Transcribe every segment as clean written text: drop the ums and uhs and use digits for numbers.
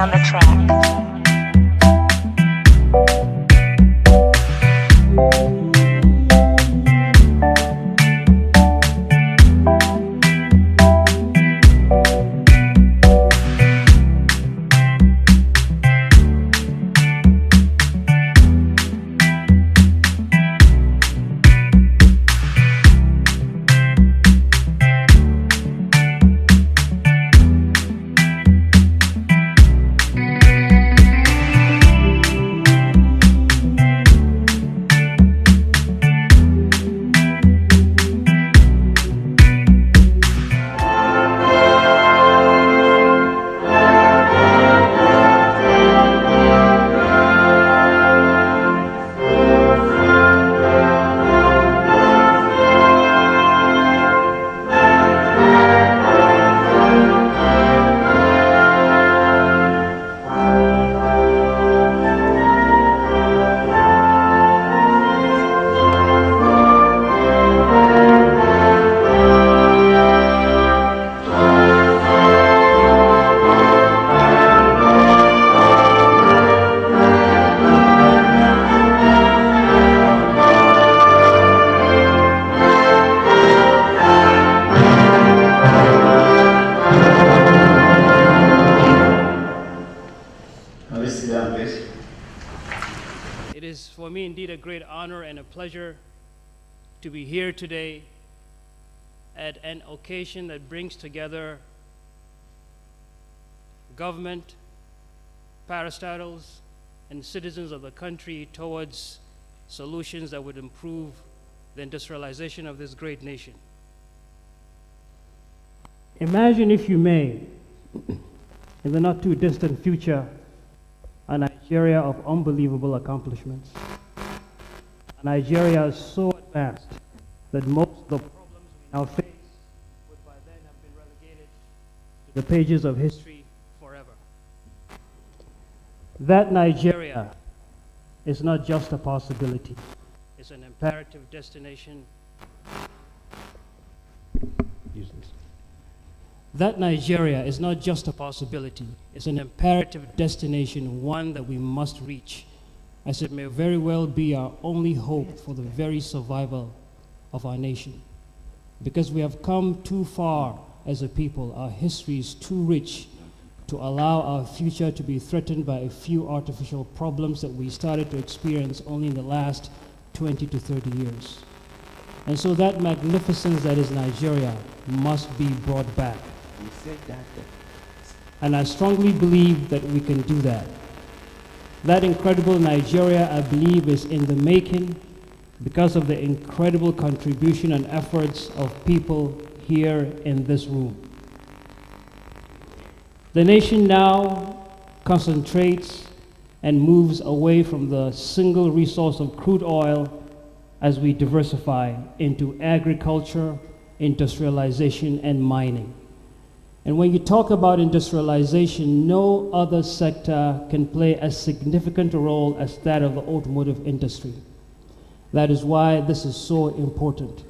on the track. for me indeed a great honor and a pleasure to be here today at an occasion that brings together government, parastatals, and citizens of the country towards solutions that would improve the industrialization of this great nation. Imagine, if you may, in the not too distant future, a Nigeria of unbelievable accomplishments. A Nigeria is so advanced that most of the problems we now face would by then have been relegated to the pages of history forever. That Nigeria is not just a possibility, it's an imperative destination. That Nigeria is not just a possibility, it's an imperative destination, one that we must reach, as it may very well be our only hope for the very survival of our nation. Because we have come too far as a people, our history is too rich to allow our future to be threatened by a few artificial problems that we started to experience only in the last 20 to 30 years. And so that magnificence that is Nigeria must be brought back. You said that. And I strongly believe that we can do that. That incredible Nigeria, I believe, is in the making because of the incredible contribution and efforts of people here in this room. The nation now concentrates and moves away from the single resource of crude oil as we diversify into agriculture, industrialization, and mining. And when you talk about industrialization, no other sector can play as significant a role as that of the automotive industry. That is why this is so important.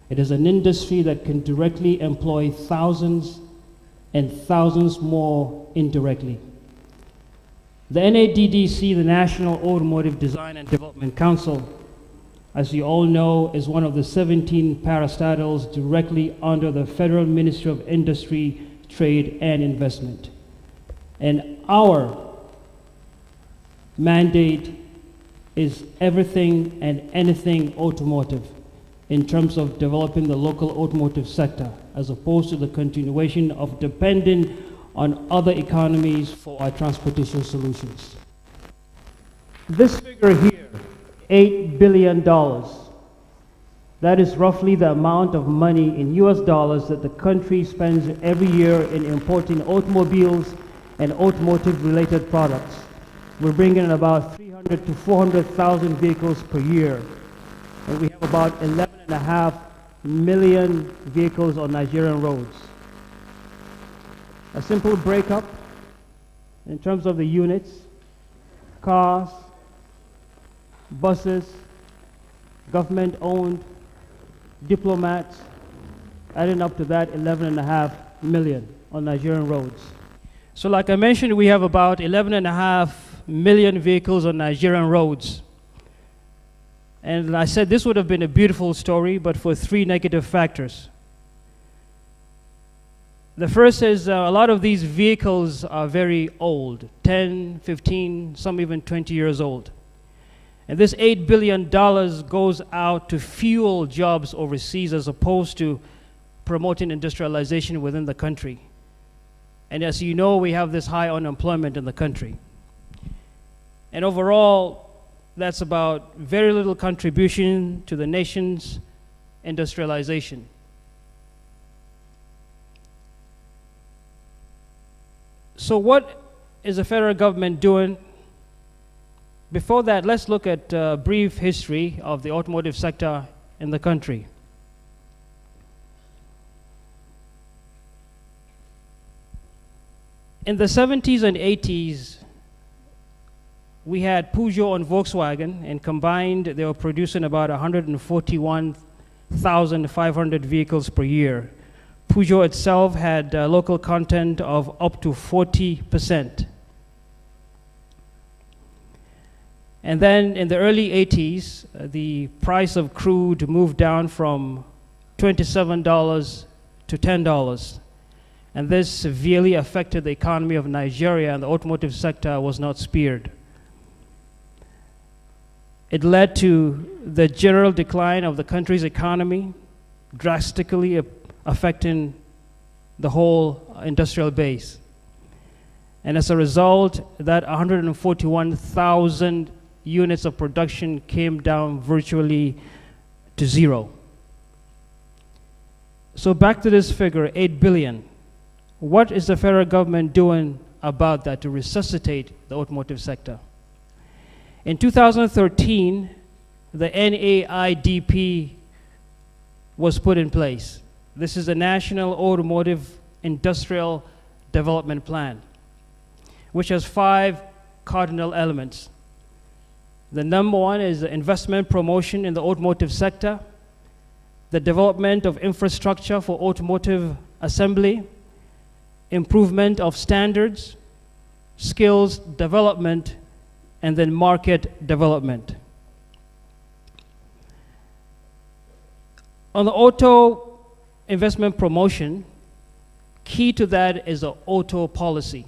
It is an industry that can directly employ thousands and thousands more indirectly. The NADDC, the National Automotive Design and Development Council, as you all know, is one of the 17 parastatals directly under the Federal Ministry of Industry, Trade and Investment. And our mandate is everything and anything automotive in terms of developing the local automotive sector, as opposed to the continuation of depending on other economies for our transportation solutions. This figure here, $8 billion, that is roughly the amount of money in US dollars that the country spends every year in importing automobiles and automotive related products. We're bringing in about 300 to 400,000 vehicles per year. And we have about 11.5 million vehicles on Nigerian roads. A simple breakup in terms of the units: cars, buses, government-owned, diplomats, adding up to that 11.5 million on Nigerian roads. So like I mentioned, we have about 11.5 million vehicles on Nigerian roads. And I said this would have been a beautiful story, but for three negative factors. The first is a lot of these vehicles are very old, 10, 15, some even 20 years old. And this $8 billion goes out to fuel jobs overseas as opposed to promoting industrialization within the country. And as you know, we have this high unemployment in the country. And overall, that's about very little contribution to the nation's industrialization. So what is the federal government doing? Before that, let's look at a brief history of the automotive sector in the country. In the 70s and 80s, we had Peugeot and Volkswagen, and combined they were producing about 141,500 vehicles per year. Peugeot itself had local content of up to 40%. And then in the early 80s, the price of crude moved down from $27 to $10. And this severely affected the economy of Nigeria, and the automotive sector was not spared. It led to the general decline of the country's economy, drastically affecting the whole industrial base. And as a result, that 141,000 units of production came down virtually to zero. So back to this figure, 8 billion. What is the federal government doing about that to resuscitate the automotive sector? In 2013, the NAIDP was put in place. This is the National Automotive Industrial Development Plan, which has 5 cardinal elements. The number one is the investment promotion in the automotive sector, the development of infrastructure for automotive assembly, improvement of standards, skills development, and then market development. On the auto investment promotion, key to that is the auto policy.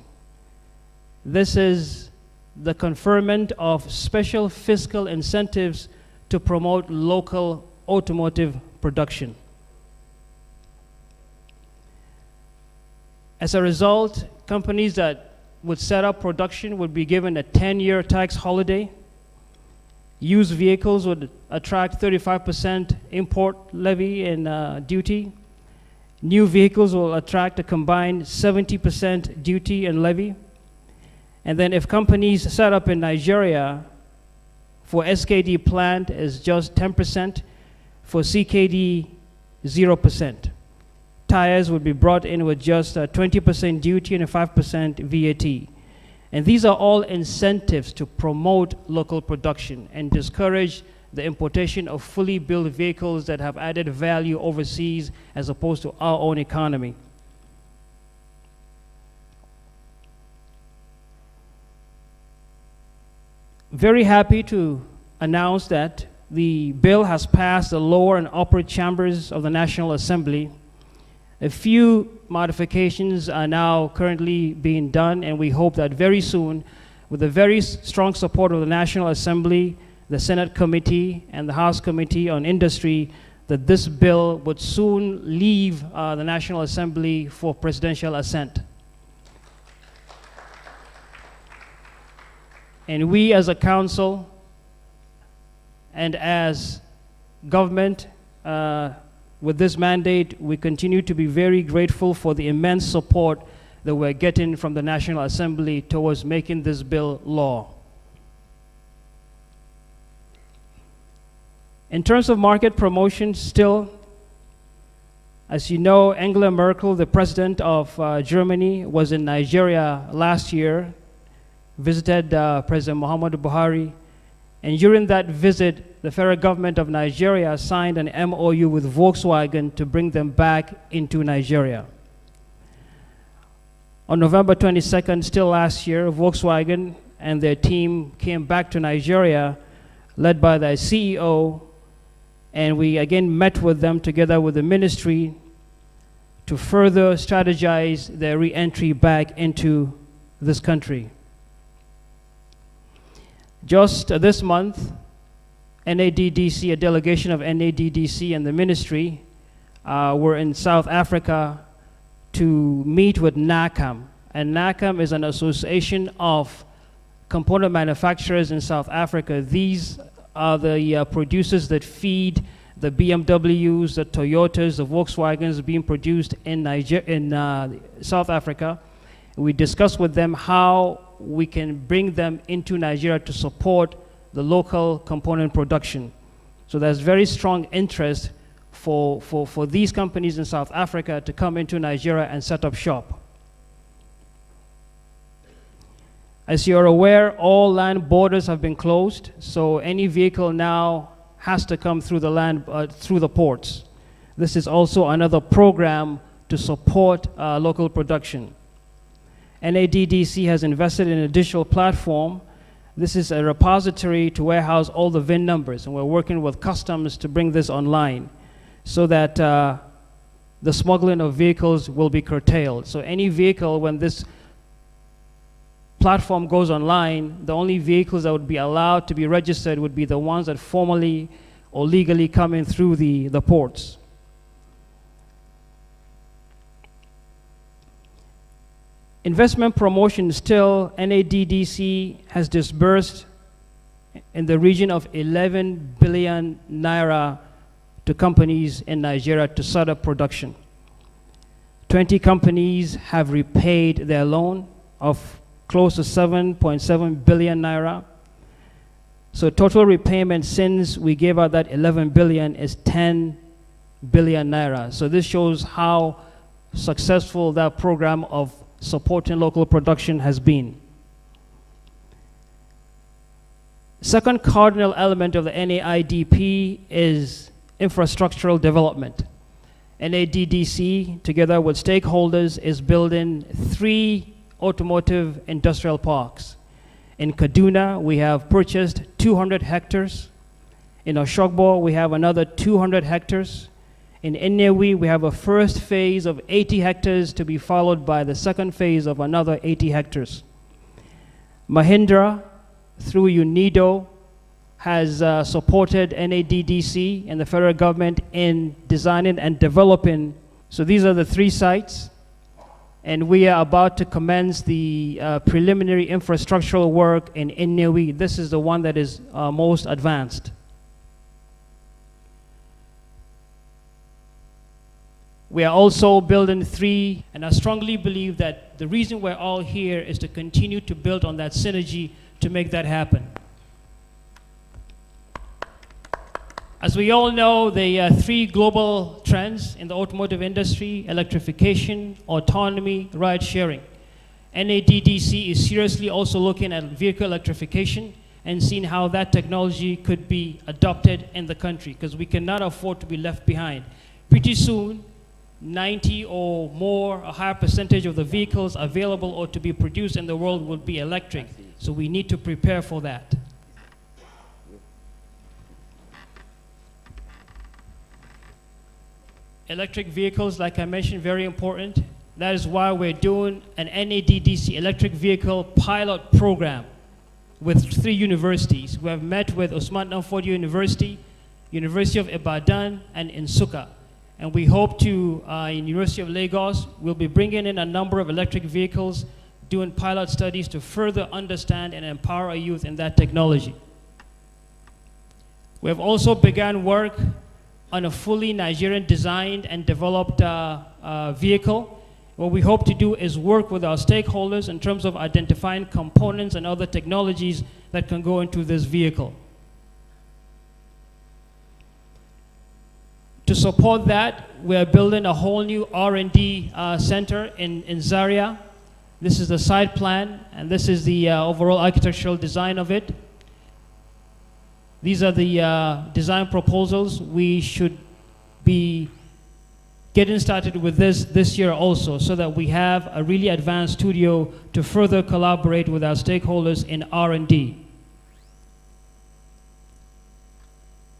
This is the conferment of special fiscal incentives to promote local automotive production. As a result, companies that would set up production would be given a 10-year tax holiday. Used vehicles would attract 35% import levy and duty. New vehicles will attract a combined 70% duty and levy. And then if companies set up in Nigeria, for SKD plant is just 10%, for CKD 0%. Tires would be brought in with just a 20% duty and a 5% VAT. And these are all incentives to promote local production and discourage the importation of fully built vehicles that have added value overseas as opposed to our own economy. Very happy to announce that the bill has passed the lower and upper chambers of the National Assembly. A few modifications are now currently being done, and we hope that very soon, with the very strong support of the National Assembly, the Senate Committee, and the House Committee on Industry, that this bill would soon leave the National Assembly for presidential assent. And we as a council and as government, with this mandate, we continue to be very grateful for the immense support that we're getting from the National Assembly towards making this bill law. In terms of market promotion, still, as you know, Angela Merkel, the president of Germany, was in Nigeria last year, visited President Muhammadu Buhari, and during that visit, the federal government of Nigeria signed an MOU with Volkswagen to bring them back into Nigeria. On November 22nd, still last year, Volkswagen and their team came back to Nigeria, led by their CEO, and we again met with them together with the ministry to further strategize their re-entry back into this country. Just this month, NADDC, a delegation of NADDC and the ministry were in South Africa to meet with NACAM. And NACAM is an association of component manufacturers in South Africa. These are the producers that feed the BMWs, the Toyotas, the Volkswagens being produced in South Africa. We discussed with them how we can bring them into Nigeria to support the local component production. So there's very strong interest for these companies in South Africa to come into Nigeria and set up shop. As you're aware, all land borders have been closed, so any vehicle now has to come through the land, through the ports. This is also another program to support local production. NADDC has invested in an additional platform. This is a repository to warehouse all the VIN numbers, and we're working with customs to bring this online so that the smuggling of vehicles will be curtailed. So any vehicle, when this platform goes online, the only vehicles that would be allowed to be registered would be the ones that formally or legally come in through the ports. Investment promotion still, NADDC has disbursed in the region of 11 billion naira to companies in Nigeria to start up production. 20 companies have repaid their loan of close to 7.7 billion naira. So total repayment since we gave out that 11 billion is 10 billion naira. So this shows how successful that program of supporting local production has been. Second cardinal element of the NAIDP is infrastructural development. NADDC, together with stakeholders, is building 3 automotive industrial parks. In Kaduna, we have purchased 200 hectares. In Oshogbo, we have another 200 hectares. In Nnewi, we have a first phase of 80 hectares to be followed by the second phase of another 80 hectares. Mahindra, through UNIDO, has supported NADDC and the federal government in designing and developing. So these are the 3 sites, and we are about to commence the preliminary infrastructural work in Nnewi. This is the one that is most advanced. We are also building 3, and I strongly believe that the reason we're all here is to continue to build on that synergy to make that happen. As we all know, the 3 global trends in the automotive industry: electrification, autonomy, ride sharing. NADDC is seriously also looking at vehicle electrification and seeing how that technology could be adopted in the country, because we cannot afford to be left behind. Pretty soon, 90 or more, a higher percentage of the vehicles available or to be produced in the world will be electric. So we need to prepare for that. Electric vehicles, like I mentioned, very important. That is why we're doing an NADDC electric vehicle pilot program with 3 universities. We have met with Usman Danfodio University, University of Ibadan, and Nsukka. And we hope to, in University of Lagos, we'll be bringing in a number of electric vehicles, doing pilot studies to further understand and empower our youth in that technology. We have also begun work on a fully Nigerian designed and developed vehicle. What we hope to do is work with our stakeholders in terms of identifying components and other technologies that can go into this vehicle. To support that, we are building a whole new R&D center in Zaria. This is the site plan, and this is the overall architectural design of it. These are the design proposals. We should be getting started with this year also, so that we have a really advanced studio to further collaborate with our stakeholders in R&D.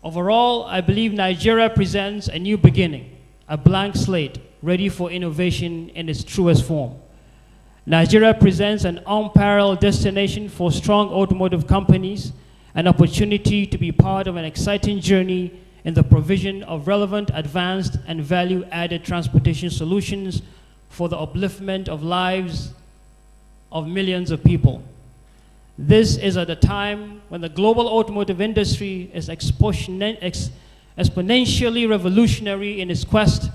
Overall, I believe Nigeria presents a new beginning, a blank slate, ready for innovation in its truest form. Nigeria presents an unparalleled destination for strong automotive companies, an opportunity to be part of an exciting journey in the provision of relevant, advanced, and value-added transportation solutions for the upliftment of lives of millions of people. This is at a time when the global automotive industry is exponentially revolutionary in its quest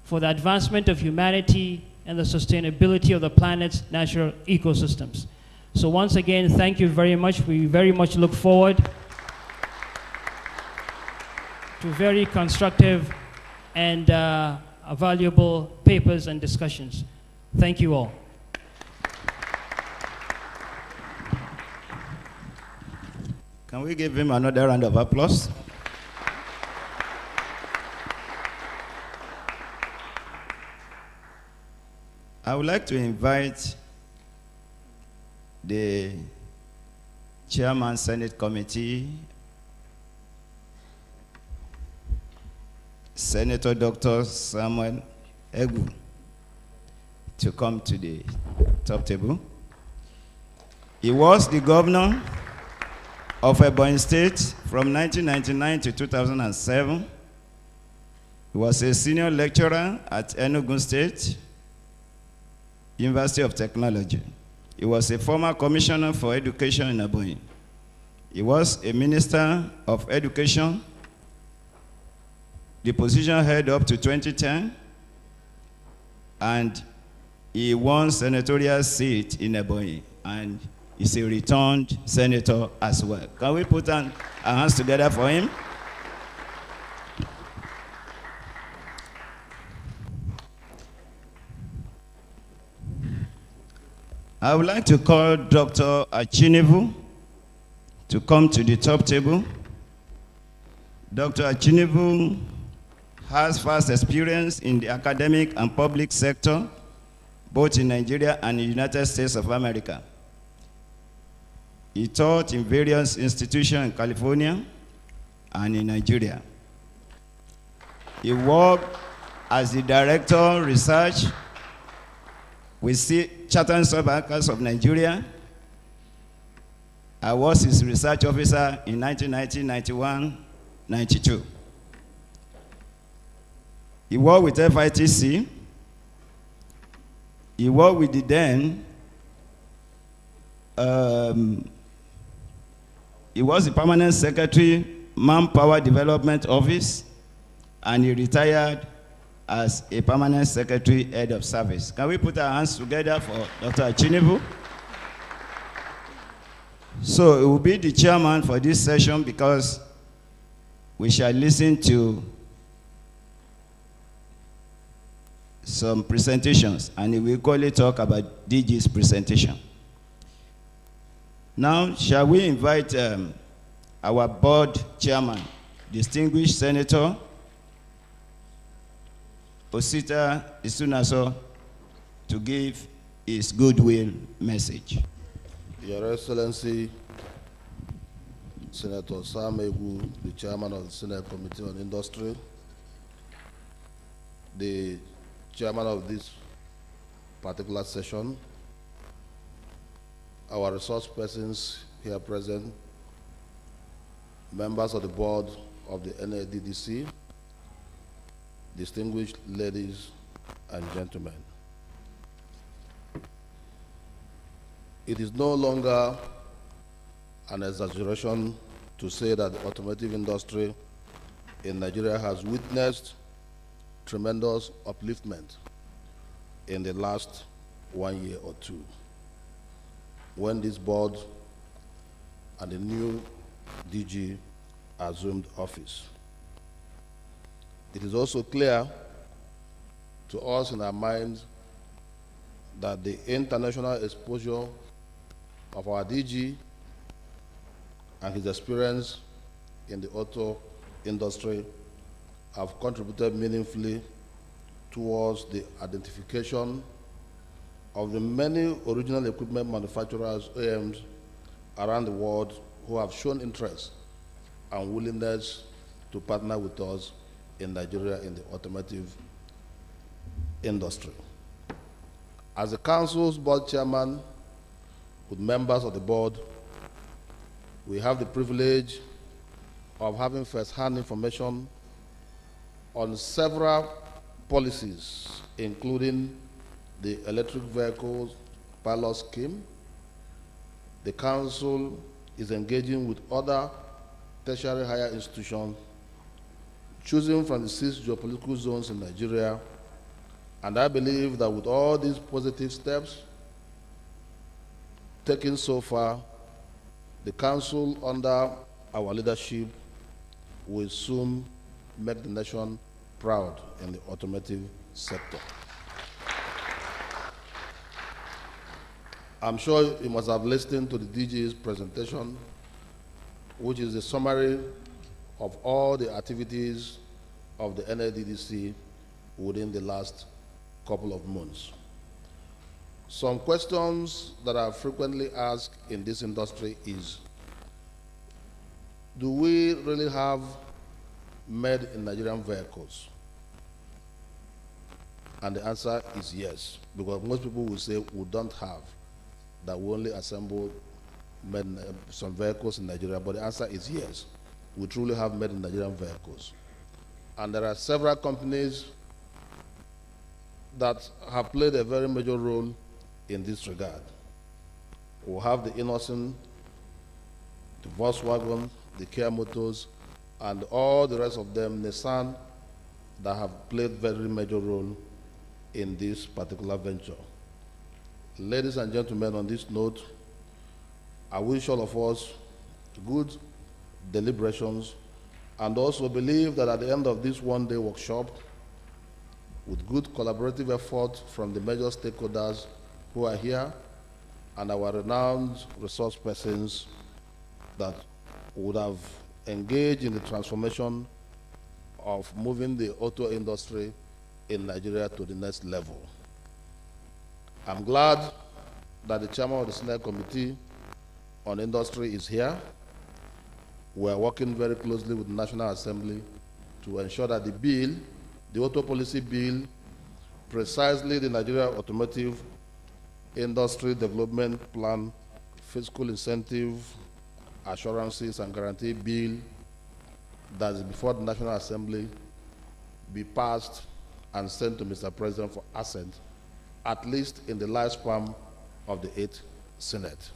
for the advancement of humanity and the sustainability of the planet's natural ecosystems. So once again, thank you very much. We very much look forward to very constructive and valuable papers and discussions. Thank you all. Can we give him another round of applause? I would like to invite the Chairman Senate Committee, Senator Dr. Samuel Egu, to come to the top table. He was the governor of Ebonyi State from 1999 to 2007. He was a senior lecturer at Enugu State University of Technology. He was a former commissioner for education in Ebonyi. He was a minister of education. The position held up to 2010, and he won senatorial seat in Ebonyi, and he's a returned senator as well. Can we put our hands together for him? I would like to call Dr. Achinivu to come to the top table. Dr. Achinivu has vast experience in the academic and public sector, both in Nigeria and the United States of America. He taught in various institutions in California and in Nigeria. He worked as the director of research with Chartered Sub-Bankers of Nigeria. I was his research officer in 1990, 91, 92. He worked with FITC. He worked with the then, he was the permanent secretary, Manpower Development Office, and he retired as a permanent secretary, head of service. Can we put our hands together for Dr. Achinivu? So he will be the chairman for this session because we shall listen to some presentations, and he will equally talk about DG's presentation. Now, shall we invite our board chairman, distinguished Senator Osita Isunaso, to give his goodwill message. Your Excellency, Senator Sam Egu, the chairman of the Senate Committee on Industry, the chairman of this particular session, our resource persons here present, members of the board of the NADDC, distinguished ladies and gentlemen. It is no longer an exaggeration to say that the automotive industry in Nigeria has witnessed tremendous upliftment in the last 1 year or two, when this board and the new DG assumed office. It is also clear to us in our minds that the international exposure of our DG and his experience in the auto industry have contributed meaningfully towards the identification of the many original equipment manufacturers, OEMs, around the world who have shown interest and willingness to partner with us in Nigeria in the automotive industry. As the Council's board chairman, with members of the board, we have the privilege of having first-hand information on several policies, including the electric vehicles pilot scheme. The Council is engaging with other tertiary higher institutions, choosing from the 6 geopolitical zones in Nigeria, and I believe that with all these positive steps taken so far, the Council under our leadership will soon make the nation proud in the automotive sector. I'm sure you must have listened to the DG's presentation, which is a summary of all the activities of the NADDC within the last couple of months. Some questions that are frequently asked in this industry is, do we really have made in Nigerian vehicles? And the answer is yes, because most people will say we don't have, that we only assemble made some vehicles in Nigeria? But the answer is yes. We truly have made in Nigerian vehicles. And there are several companies that have played a very major role in this regard. We have the Innocent, the Volkswagen, the Kia Motors, and all the rest of them, Nissan, that have played very major role in this particular venture. Ladies and gentlemen, on this note, I wish all of us good deliberations and also believe that at the end of this one-day workshop, with good collaborative effort from the major stakeholders who are here and our renowned resource persons that would have engaged in the transformation of moving the auto industry in Nigeria to the next level. I'm glad that the chairman of the Senate Committee on Industry is here. We are working very closely with the National Assembly to ensure that the bill, the auto policy bill, precisely the Nigeria Automotive Industry Development Plan, Fiscal Incentive, Assurances and Guarantee Bill that is before the National Assembly be passed and sent to Mr. President for assent, at least in the lifespan of the 8th Senate.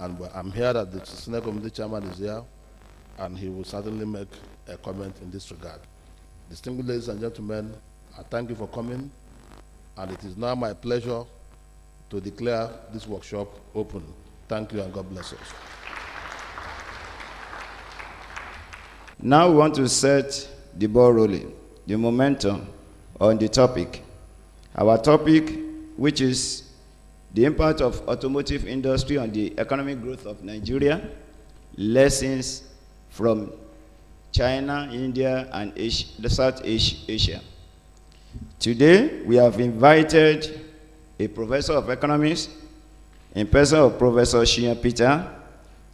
And I'm here that the Senate Committee Chairman is here, and he will certainly make a comment in this regard. Distinguished ladies and gentlemen, I thank you for coming, and it is now my pleasure to declare this workshop open. Thank you, and God bless us. Now we want to set the ball rolling, the momentum on the topic. Our topic, which is the impact of automotive industry on the economic growth of Nigeria, lessons from China, India, and Southeast Asia. Today, we have invited a professor of economics in person of Professor Shinya Peter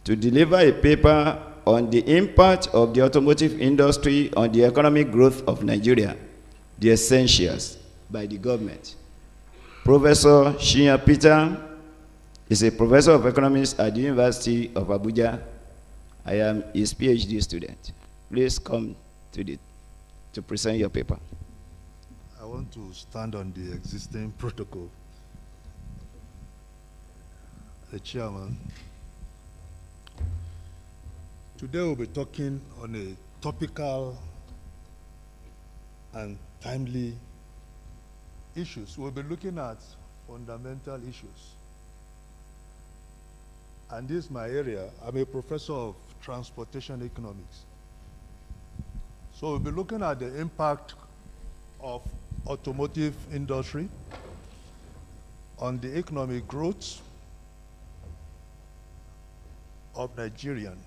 to deliver a paper on the impact of the automotive industry on the economic growth of Nigeria, the essentials by the government. Professor Shinya Peter is a professor of economics at the University of Abuja. I am his PhD student. Please come to present your paper. I want to stand on the existing protocol. The chairman. Today we'll be talking on a topical and timely issues. We'll be looking at fundamental issues. And this is my area. I'm a professor of transportation economics. So we'll be looking at the impact of automotive industry on the economic growth of Nigerian.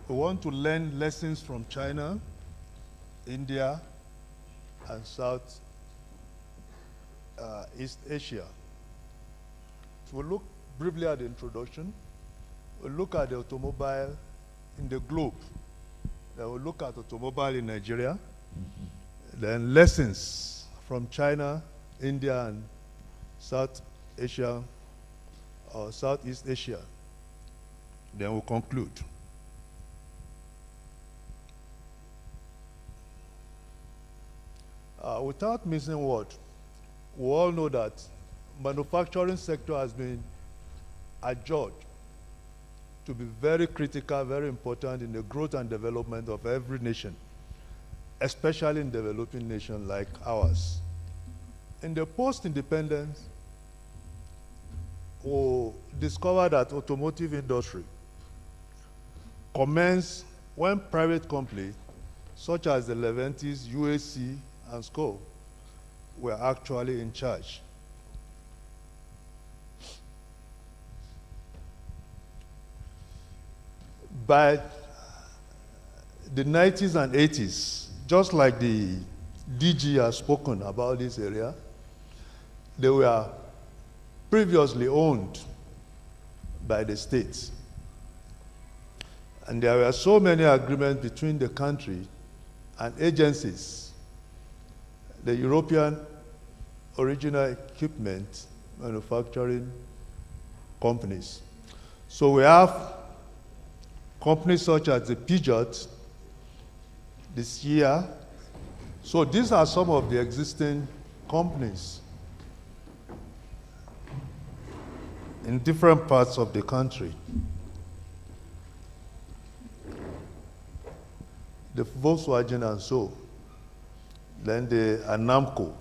We want to learn lessons from China, India, and South East Asia. So we'll look briefly at the introduction. We'll look at the automobile in the globe. Then we'll look at automobile in Nigeria. Then lessons from China, India, and South Asia, or Southeast Asia. Then we'll conclude. Without missing word, we all know that manufacturing sector has been adjudged to be very critical, very important in the growth and development of every nation, especially in developing nations like ours. In the post-independence, we discovered that automotive industry commenced when private companies such as the Leventis, UAC, and SCO were actually in charge. By the 90s and 80s, just like the DG has spoken about this area, they were previously owned by the states. And there were so many agreements between the country and agencies, the European original equipment manufacturing companies. So we have companies such as the Peugeot, the Kia. So these are some of the existing companies in different parts of the country. The Volkswagen and so, then the Anamco,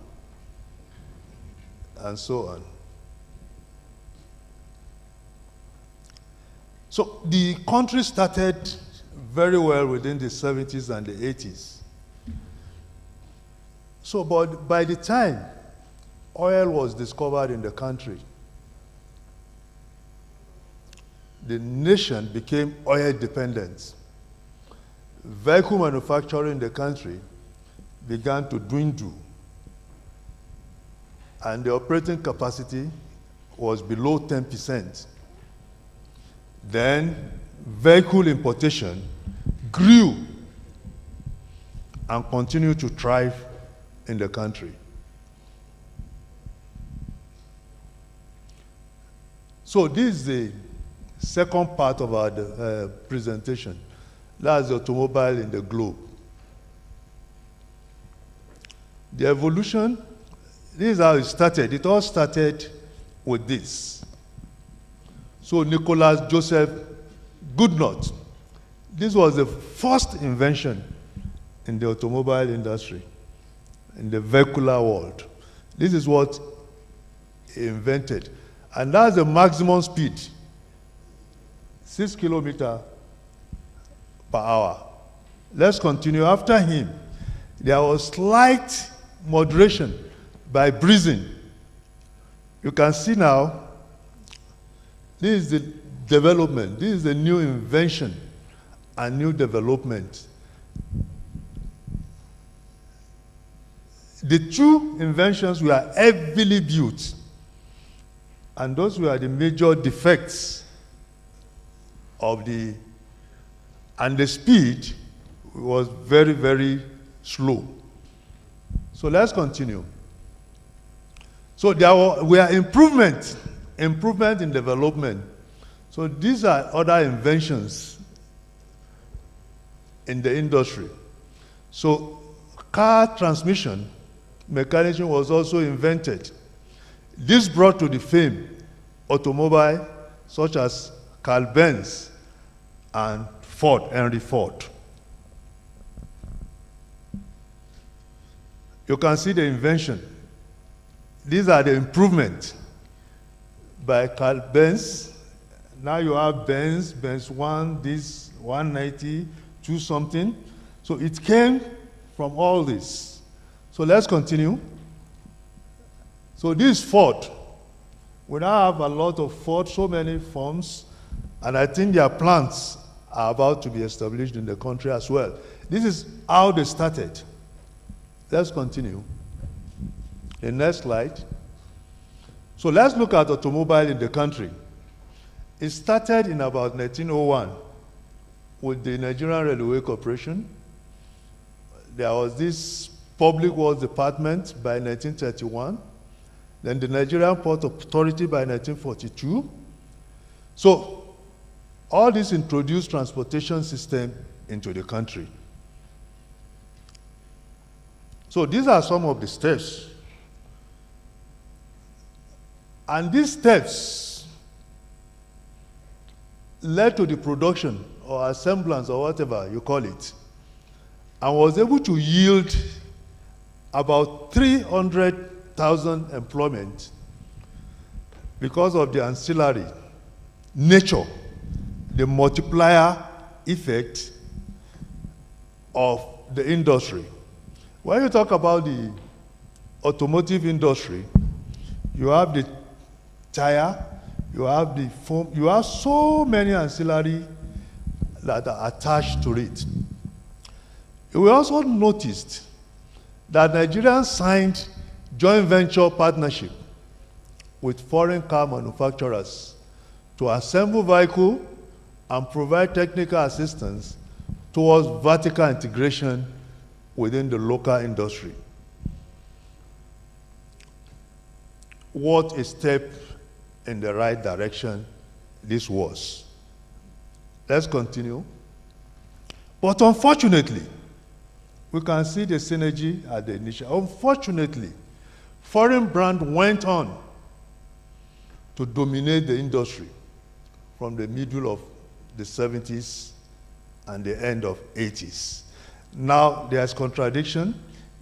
and so on. So the country started very well within the 70s and the 80s. So, but by the time oil was discovered in the country, the nation became oil dependent. Vehicle manufacturing in the country began to dwindle, and the operating capacity was below 10%. Then vehicle importation grew and continued to thrive in the country. So this is the second part of our presentation. That's the automobile in the globe. The evolution, this is how it started. It all started with this. So Nicholas Joseph Goodnott, this was the first invention in the automobile industry, in the vehicular world. This is what he invented. And that's the maximum speed, 6 kilometers per hour. Let's continue. After him, there was slight moderation by breezing. You can see now, this is the development. This is the new invention and new development. The two inventions were heavily built, and those were the major defects of the, and the speed was very, very slow. So let's continue. So there were improvement in development. So these are other inventions in the industry. So car transmission mechanism was also invented. This brought to the fame automobile such as Carl Benz and Ford, Henry Ford. You can see the invention. These are the improvements by Carl Benz. Now you have Benz 1, this 190, 2 something. So it came from all this. So let's continue. So this Ford, we now have a lot of Ford, so many firms, and I think their plants are about to be established in the country as well. This is how they started. Let's continue. The next slide. So let's look at automobile in the country. It started in about 1901 with the Nigerian Railway Corporation. There was this Public Works Department by 1931, then the Nigerian Port Authority by 1942. So all this introduced transportation system into the country. So these are some of the steps. And these steps led to the production or assemblance or whatever you call it, and was able to yield about 300,000 employment because of the ancillary nature, the multiplier effect of the industry. When you talk about the automotive industry, you have the tire, you have the foam, you have so many ancillary that are attached to it. We also noticed that Nigerians signed joint venture partnership with foreign car manufacturers to assemble vehicles and provide technical assistance towards vertical integration within the local industry. What a step in the right direction this was. Let's continue. But unfortunately, we can see the synergy at the initial. Unfortunately, foreign brand went on to dominate the industry from the middle of the 70s and the end of 80s. Now there's contradiction.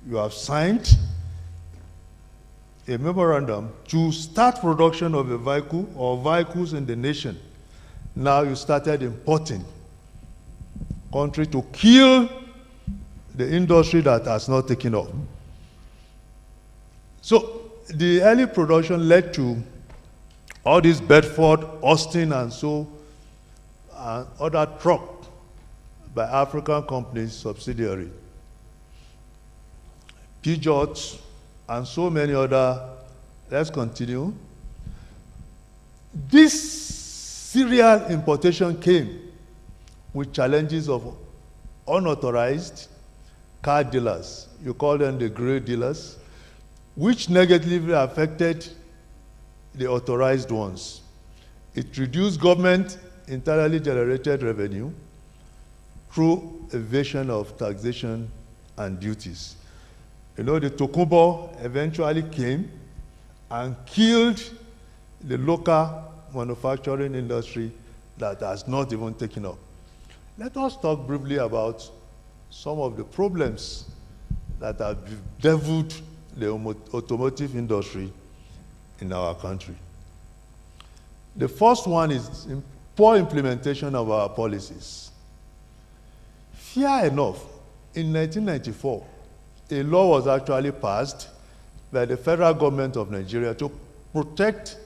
You have signed a memorandum to start production of a vehicle or vehicles in the nation. Now you started importing country to kill the industry that has not taken off. So the early production led to all these Bedford, Austin, and so other truck by African companies subsidiary. Peugeot and so many other. Let's continue. This serial importation came with challenges of unauthorized car dealers. You call them the gray dealers, which negatively affected the authorized ones. It reduced government internally generated revenue through evasion of taxation and duties. You know, the Tokunbo eventually came and killed the local manufacturing industry that has not even taken up. Let us talk briefly about some of the problems that have bedeviled the automotive industry in our country. The first one is poor implementation of our policies. Fair enough, in 1994, a law was actually passed by the federal government of Nigeria to protect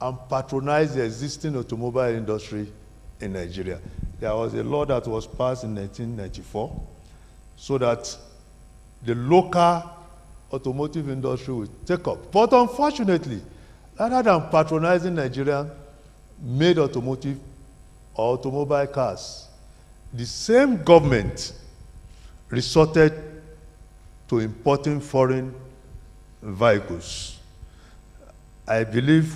and patronize the existing automobile industry in Nigeria. There was a law that was passed in 1994 so that the local automotive industry would take up. But unfortunately, rather than patronizing Nigerian made automotive or automobile cars, the same government resorted to importing foreign vehicles. I believe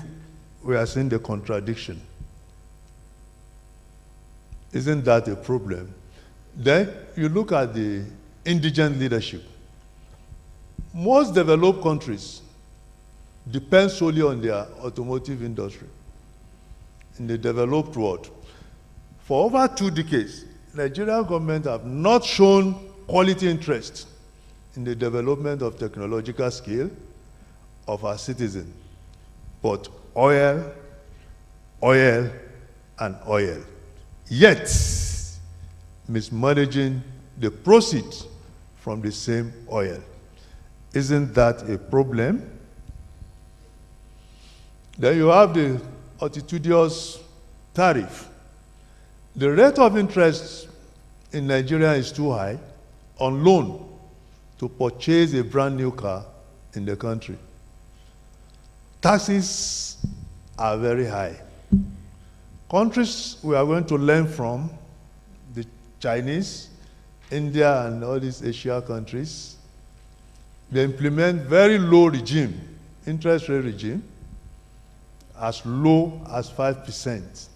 we are seeing the contradiction. Isn't that a problem? Then you look at the indigent leadership. Most developed countries depend solely on their automotive industry in the developed world. For over 2 decades, Nigerian government have not shown quality interest in the development of technological skill of our citizens, but oil, oil, and oil. Yet, mismanaging the proceeds from the same oil. Isn't that a problem? Then you have the altitudious tariff. The rate of interest in Nigeria is too high on loan to purchase a brand new car in the country. Taxes are very high. Countries we are going to learn from, the Chinese, India, and all these Asia countries, they implement very low regime, interest rate regime, as low as 5%.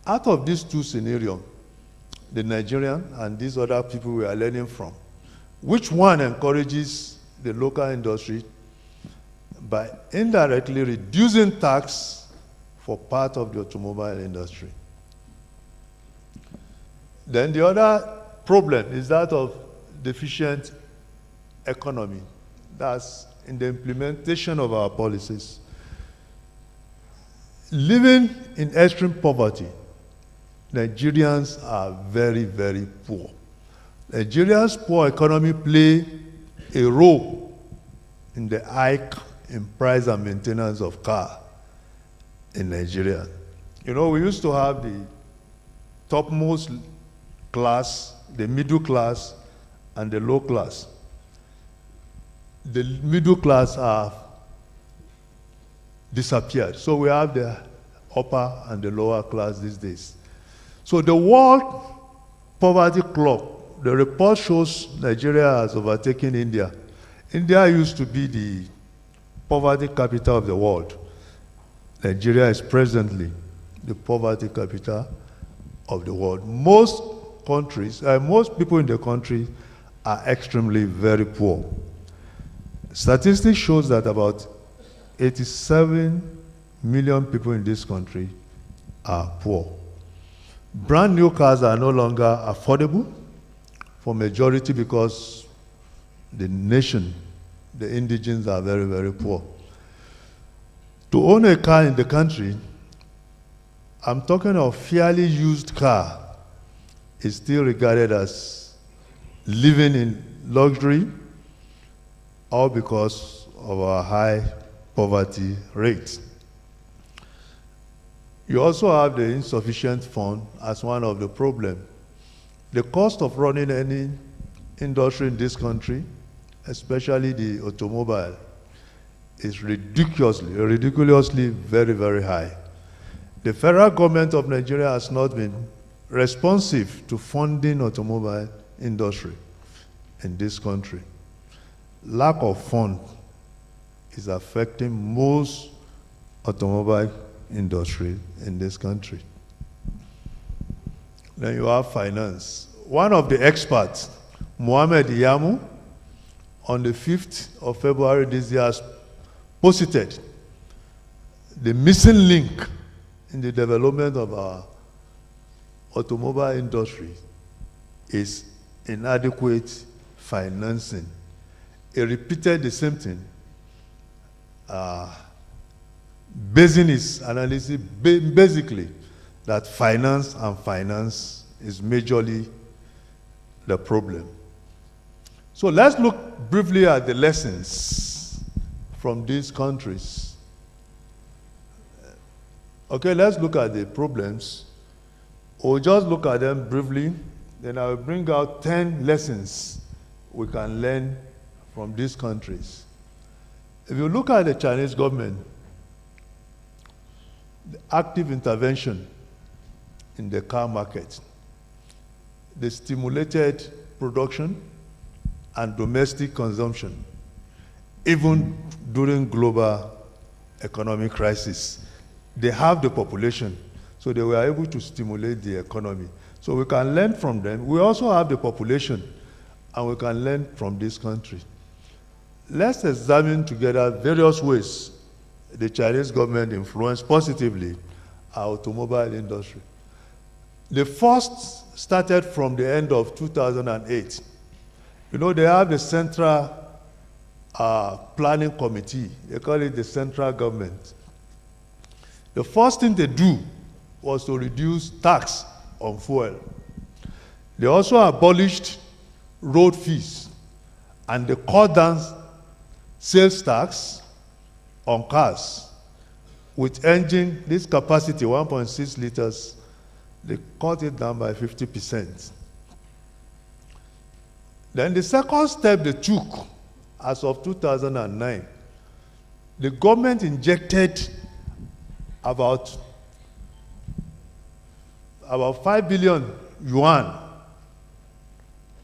Out of these two scenarios, the Nigerian and these other people we are learning from, which one encourages the local industry by indirectly reducing tax for part of the automobile industry? Then the other problem is that of deficient economy. That's in the implementation of our policies. Living in extreme poverty, Nigerians are very, very poor. Nigeria's poor economy play a role in the hike in price and maintenance of car in Nigeria. You know, we used to have the topmost class, the middle class, and the low class. The middle class have disappeared. So we have the upper and the lower class these days. So the world poverty clock, the report shows Nigeria has overtaken India. India used to be the poverty capital of the world. Nigeria is presently the poverty capital of the world. Most countries, most people in the country are extremely very poor. Statistics shows that about 87 million people in this country are poor. Brand new cars are no longer affordable for majority because the nation, the indigenes are very, very poor. To own a car in the country, I'm talking of fairly used car, is still regarded as living in luxury, all because of our high poverty rate. You also have the insufficient fund as one of the problems. The cost of running any industry in this country, especially the automobile, is ridiculously very, very high. The federal government of Nigeria has not been responsive to funding automobile industry in this country. Lack of fund is affecting most automobile industry in this country. Then you have finance. One of the experts, Mohammed Yamu, on the 5th of February this year has posited the missing link in the development of our automobile industry is inadequate financing. He repeated the same thing, basing his analysis basically that finance is majorly the problem. So let's look briefly at the lessons from these countries. Okay, let's look at the problems. We'll just look at them briefly, then I will bring out 10 lessons we can learn from these countries. If you look at the Chinese government, the active intervention in the car market, they stimulated production and domestic consumption, even during global economic crisis. They have the population, so they were able to stimulate the economy. So we can learn from them. We also have the population, and we can learn from this country. Let's examine together various ways the Chinese government influenced positively our automobile industry. The first started from the end of 2008. You know, they have the Central Planning Committee. They call it the central government. The first thing they do was to reduce tax on fuel. They also abolished road fees, and they cut down sales tax on cars with engine, this capacity, 1.6 liters, they cut it down by 50%. Then the second step they took, as of 2009, the government injected about 5 billion yuan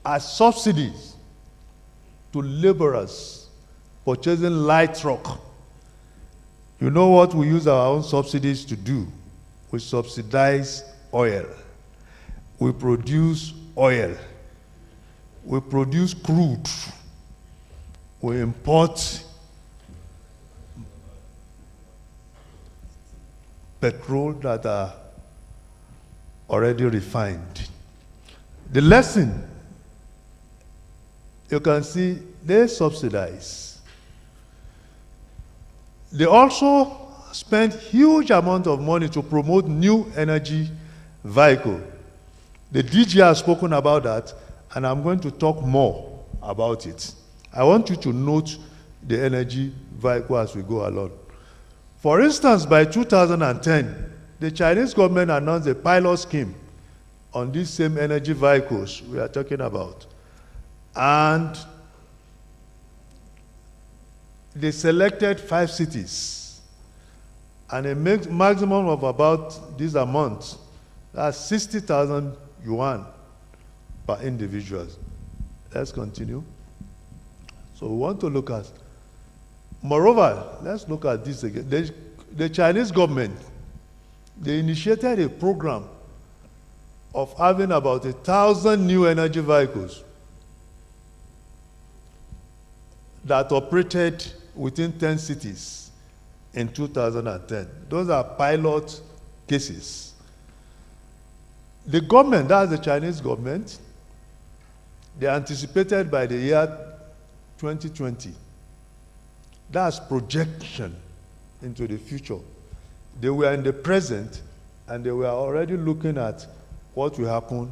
as subsidies to laborers purchasing light truck. You know what we use our own subsidies to do? We subsidize oil. We produce oil. We produce crude. We import petrol that are already refined. The lesson, you can see they subsidize. They also spend huge amount of money to promote new energy vehicle. The DG has spoken about that, and I'm going to talk more about it. I want you to note the energy vehicle as we go along. For instance, by 2010, the Chinese government announced a pilot scheme on these same energy vehicles we are talking about. And they selected 5 cities, and a maximum of about this amount, that's 60,000 yuan per individual. Let's continue. So we want to look at, moreover, let's look at this again. the Chinese government, they initiated a program of having about 1,000 new energy vehicles that operated within 10 cities in 2010. Those are pilot cases. The government, that's the Chinese government, they anticipated by the year 2020. That's projection into the future. They were in the present, and they were already looking at what will happen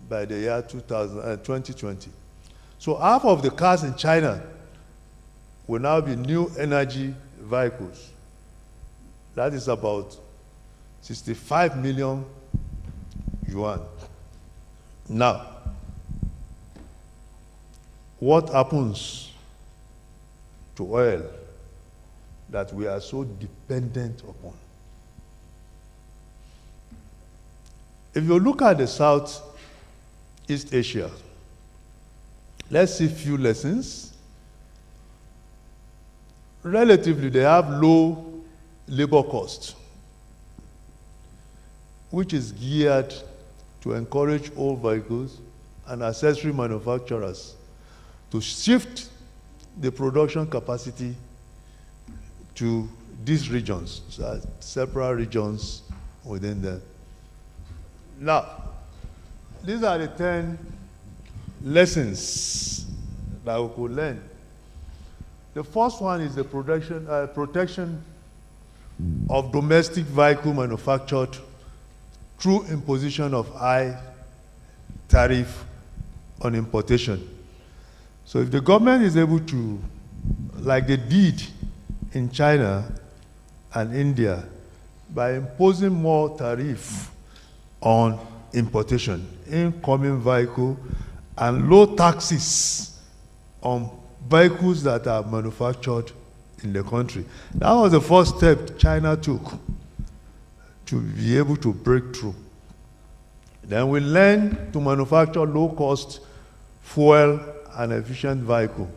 by the year 2020. So half of the cars in China will now be new energy vehicles. That is about 65 million yuan. Now, what happens to oil that we are so dependent upon? If you look at the Southeast Asia, let's see a few lessons. Relatively, they have low labor cost, which is geared to encourage old vehicles and accessory manufacturers to shift the production capacity to these regions, so several regions within them. Now, these are the 10 lessons that we could learn. The first one is the protection of domestic vehicle manufactured through imposition of high tariff on importation. So if the government is able to, like they did in China and India, by imposing more tariff on importation, incoming vehicle, and low taxes on vehicles that are manufactured in the country. That was the first step China took to be able to break through. Then we learned to manufacture low-cost fuel and efficient vehicle.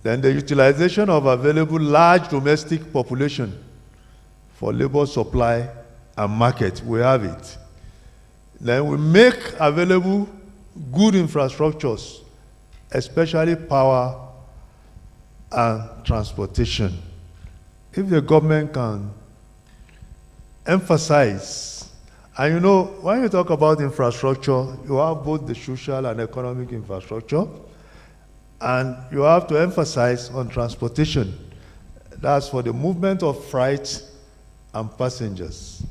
Then the utilization of available large domestic population for labor supply and market, we have it. Then we make available good infrastructures, especially power and transportation. If the government can emphasize, and you know, when you talk about infrastructure, you have both the social and economic infrastructure, and you have to emphasize on transportation. That's for the movement of freight and passengers.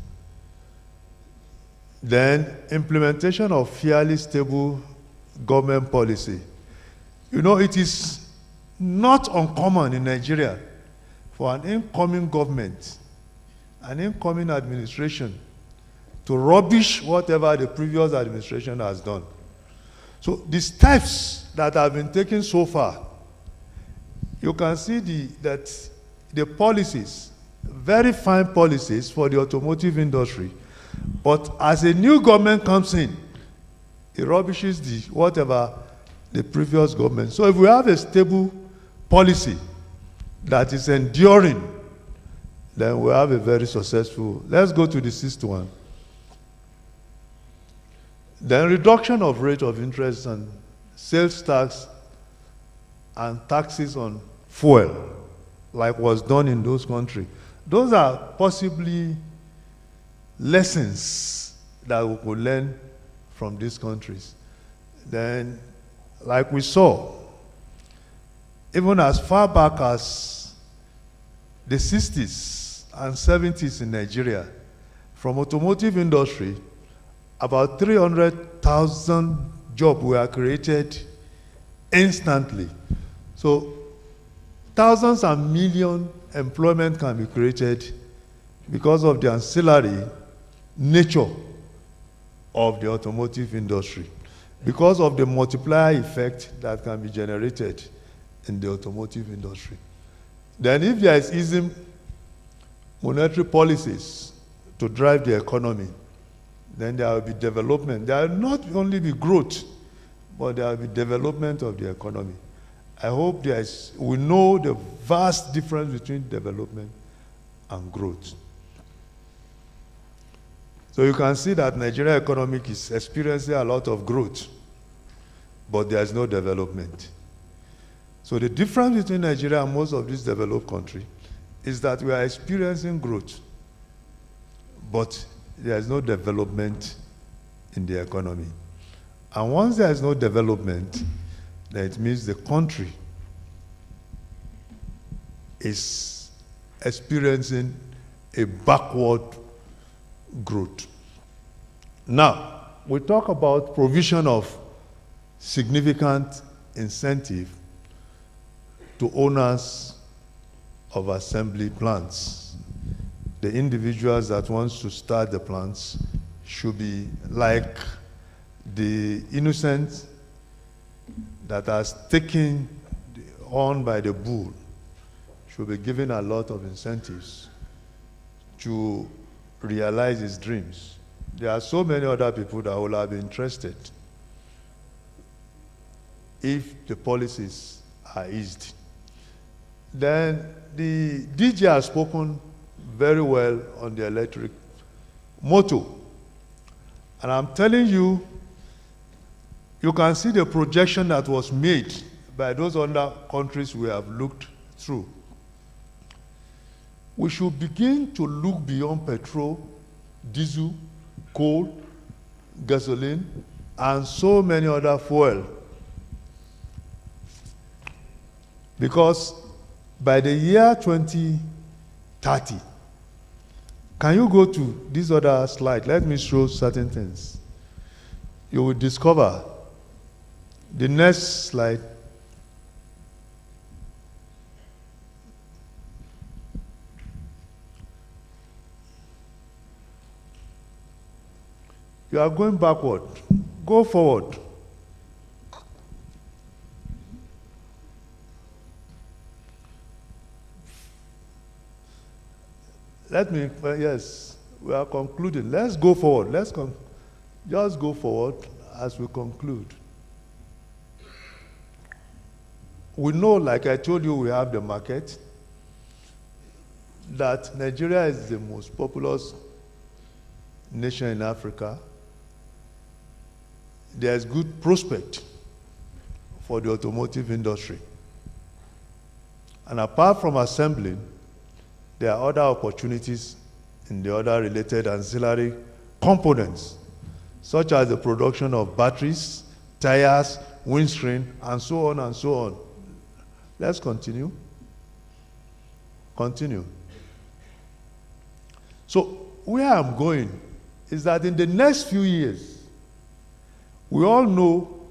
Then implementation of fairly stable government policy. You know, it is not uncommon in Nigeria for an incoming government, an incoming administration, to rubbish whatever the previous administration has done. So the steps that have been taken so far, you can see that the policies, very fine policies for the automotive industry, but as a new government comes in, it rubbishes whatever the previous government. So if we have a stable policy that is enduring, then we have a very successful. Let's go to the sixth one. Then reduction of rate of interest and sales tax and taxes on fuel, like was done in those countries. Those are possibly lessons that we could learn from these countries. Then, like we saw, even as far back as the 60s and 70s in Nigeria, from automotive industry, about 300,000 jobs were created instantly. So thousands and million employment can be created because of the ancillary nature of the automotive industry, because of the multiplier effect that can be generated in the automotive industry. Then if there is easy monetary policies to drive the economy, then there will be development. There will not only be growth, but there will be development of the economy. I hope we know the vast difference between development and growth. So you can see that Nigeria economic is experiencing a lot of growth, but there is no development. So the difference between Nigeria and most of these developed countries is that we are experiencing growth, but there is no development in the economy. And once there is no development, then it means the country is experiencing a backward growth. Now, we talk about provision of significant incentive to owners of assembly plants. The individuals that want to start the plants should be like the innocent that are taken on by the bull, should be given a lot of incentives to realize his dreams. There are so many other people that will have interested if the policies are eased. Then the DJ has spoken very well on the electric motor. And I'm telling you, you can see the projection that was made by those other countries we have looked through. We should begin to look beyond petrol, diesel, coal, gasoline, and so many other fuel. Because by the year 2030, can you go to this other slide? Let me show certain things. You will discover the next slide. You are going backward. Go forward. Yes, we are concluding. Let's go forward. Just go forward as we conclude. We know, like I told you, we have the market, that Nigeria is the most populous nation in Africa. There's good prospect for the automotive industry. And apart from assembling, there are other opportunities in the other related ancillary components, such as the production of batteries, tires, windscreen, and so on and so on. Let's continue. Continue. So where I'm going is that in the next few years, we all know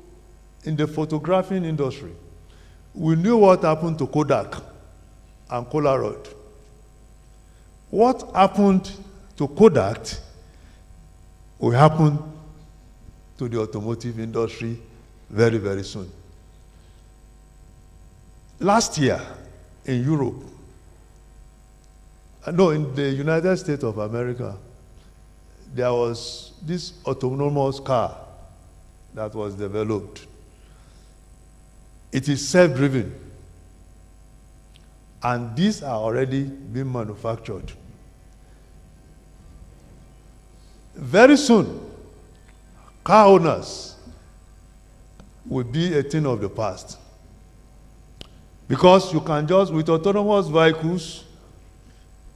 in the photographing industry, we knew what happened to Kodak and Polaroid. What happened to Kodak will happen to the automotive industry very, very soon. Last year in Europe, in the United States of America, there was this autonomous car that was developed. It is self-driven, and these are already being manufactured. Very soon, car owners will be a thing of the past. Because you can just, with autonomous vehicles,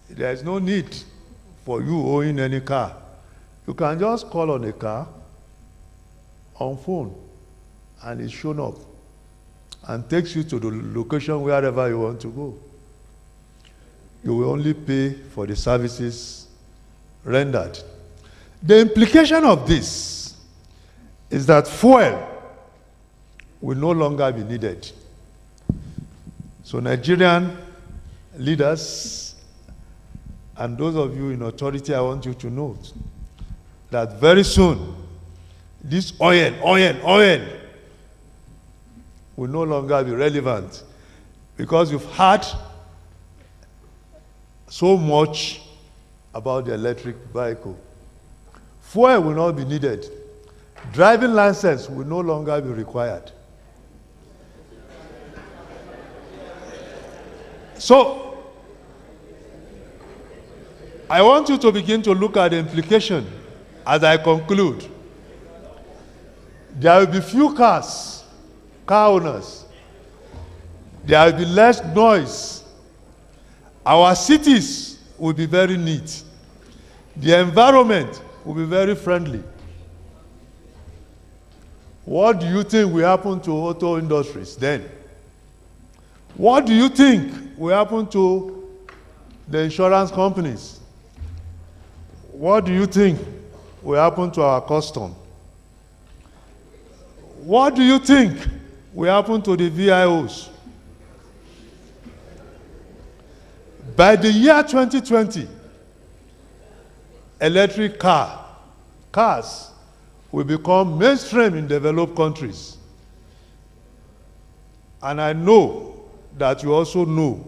there is no need for you owning any car. You can just call on a car on phone, and it's shown up and takes you to the location wherever you want to go. You will only pay for the services rendered. The implication of this is that fuel will no longer be needed. So Nigerian leaders and those of you in authority, I want you to note that very soon, this oil will no longer be relevant, because you've heard so much about the electric vehicle. Fuel will not be needed. Driving license will no longer be required. So, I want you to begin to look at the implication as I conclude. There will be few car owners. There will be less noise. Our cities will be very neat. The environment will be very friendly. What do you think will happen to auto industries then? What do you think will happen to the insurance companies? What do you think will happen to our custom? What do you think will happen to the VIOs? By the year 2020, electric cars will become mainstream in developed countries. And I know that you also know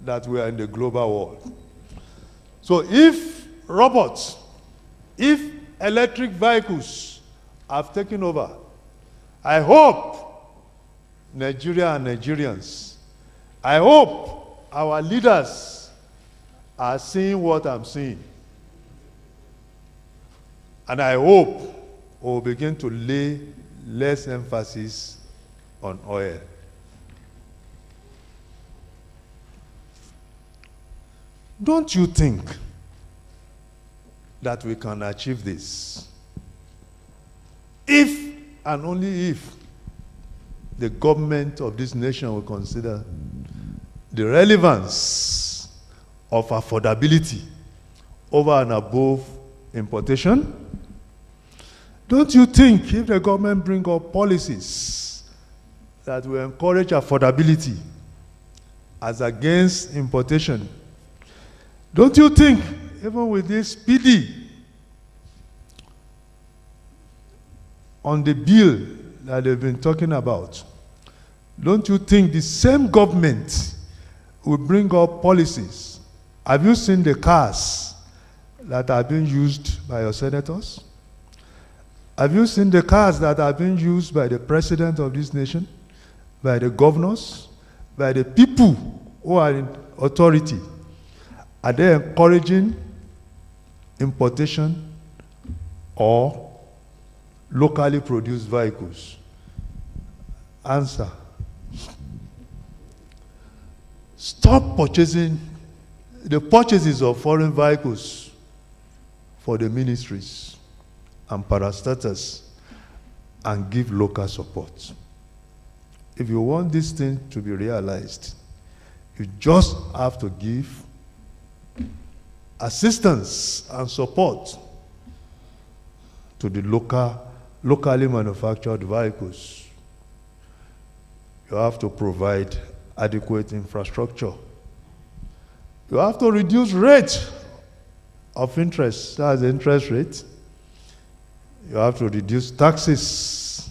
that we are in the global world. So if robots, if electric vehicles have taken over, I hope Nigeria and Nigerians, I hope our leaders are seeing what I'm seeing. And I hope we'll begin to lay less emphasis on oil. Don't you think that we can achieve this? If and only if the government of this nation will consider the relevance of affordability over and above importation. Don't you think if the government bring up policies that will encourage affordability as against importation, don't you think even with this PD on the bill that they've been talking about, don't you think the same government will bring up policies? Have you seen the cars that are being used by your senators? Have you seen the cars that are being used by the president of this nation, by the governors, by the people who are in authority? Are they encouraging importation or locally produced vehicles? Answer. Stop purchasing the purchases of foreign vehicles for the ministries and parastatals and give local support. If you want this thing to be realized, you just have to give assistance and support to the locally manufactured vehicles. You have to provide adequate infrastructure. You have to reduce rate of interest, that's the interest rate. You have to reduce taxes,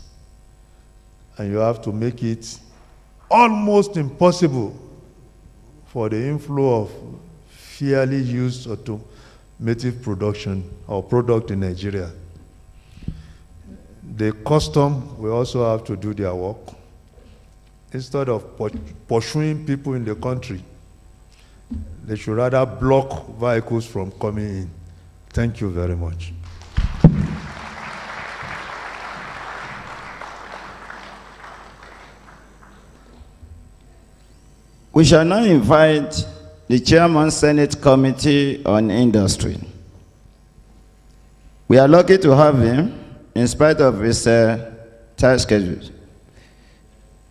and you have to make it almost impossible for the inflow of fairly used automotive production or product in Nigeria. The custom will also have to do their work. Instead of pursuing people in the country, they should rather block vehicles from coming in. Thank you very much. We shall now invite the Chairman Senate Committee on Industry. We are lucky to have him in spite of his tight schedule.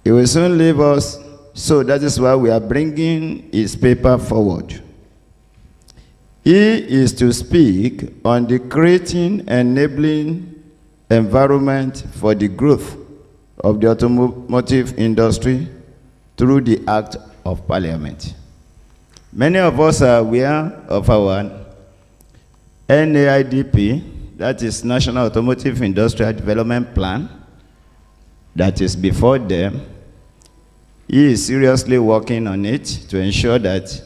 He will soon leave us, so that is why we are bringing his paper forward. He is to speak on the creating enabling environment for the growth of the automotive industry through the Act of Parliament. Many of us are aware of our NAIDP, that is National Automotive Industrial Development Plan, that is before them. He is seriously working on it to ensure that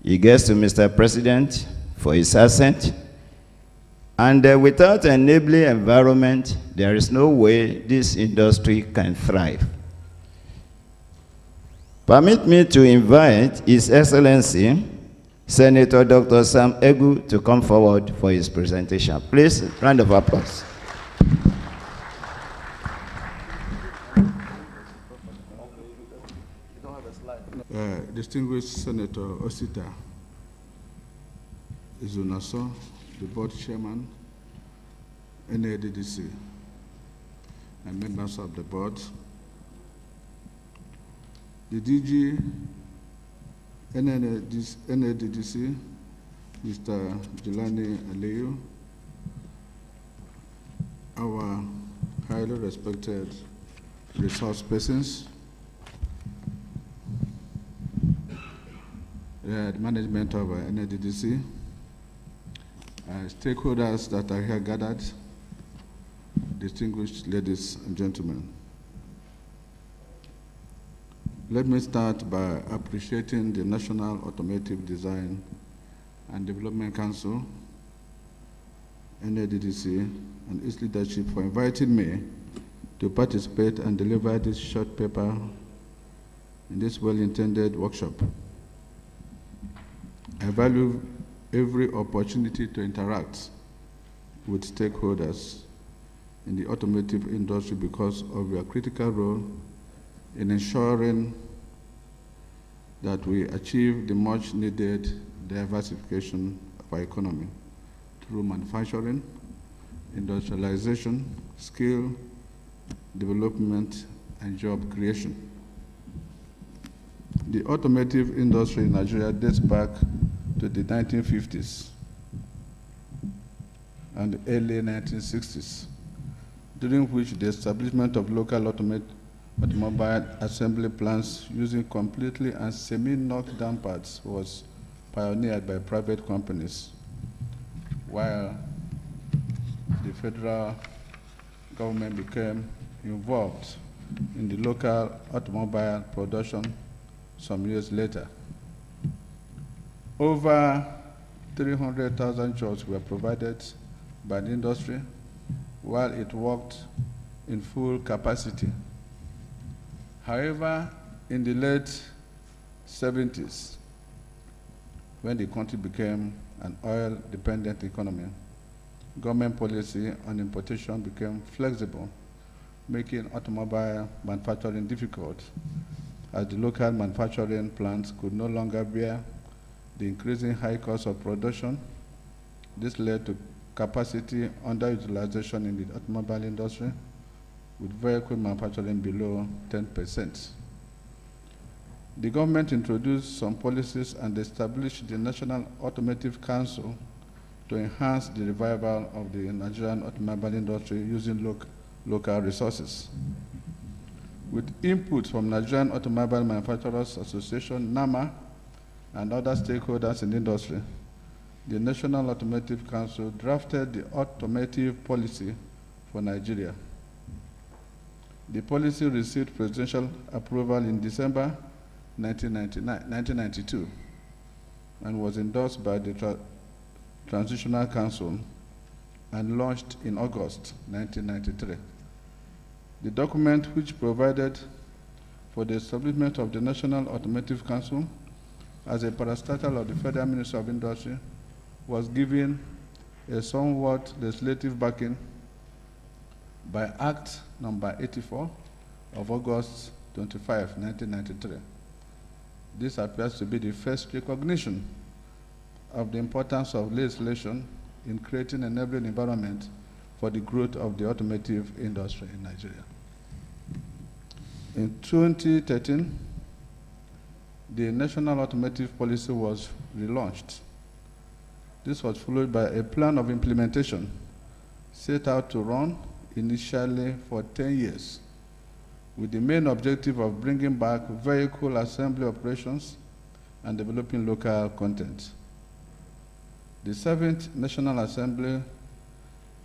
he gets to Mr. President for his assent. And without an enabling environment, there is no way this industry can thrive. Permit me to invite His Excellency, Senator Dr. Sam Egu to come forward for his presentation. Please, round of applause. Distinguished Senator Osita Izunaso, the board chairman, NADDC, and members of the board, the DG NADDC, Mr. Jelani Aliyu, our highly respected resource persons, the management of NADDC, stakeholders that are here gathered, distinguished ladies and gentlemen. Let me start by appreciating the National Automotive Design and Development Council, NADDC, and its leadership for inviting me to participate and deliver this short paper in this well-intended workshop. I value every opportunity to interact with stakeholders in the automotive industry because of your critical role in ensuring that we achieve the much needed diversification of our economy through manufacturing, industrialization, skill development, and job creation. The automotive industry in Nigeria dates back to the 1950s and the early 1960s, during which the establishment of local automobile assembly plants using completely and semi-knockdown parts was pioneered by private companies, while the federal government became involved in the local automobile production some years later. Over 300,000 jobs were provided by the industry while it worked in full capacity. However, in the late 70s, when the country became an oil-dependent economy, government policy on importation became flexible, making automobile manufacturing difficult, as the local manufacturing plants could no longer bear the increasing high cost of production. This led to capacity underutilization in the automobile industry, with vehicle manufacturing below 10%. The government introduced some policies and established the National Automotive Council to enhance the revival of the Nigerian automobile industry using local resources. With input from Nigerian Automobile Manufacturers Association, NAMA, and other stakeholders in the industry, the National Automotive Council drafted the automotive policy for Nigeria. The policy received presidential approval in December 1992 and was endorsed by the Transitional Council and launched in August 1993. The document, which provided for the establishment of the National Automotive Council as a parastatal of the Federal Ministry of Industry, was given a somewhat legislative backing by Act number 84 of August 25, 1993. This appears to be the first recognition of the importance of legislation in creating an enabling environment for the growth of the automotive industry in Nigeria. In 2013, the National Automotive Policy was relaunched. This was followed by a plan of implementation set out to run initially for 10 years, with the main objective of bringing back vehicle assembly operations and developing local content. The 7th National Assembly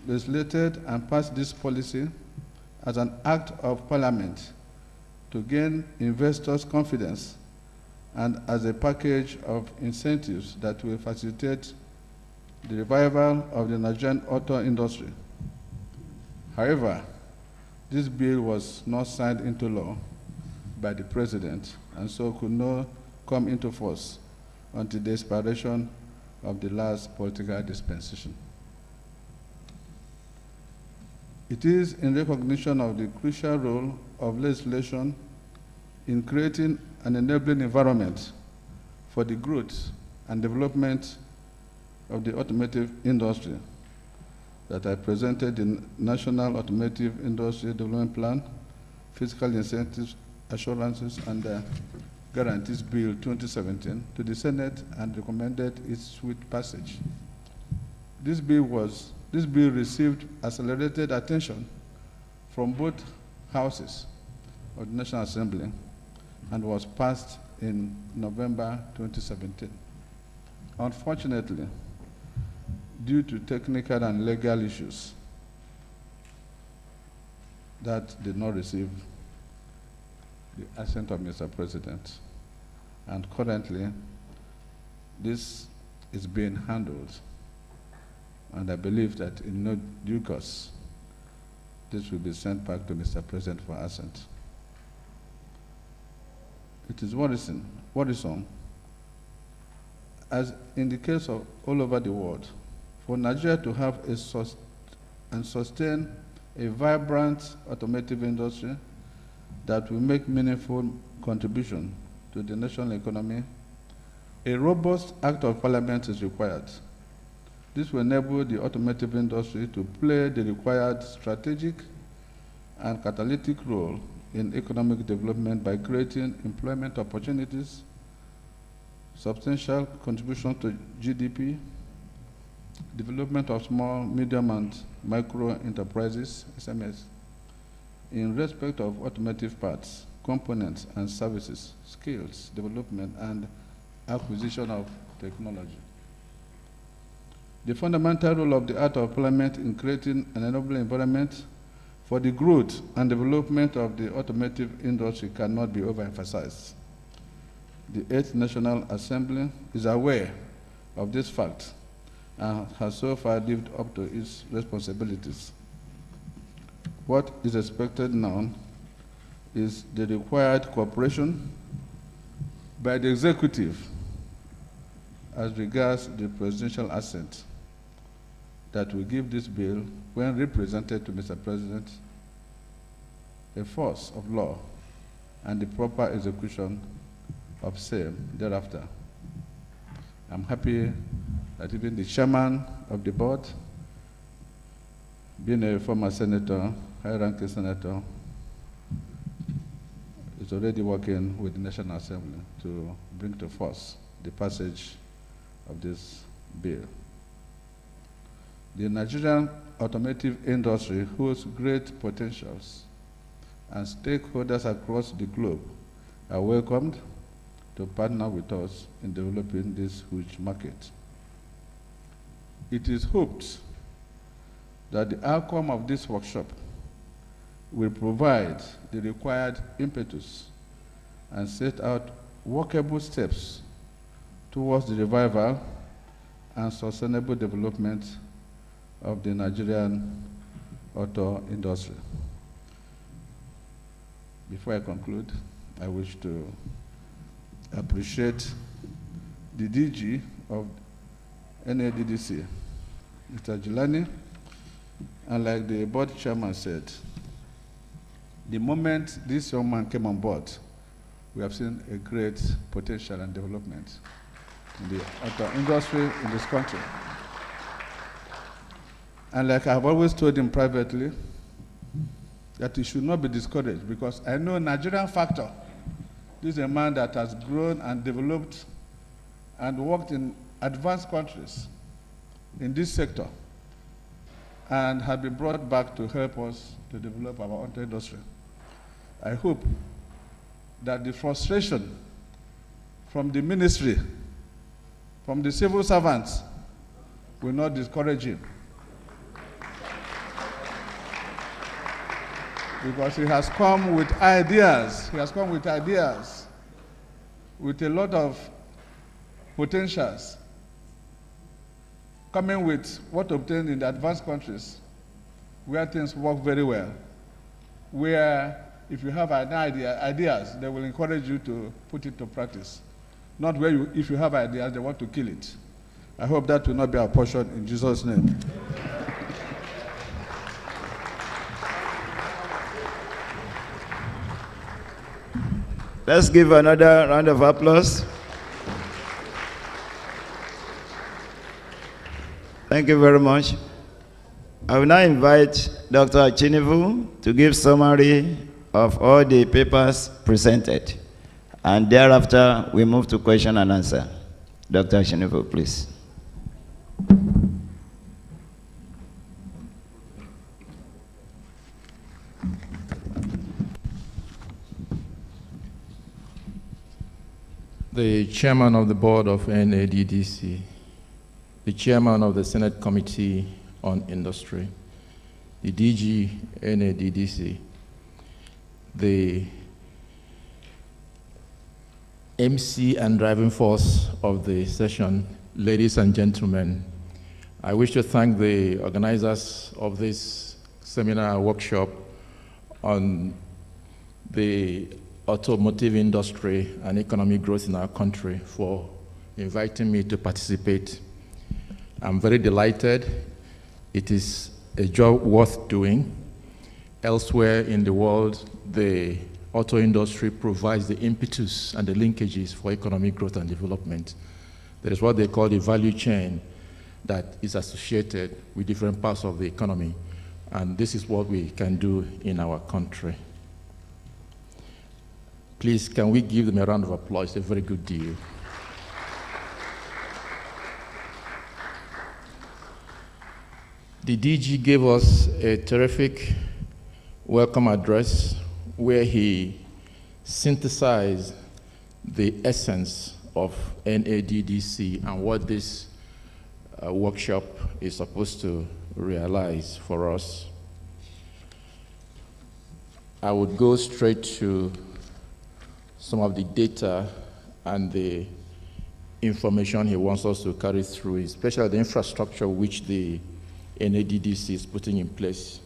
legislated and passed this policy as an act of parliament to gain investors' confidence and as a package of incentives that will facilitate the revival of the Nigerian auto industry. However, this bill was not signed into law by the president and so could not come into force until the expiration of the last political dispensation. It is in recognition of the crucial role of legislation in creating an enabling environment for the growth and development of the automotive industry that I presented the National Automotive Industry Development Plan, Fiscal Incentives, Assurances, and Guarantees Bill 2017 to the Senate and recommended its swift passage. This bill received accelerated attention from both houses of the National Assembly and was passed in November 2017. Unfortunately, due to technical and legal issues, that did not receive the assent of Mr. President. And currently, this is being handled. And I believe that in no due course, this will be sent back to Mr. President for assent. It is worrisome, as in the case of all over the world, for Nigeria to have and sustain a vibrant automotive industry that will make meaningful contribution to the national economy, a robust act of parliament is required. This will enable the automotive industry to play the required strategic and catalytic role in economic development by creating employment opportunities, substantial contribution to GDP, development of small, medium, and micro enterprises, SMEs, in respect of automotive parts, components, and services, skills, development, and acquisition of technology. The fundamental role of the Act of Parliament in creating an enabling environment for the growth and development of the automotive industry cannot be overemphasized. The 8th National Assembly is aware of this fact and has so far lived up to its responsibilities. What is expected now is the required cooperation by the executive as regards the presidential assent that will give this bill, when represented to Mr. President, a force of law and the proper execution of same thereafter. I'm happy that even the chairman of the board, being a former senator, high-ranking senator, is already working with the National Assembly to bring to force the passage of this bill. The Nigerian automotive industry holds great potentials, and stakeholders across the globe are welcomed to partner with us in developing this huge market. It is hoped that the outcome of this workshop will provide the required impetus and set out workable steps towards the revival and sustainable development of the Nigerian auto industry. Before I conclude, I wish to appreciate the DG of NADDC, Mr. Gilani, and like the board chairman said, the moment this young man came on board, we have seen a great potential and development in the auto industry in this country. And like I've always told him privately, that he should not be discouraged, because I know Nigerian factor. This is a man that has grown and developed and worked in advanced countries in this sector and have been brought back to help us to develop our auto industry. I hope that the frustration from the ministry, from the civil servants, will not discourage him. Because he has come with ideas. He has come with ideas, with a lot of potentials, coming with what obtained in the advanced countries, where things work very well, where if you have an idea, ideas, they will encourage you to put it to practice. not where you, if you have ideas, they want to kill it. I hope that will not be our portion in Jesus' name. Let's give another round of applause. Thank you very much. I will now invite Dr. Achinivu to give summary of all the papers presented. And thereafter, we move to question and answer. Dr. Achinivu, please. The chairman of the board of NADDC, the chairman of the Senate Committee on Industry, the DG NADDC, the MC and driving force of the session, ladies and gentlemen, I wish to thank the organizers of this seminar workshop on the automotive industry and economic growth in our country for inviting me to participate. I'm very delighted. It is a job worth doing. Elsewhere in the world, the auto industry provides the impetus and the linkages for economic growth and development. There is what they call the value chain that is associated with different parts of the economy. And this is what we can do in our country. Please, can we give them a round of applause? It's a very good deal. The DG gave us a terrific welcome address where he synthesized the essence of NADDC and what this workshop is supposed to realize for us. I would go straight to some of the data and the information he wants us to carry through, especially the infrastructure which the NADDC is putting in place.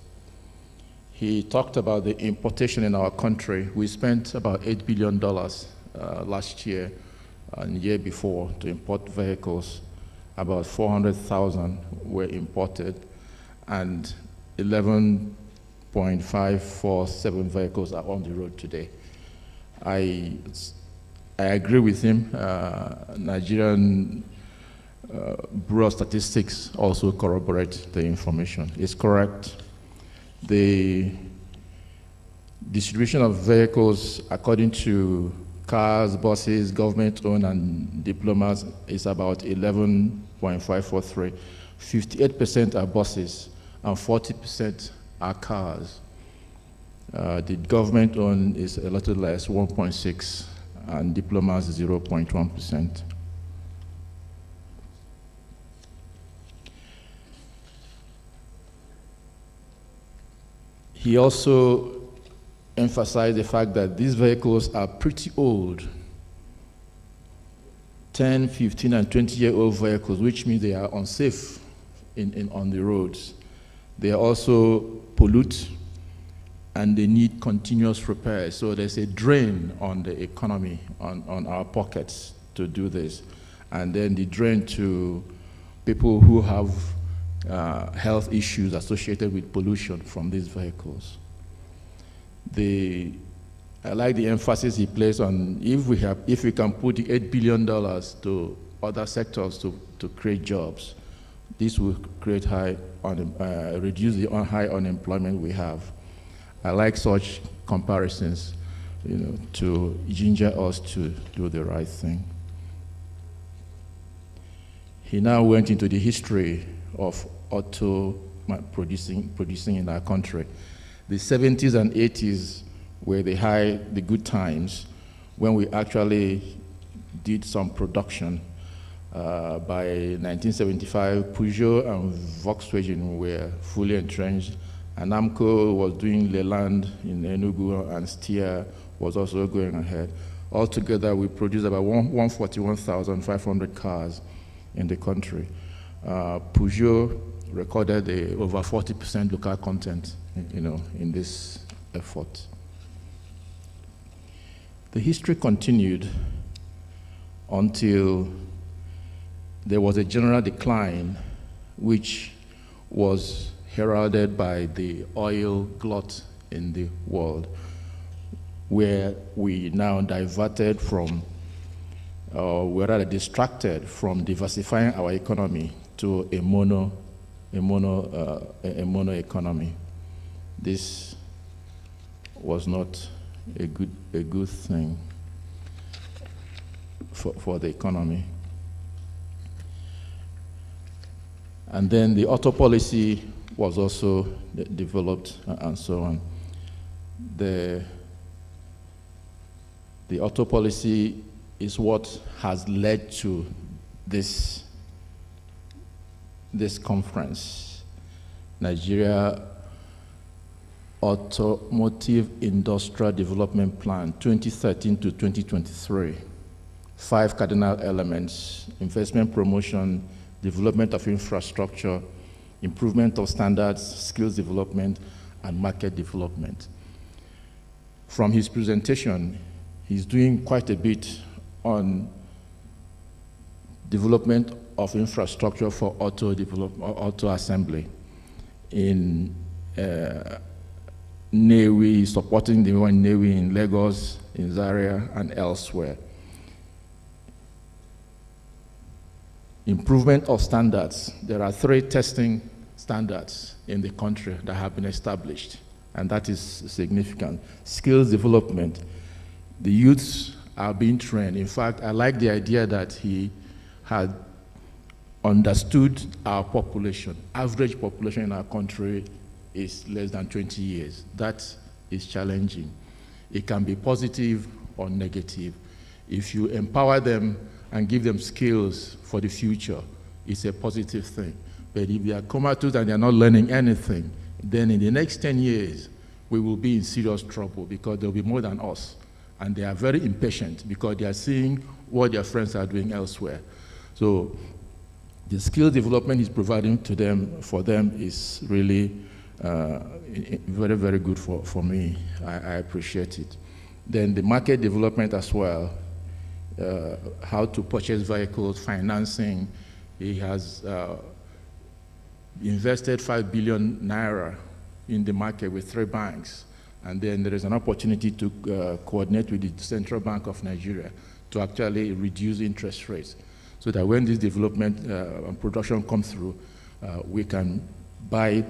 He talked about the importation in our country. We spent about $8 billion last year and the year before to import vehicles. About 400,000 were imported and 11.547 vehicles are on the road today. I agree with him. Nigerian Bureau of Statistics also corroborate the information. It's correct. The distribution of vehicles according to cars, buses, government-owned and diplomas is about 11.543. 58% are buses and 40% are cars. The government-owned is a little less, 1.6, and diplomas 0.1%. He also emphasized the fact that these vehicles are pretty old. 10, 15, and 20-year-old vehicles, which means they are unsafe on the roads. They also pollute, and they need continuous repair. So there's a drain on the economy, on our pockets to do this. And then the drain to people who have health issues associated with pollution from these vehicles. I like the emphasis he placed on if we can put the $8 billion to other sectors to create jobs, this will create reduce the high unemployment we have. I like such comparisons, to ginger us to do the right thing. He now went into the history of auto producing in our country. The 70s and 80s were the good times when we actually did some production. By 1975, Peugeot and Volkswagen were fully entrenched. And Amco was doing Leland in Enugu, and Steer was also going ahead. Altogether, we produced about 141,500 cars in the country. Peugeot recorded over 40% local content, in this effort. The history continued until there was a general decline which was heralded by the oil glut in the world, where we now diverted from, we're rather distracted from diversifying our economy to a mono economy. This was not a good thing for the economy. And then the auto policy was also developed and so on. The auto policy is what has led to this conference, Nigeria Automotive Industrial Development Plan 2013 to 2023. 5 cardinal elements: investment promotion, development of infrastructure, improvement of standards, skills development, and market development. From his presentation, he's doing quite a bit on development of infrastructure for auto assembly. In Nnewi, supporting the one Nnewi in Lagos, in Zaria, and elsewhere. Improvement of standards. There are 3 testing standards in the country that have been established, and that is significant. Skills development. The youths are being trained. In fact, I like the idea that he had understood our population. Average population in our country is less than 20 years. That is challenging. It can be positive or negative. If you empower them and give them skills for the future, it's a positive thing. But if they are comatose and they are not learning anything, then in the next 10 years, we will be in serious trouble because there will be more than us. And they are very impatient because they are seeing what their friends are doing elsewhere. So the skill development he's providing to them, for them, is really very, very good for me. I appreciate it. Then the market development as well, how to purchase vehicles, financing. He has invested 5 billion naira in the market with 3 banks. And then there is an opportunity to coordinate with the Central Bank of Nigeria to actually reduce interest rates, so that when this development and production comes through, we can buy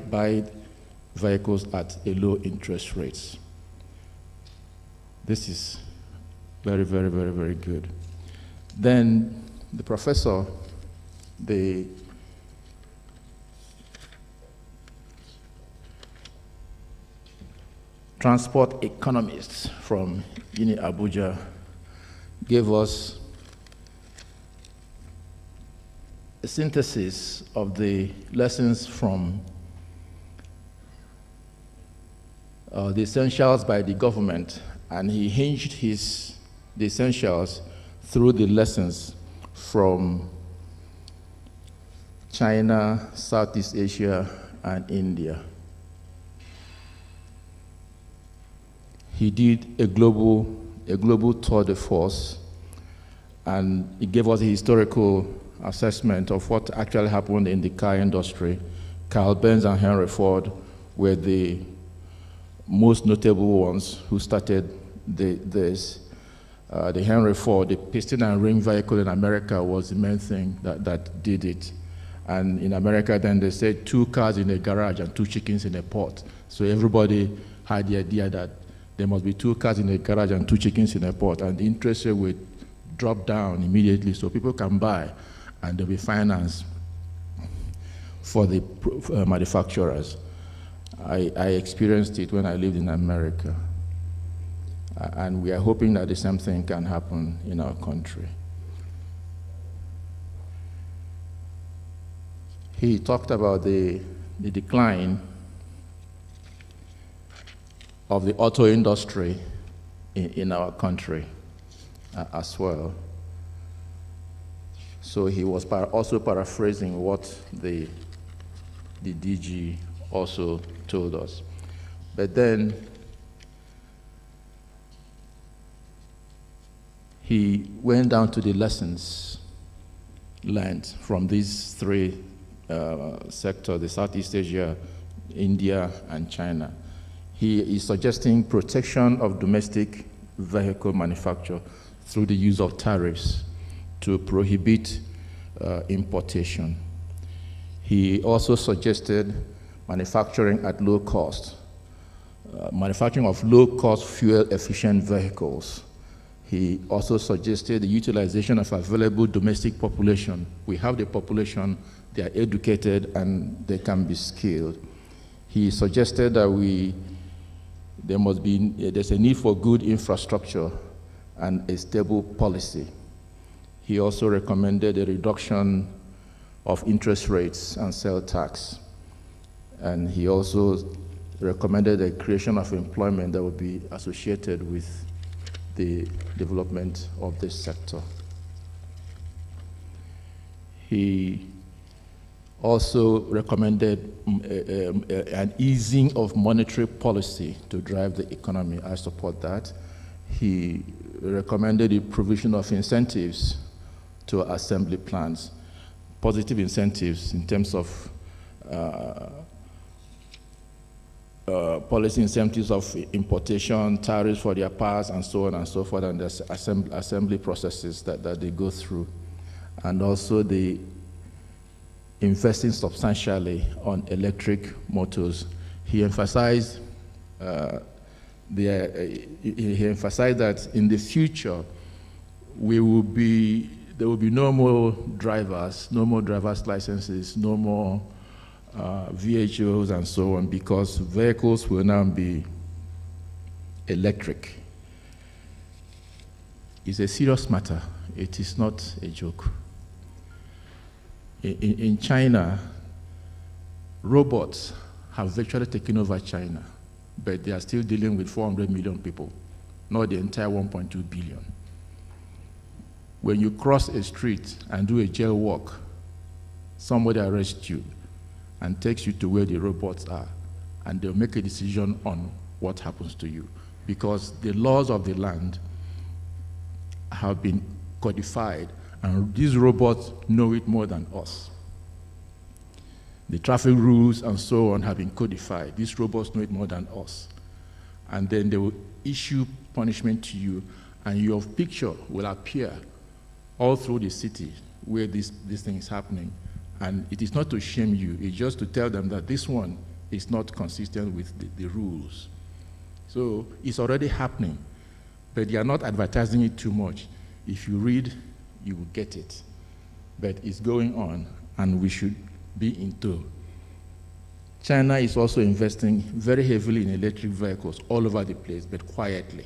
vehicles at a low interest rates. This is very, very, very, very good. Then the professor, the transport economist from Uni Abuja, gave us a synthesis of the lessons from the essentials by the government, and he hinged the essentials through the lessons from China, Southeast Asia, and India. He did a global tour de force, and he gave us a historical assessment of what actually happened in the car industry. Carl Benz and Henry Ford were the most notable ones who started this. The Henry Ford, the piston and ring vehicle in America, was the main thing that did it. And in America, then they said 2 cars in a garage and 2 chickens in a pot. So everybody had the idea that there must be 2 cars in a garage and 2 chickens in a pot, and the interest rate would drop down immediately so people can buy, and there'll be finance for the manufacturers. I experienced it when I lived in America. And we are hoping that the same thing can happen in our country. He talked about the decline of the auto industry in our country as well. So he was also paraphrasing what the DG also told us. But then he went down to the lessons learned from these three sectors, the Southeast Asia, India, and China. He is suggesting protection of domestic vehicle manufacture through the use of tariffs to prohibit importation. He also suggested manufacturing at low cost, manufacturing of low-cost fuel-efficient vehicles. He also suggested the utilization of available domestic population. We have the population, they are educated, and they can be skilled. He suggested that there's a need for good infrastructure and a stable policy. He also recommended a reduction of interest rates and sales tax. And he also recommended the creation of employment that would be associated with the development of this sector. He also recommended an easing of monetary policy to drive the economy. I support that. He recommended the provision of incentives to assembly plants, positive incentives in terms of policy incentives of importation, tariffs for their parts, and so on and so forth, and there's assembly processes that they go through. And also the investing substantially on electric motors. He emphasized that in the future there will be no more driver's licenses, no more VHOs and so on, because vehicles will now be electric. It's a serious matter. It is not a joke. In China, robots have virtually taken over China, but they are still dealing with 400 million people, not the entire 1.2 billion. When you cross a street and do a jailwalk, somebody arrests you and takes you to where the robots are, and they'll make a decision on what happens to you, because the laws of the land have been codified, and these robots know it more than us. The traffic rules and so on have been codified. These robots know it more than us. And then they will issue punishment to you, and your picture will appear all through the city where this thing is happening. And it is not to shame you, it's just to tell them that this one is not consistent with the rules. So it's already happening, but they are not advertising it too much. If you read, you will get it. But it's going on, and we should be in tow. China is also investing very heavily in electric vehicles all over the place, but quietly,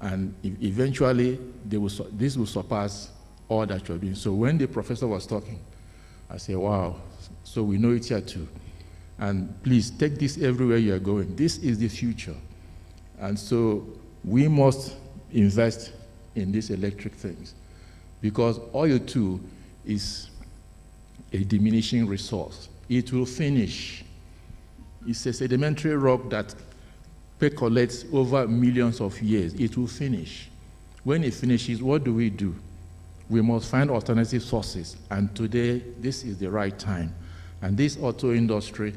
and eventually this will surpass all that you're doing. So when the professor was talking, I said, wow, so we know it here too. And please take this everywhere you are going. This is the future. And so we must invest in these electric things, because oil too is a diminishing resource. It will finish. It's a sedimentary rock that percolates over millions of years. It will finish. When it finishes, what do? We must find alternative sources, and today this is the right time. And this auto industry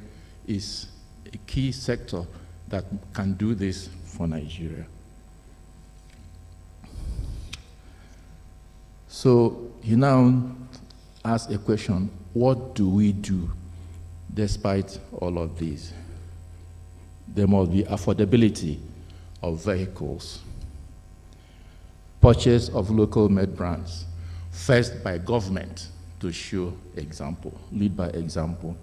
is a key sector that can do this for Nigeria. So he now asks a question: what do we do despite all of these? There must be affordability of vehicles, purchase of local made brands, first by government to show example, lead by example.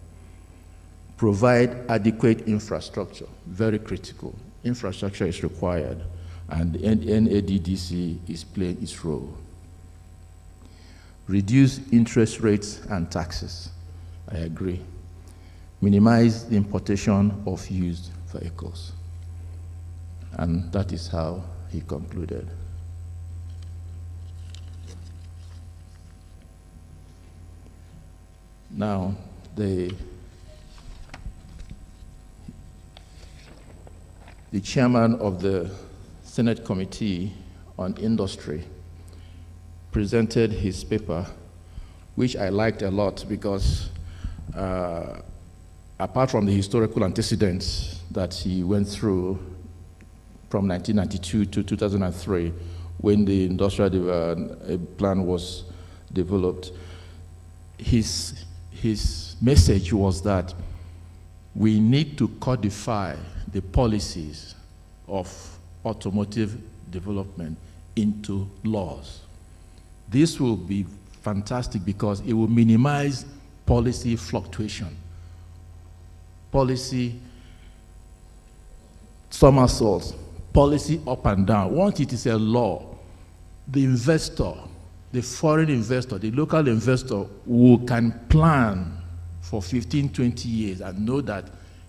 Provide adequate infrastructure, very critical. Infrastructure is required, and the NADDC is playing its role. Reduce interest rates and taxes, I agree. Minimize the importation of used vehicles. And that is how he concluded. Now, the chairman of the Senate Committee on Industry presented his paper, which I liked a lot because apart from the historical antecedents that he went through from 1992 to 2003, when the industrial plan was developed, his message was that we need to codify the policies of automotive development into laws. This will be fantastic because it will minimize policy fluctuation, policy somersaults, policy up and down. Once it is a law, the investor, the foreign investor, the local investor who can plan for 15, 20 years and know that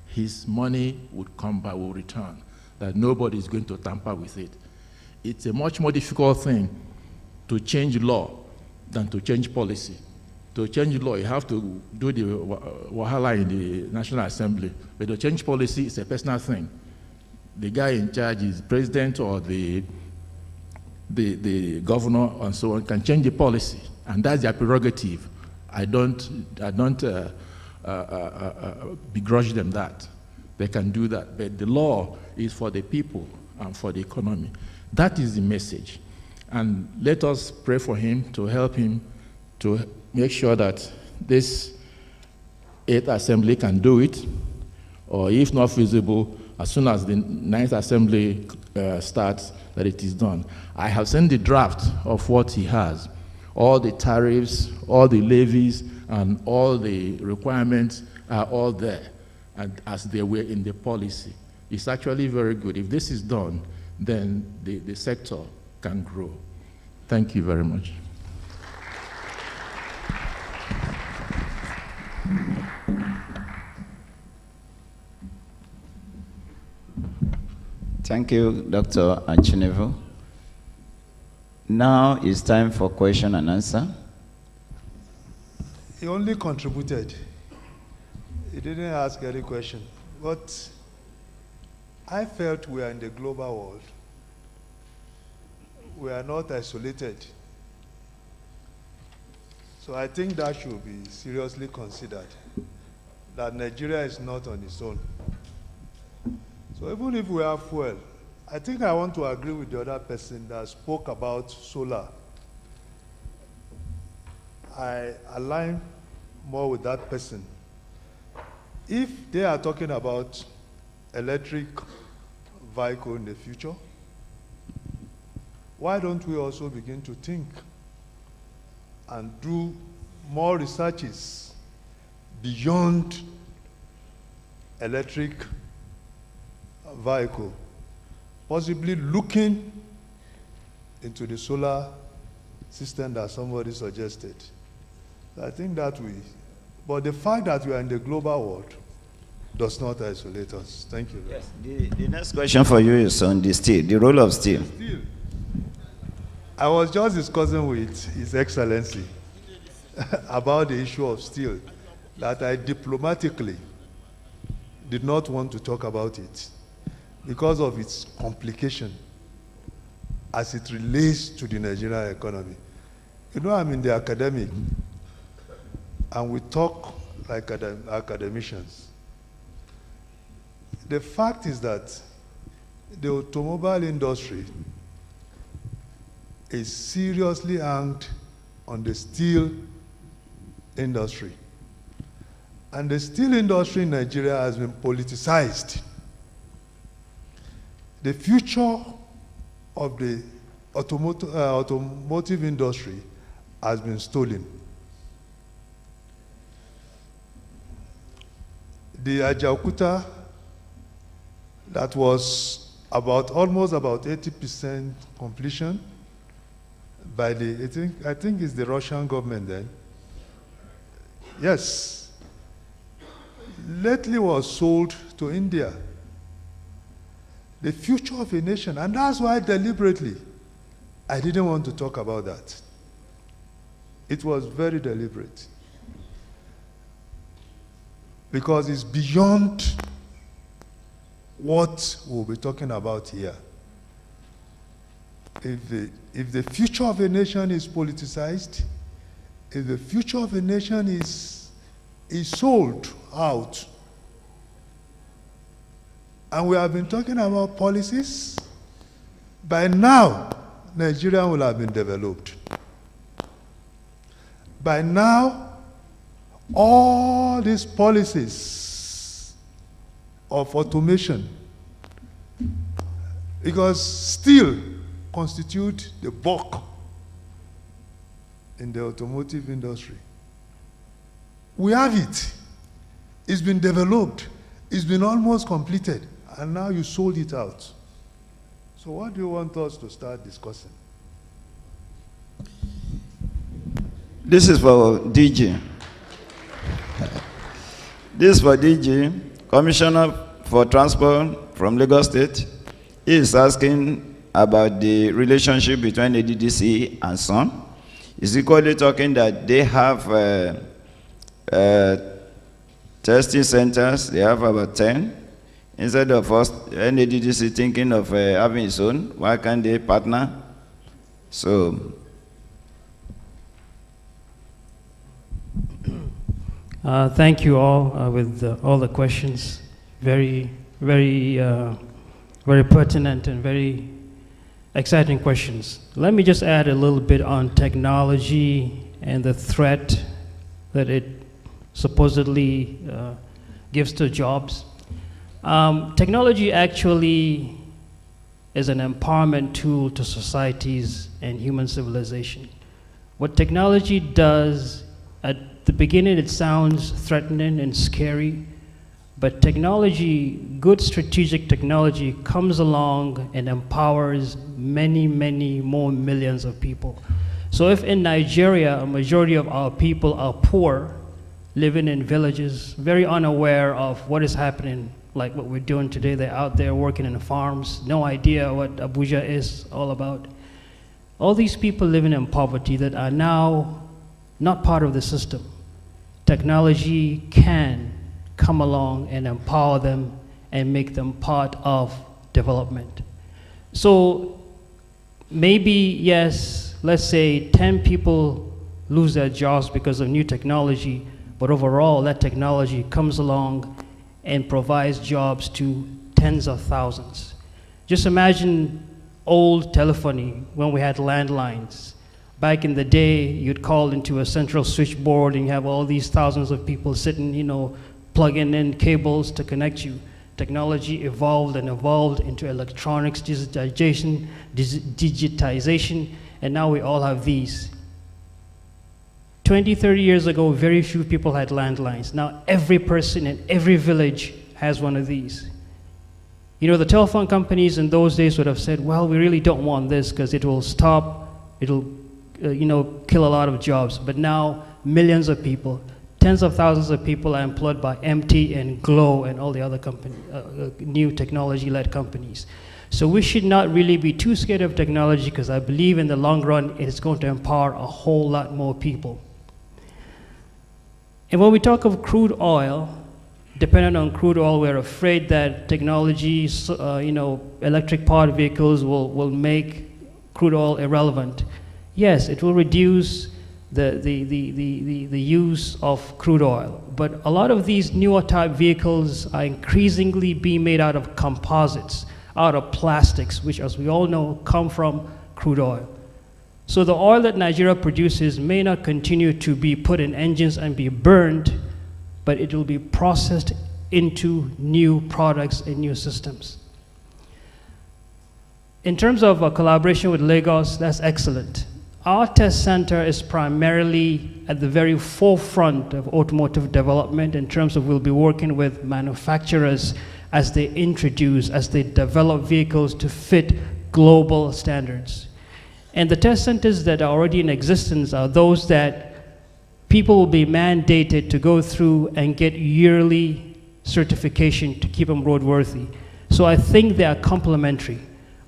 his money would come back, will return, that nobody is going to tamper with it. It's a much more difficult thing to change law than to change policy. To change law, you have to do the wahala in the National Assembly, but to change policy is a personal thing. The guy in charge is president or the governor and so on can change the policy, and that's their prerogative. I don't begrudge them that. They can do that, but the law is for the people and for the economy. That is the message. And let us pray for him to help him to make sure that this 8th Assembly can do it, or if not feasible, as soon as the 9th Assembly starts, that it is done. I have sent the draft of what he has. All the tariffs, all the levies, and all the requirements are all there, and as they were in the policy. It's actually very good. If this is done, then the sector can grow. Thank you very much. Thank you, Dr. Achinevo. Now it's time for question and answer. He only contributed. He didn't ask any question. But I felt we are in the global world. We are not isolated. So I think that should be seriously considered, that Nigeria is not on its own. So even if we have fuel, I think I want to agree with the other person that spoke about solar. I align more with that person. If they are talking about electric vehicle in the future, why don't we also begin to think and do more researches beyond electric vehicle, possibly looking into the solar system that somebody suggested. I think that but the fact that we are in the global world does not isolate us. Thank you. Yes. The next question for you is on the steel, the role of steel. Steel. I was just discussing with His Excellency about the issue of steel, that I diplomatically did not want to talk about it because of its complication as it relates to the Nigerian economy. You know, I'm in the academic, and we talk like academicians. The fact is that the automobile industry is seriously hanged on the steel industry. And the steel industry in Nigeria has been politicized. The future of the automotive industry has been stolen. The Ajaokuta that was almost about 80% completion by I think it's the Russian government then. Yes. Lately was sold to India. The future of a nation, and that's why deliberately I didn't want to talk about that. It was very deliberate. Because it's beyond what we'll be talking about here. if the future of a nation is politicized, if the future of a nation is sold out, and we have been talking about policies, by now, Nigeria will have been developed. By now, all these policies of automation, because steel constitute the bulk in the automotive industry. We have it. It's been developed. It's been almost completed. And now you sold it out. So what do you want us to start discussing? This is for DG. This is for DG, Commissioner for Transport from Lagos State. He is asking about the relationship between ADDC and SON. He's equally talking that they have testing centers. They have about 10. Instead of us, NADDC thinking of having its own, why can't they partner? So. Thank you all with all the questions. Very, very, very pertinent and very exciting questions. Let me just add a little bit on technology and the threat that it supposedly gives to jobs. Technology actually is an empowerment tool to societies and human civilization. What technology does, at the beginning it sounds threatening and scary, but technology, good strategic technology, comes along and empowers many, many more millions of people. So if in Nigeria, a majority of our people are poor, living in villages, very unaware of what is happening, like what we're doing today, they're out there working in the farms, no idea what Abuja is all about. All these people living in poverty that are now not part of the system, technology can come along and empower them and make them part of development. So maybe, yes, let's say 10 people lose their jobs because of new technology, but overall that technology comes along and provides jobs to tens of thousands. Just imagine old telephony when we had landlines. Back in the day, you'd call into a central switchboard and you have all these thousands of people sitting, plugging in cables to connect you. Technology evolved and evolved into electronics, digitization, and now we all have these. 20, 30 years ago, very few people had landlines. Now every person in every village has one of these. The telephone companies in those days would have said, well, we really don't want this because it'll kill a lot of jobs. But now millions of people, tens of thousands of people are employed by MT and Glow and all the other new technology-led companies. So we should not really be too scared of technology because I believe in the long run it is going to empower a whole lot more people. And when we talk of crude oil, dependent on crude oil, we're afraid that technology, electric-powered vehicles will make crude oil irrelevant. Yes, it will reduce the use of crude oil, but a lot of these newer type vehicles are increasingly being made out of composites, out of plastics, which, as we all know, come from crude oil. So the oil that Nigeria produces may not continue to be put in engines and be burned, but it will be processed into new products and new systems. In terms of a collaboration with Lagos, that's excellent. Our test center is primarily at the very forefront of automotive development in terms of we'll be working with manufacturers as they develop vehicles to fit global standards. And the test centers that are already in existence are those that people will be mandated to go through and get yearly certification to keep them roadworthy. So I think they are complementary.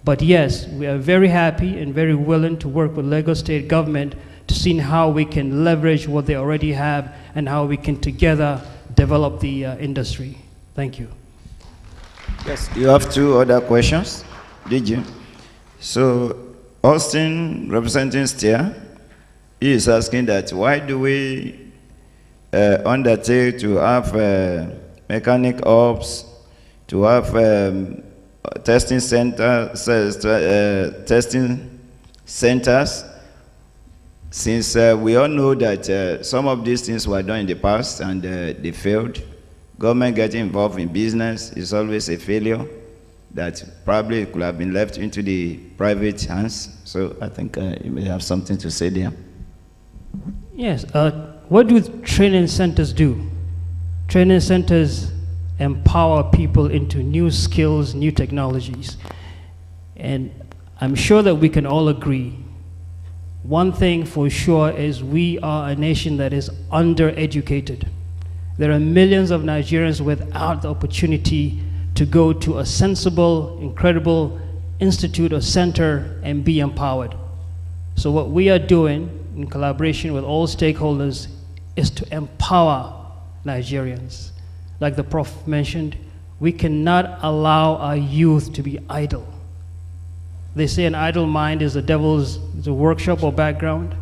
But yes, we are very happy and very willing to work with Lagos State government to see how we can leverage what they already have and how we can together develop the industry. Thank you. Yes, you have two other questions, did you? So Austin, representing Steer, he is asking that why do we undertake to have mechanic ops, to have testing centers, since we all know that some of these things were done in the past and they failed. Government getting involved in business is always a failure that probably could have been left into the private hands. So I think you may have something to say there. Yes. What do training centers do? Training centers empower people into new skills, new technologies. And I'm sure that we can all agree. One thing for sure is we are a nation that is undereducated. There are millions of Nigerians without the opportunity to go to a sensible, incredible institute or center and be empowered. So what we are doing in collaboration with all stakeholders is to empower Nigerians. Like the Prof mentioned, we cannot allow our youth to be idle. They say an idle mind is the devil's workshop or background.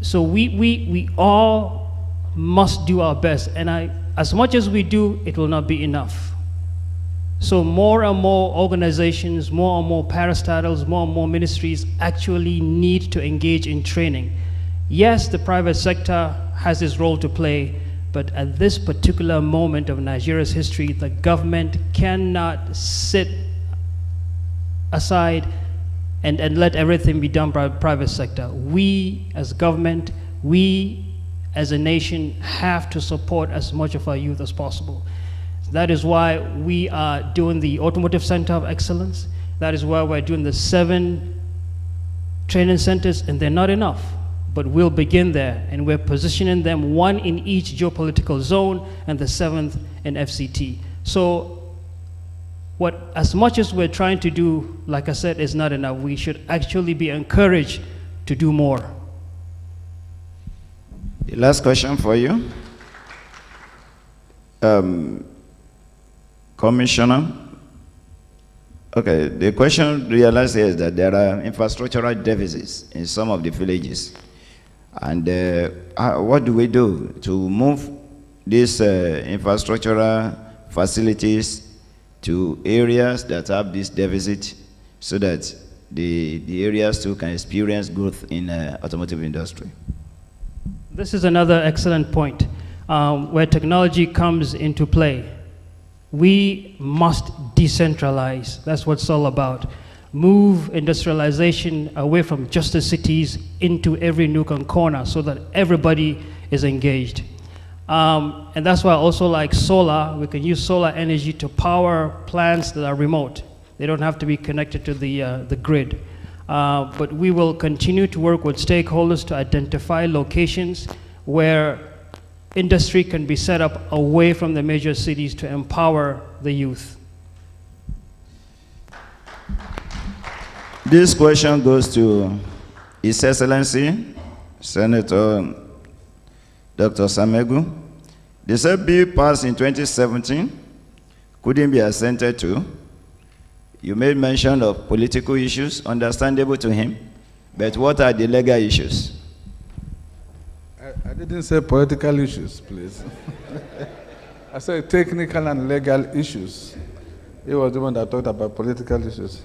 So we all must do our best, and as much as we do, it will not be enough. So more and more organizations, more and more parastatals, more and more ministries actually need to engage in training. Yes, the private sector has its role to play, but at this particular moment of Nigeria's history, the government cannot sit aside and let everything be done by the private sector. We as government, we as a nation have to support as much of our youth as possible. That is why we are doing the Automotive Center of Excellence. That is why we're doing the 7 training centers, and they're not enough, but we'll begin there, and we're positioning them, 1 in each geopolitical zone and the 7th in FCT. So as much as we're trying to do, like I said, is not enough. We should actually be encouraged to do more. The last question for you. Commissioner. Okay, the question realized here is that there are infrastructural deficits in some of the villages. And what do we do to move these infrastructural facilities to areas that have this deficit so that the areas too can experience growth in automotive industry? This is another excellent point where technology comes into play. We must decentralize. That's what it's all about. Move industrialization away from just the cities into every nook and corner so that everybody is engaged. And that's why I also like solar. We can use solar energy to power plants that are remote. They don't have to be connected to the grid. But we will continue to work with stakeholders to identify locations where industry can be set up away from the major cities to empower the youth. This question goes to His Excellency, Senator Dr. Samegu. The said bill passed in 2017 couldn't be assented to. You made mention of political issues, understandable to him, but what are the legal issues? I didn't say political issues, please. I said technical and legal issues. He was the one that talked about political issues.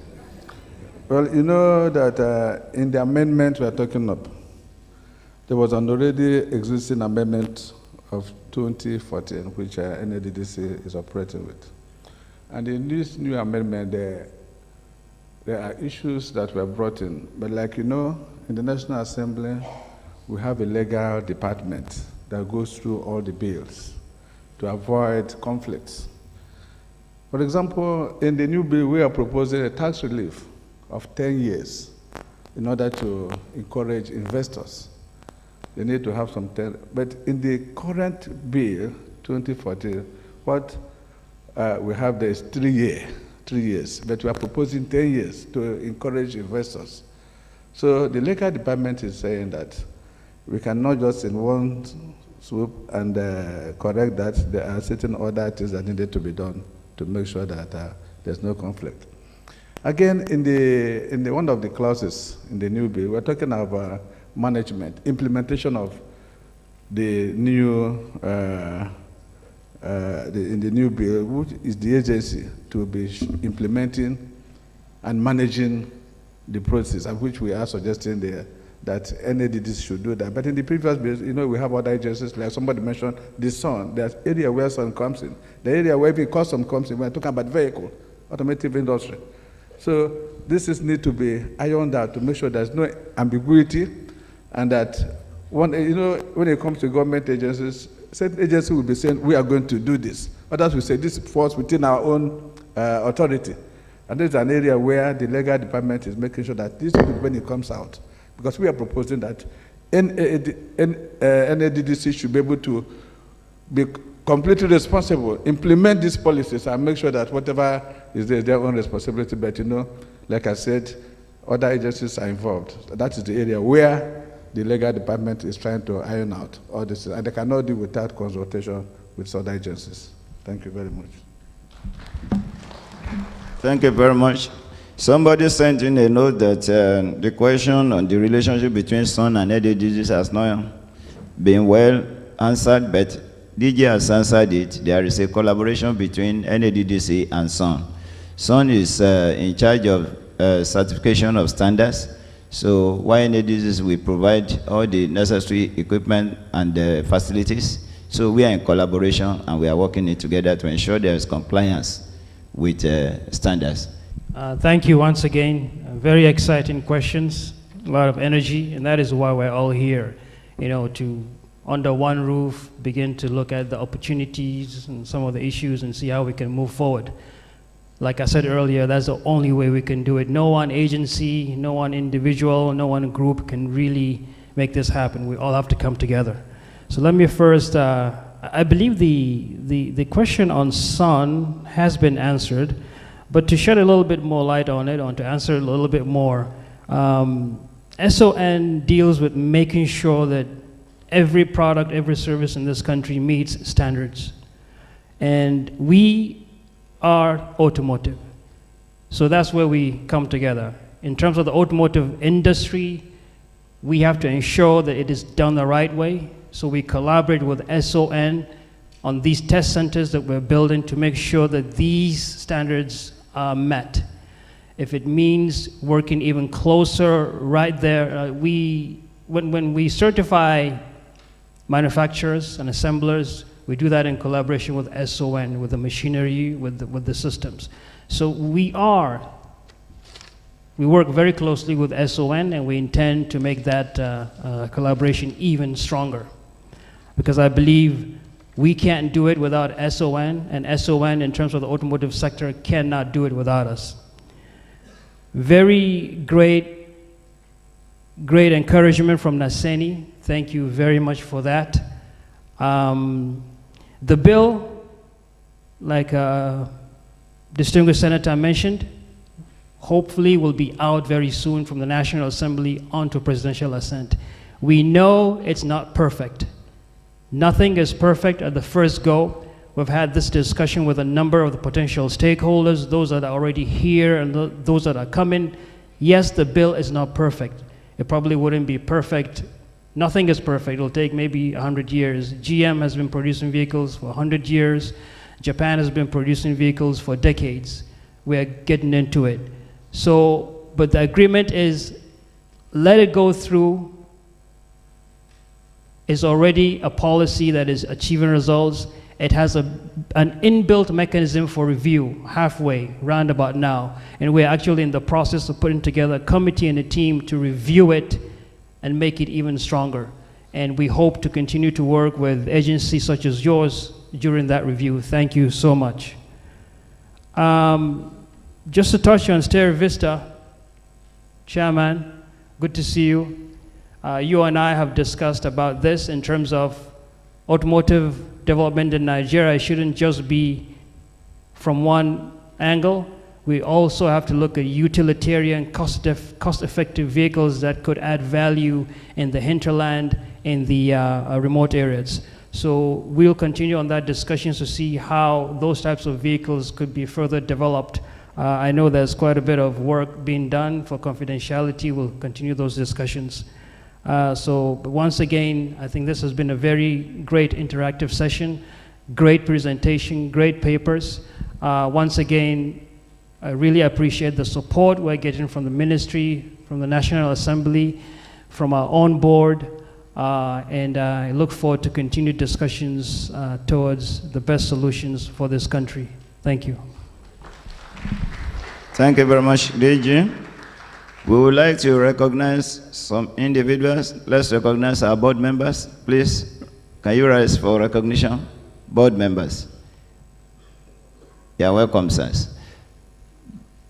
Well, you know that in the amendment we are talking of, there was an already existing amendment of 2014, which NADDC is operating with. And in this new amendment, there are issues that were brought in. But like you know, in the National Assembly, we have a legal department that goes through all the bills to avoid conflicts. For example, in the new bill, we are proposing a tax relief of 10 years in order to encourage investors. They need to have some 10, but in the current bill, 2014, what we have there is 3 years, but we are proposing 10 years to encourage investors. So the legal department is saying that we cannot just in one swoop and correct that. There are certain other things that needed to be done to make sure that there's no conflict. Again, in the one of the clauses in the new bill, we're talking about management, implementation of the new in the new bill, which is the agency to be implementing and managing the process, of which we are suggesting there that NADDs should do that. But in the previous bills, we have other agencies, like somebody mentioned the sun. There's area where sun comes in. The area where even custom comes in. We're talking about vehicle, automotive industry. So this is need to be ironed out to make sure there's no ambiguity, and that when it comes to government agencies, certain agencies will be saying we are going to do this. Others will say this falls within our own authority. And this is an area where the legal department is making sure that this when it comes out, because we are proposing that NADDC should be able to be completely responsible, implement these policies, and make sure that whatever is there is their own responsibility. But like I said, other agencies are involved. That is the area where the legal department is trying to iron out all this, and they cannot do without consultation with other agencies. Thank you very much. Thank you very much. Somebody sent in a note that the question on the relationship between SUN and NADDC has not been well answered, but DJ has answered it. There is a collaboration between NADDC and SUN. SUN is in charge of certification of standards. So while NADDC will provide all the necessary equipment and facilities, so we are in collaboration and we are working it together to ensure there is compliance with standards. Thank you once again. Very exciting questions, a lot of energy, and that is why we're all here, to under one roof begin to look at the opportunities and some of the issues and see how we can move forward. Like I said earlier, that's the only way we can do it. No one agency, no one individual, no one group can really make this happen. We all have to come together. So let me first, I believe the question on SUN has been answered, but to shed a little bit more light on it, or to answer it a little bit more, SON deals with making sure that every product, every service in this country meets standards. And we are automotive. So that's where we come together. In terms of the automotive industry, we have to ensure that it is done the right way. So we collaborate with SON on these test centers that we're building to make sure that these standards are met. If it means working even closer right there, when we certify manufacturers and assemblers, we do that in collaboration with SON, with the machinery, with the systems. So we work very closely with SON, and we intend to make that collaboration even stronger. Because I believe we can't do it without SON, and SON in terms of the automotive sector cannot do it without us. Very great encouragement from Naseni. Thank you very much for that. The bill, like distinguished senator mentioned, hopefully will be out very soon from the National Assembly onto presidential assent. We know it's not perfect. Nothing is perfect at the first go. We've had this discussion with a number of the potential stakeholders, those that are already here and those that are coming. Yes, the bill is not perfect. It probably wouldn't be perfect. Nothing is perfect. It'll take maybe 100 years. GM has been producing vehicles for 100 years. Japan has been producing vehicles for decades. We're getting into it. So, but the agreement is, let it go through. It's already a policy that is achieving results. It has an inbuilt mechanism for review halfway, roundabout now. And we're actually in the process of putting together a committee and a team to review it and make it even stronger. And we hope to continue to work with agencies such as yours during that review. Thank you so much. Just to touch on Stereo Vista, Chairman, good to see you. You and I have discussed about this in terms of automotive development in Nigeria. It shouldn't just be from one angle. We also have to look at utilitarian, cost-effective vehicles that could add value in the hinterland, in the remote areas. So we'll continue on that discussion to see how those types of vehicles could be further developed I know there's quite a bit of work being done for confidentiality. We'll continue those discussions. So once again, I think this has been a very great interactive session, great presentation, great papers. Once again, I really appreciate the support we're getting from the ministry, from the National Assembly, from our own board, and I look forward to continued discussions towards the best solutions for this country. Thank you. Thank you very much, DG. We would like to recognize some individuals. Let's recognize our board members. Please, can you rise for recognition? Board members. You are welcome, sirs.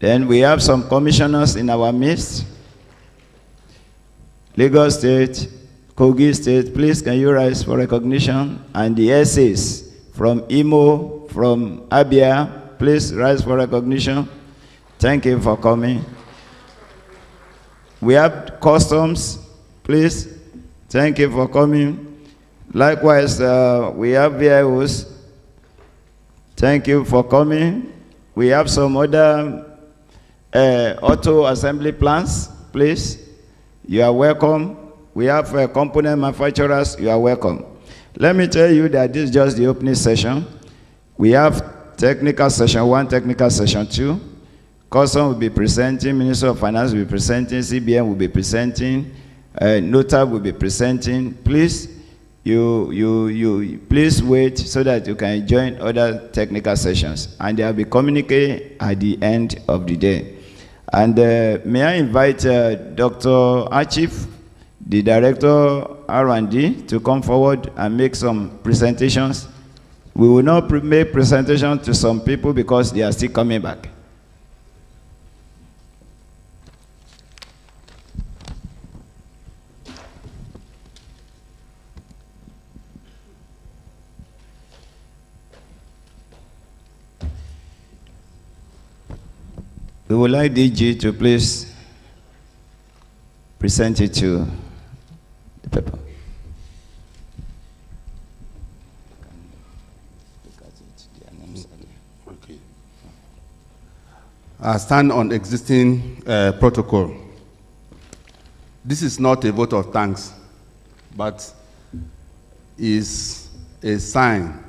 Then we have some commissioners in our midst. Lagos State, Kogi State, please can you rise for recognition? And the essays from Imo, from Abia, please rise for recognition. Thank you for coming. We have customs, please. Thank you for coming. Likewise, we have VIOs. Thank you for coming. We have some other auto assembly plants, please. You are welcome. We have component manufacturers. You are welcome. Let me tell you that this is just the opening session. We have technical session 1, technical session 2. Custom will be presenting, Minister of Finance will be presenting, CBN will be presenting, NOTAB will be presenting. Please, please wait so that you can join other technical sessions. And there will be communique at the end of the day. And may I invite Dr. Achif, the Director R&D, to come forward and make some presentations. We will not make presentations to some people because they are still coming back. We would like DG to please present it to the people. Okay. I stand on existing protocol. This is not a vote of thanks, but is a sign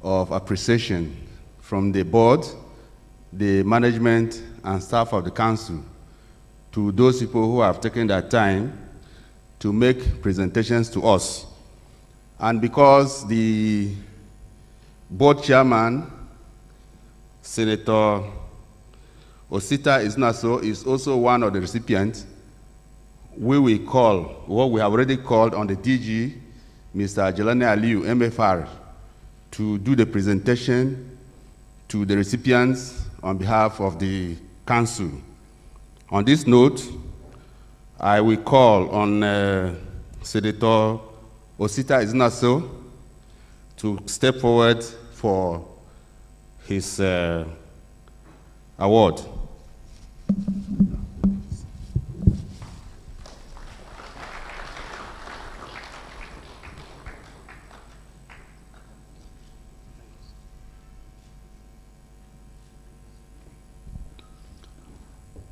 of appreciation from the board, the management, and staff of the council to those people who have taken their time to make presentations to us. And because the board chairman, Senator Osita Isnaso, is also one of the recipients, we will call, what we have already called on the DG, Mr. Jelani Aliu, MFR, to do the presentation to the recipients on behalf of the council. On this note, I will call on Senator Osita Isnaso to step forward for his award.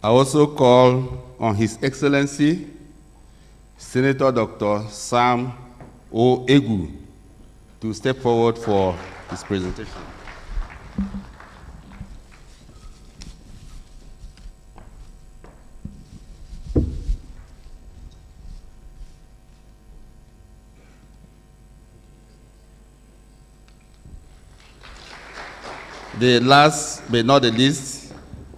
I also call on His Excellency, Senator Dr. Sam O. Egu, to step forward for his presentation. The last but not the least,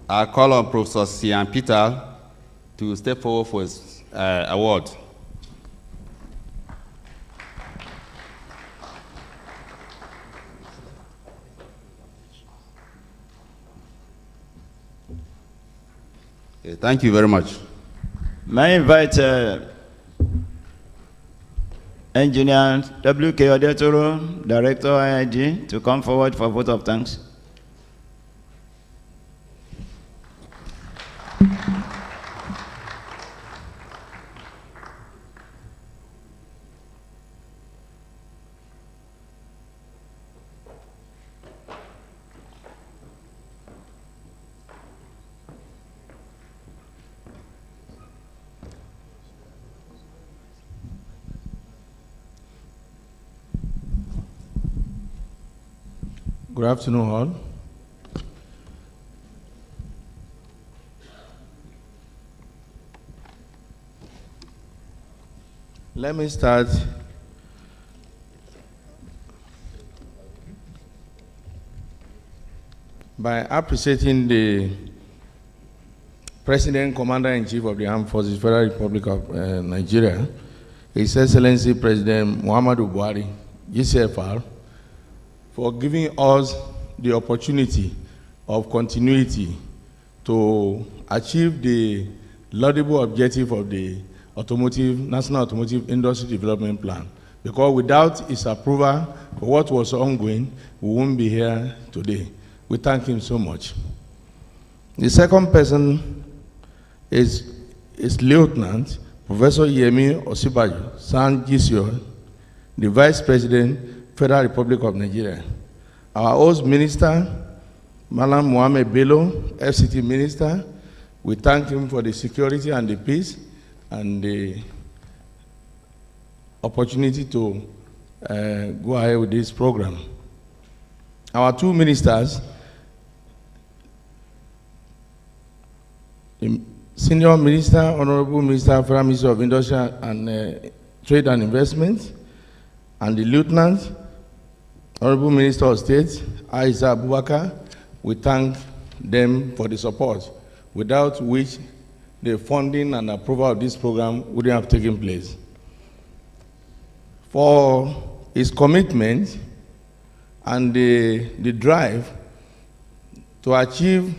I call on Professor Sian Peter to step forward for his award. Okay, thank you very much. May I invite Engineer W.K. Odetoro, Director IIG, to come forward for a vote of thanks. Good afternoon, all. Let me start by appreciating the President, Commander-in-Chief of the Armed Forces, Federal Republic of Nigeria, His Excellency President Muhammadu Buhari, GCFR, for giving us the opportunity of continuity to achieve the laudable objective of the National Automotive Industry Development Plan. Because without his approval for what was ongoing, we won't be here today. We thank him so much. The second person is Lieutenant Professor Yemi Osibajo San Gisio, the Vice President, Federal Republic of Nigeria. Our host minister, Malam Mohamed Bello, FCT Minister, we thank him for the security and the peace and the opportunity to go ahead with this program. Our two ministers, the Senior Minister, Honorable Minister, Federal Minister of Industry and Trade and Investment, and the Lieutenant, Honorable Minister of State, Aisha Abubakar, we thank them for the support, without which the funding and approval of this program wouldn't have taken place. For his commitment and the drive to achieve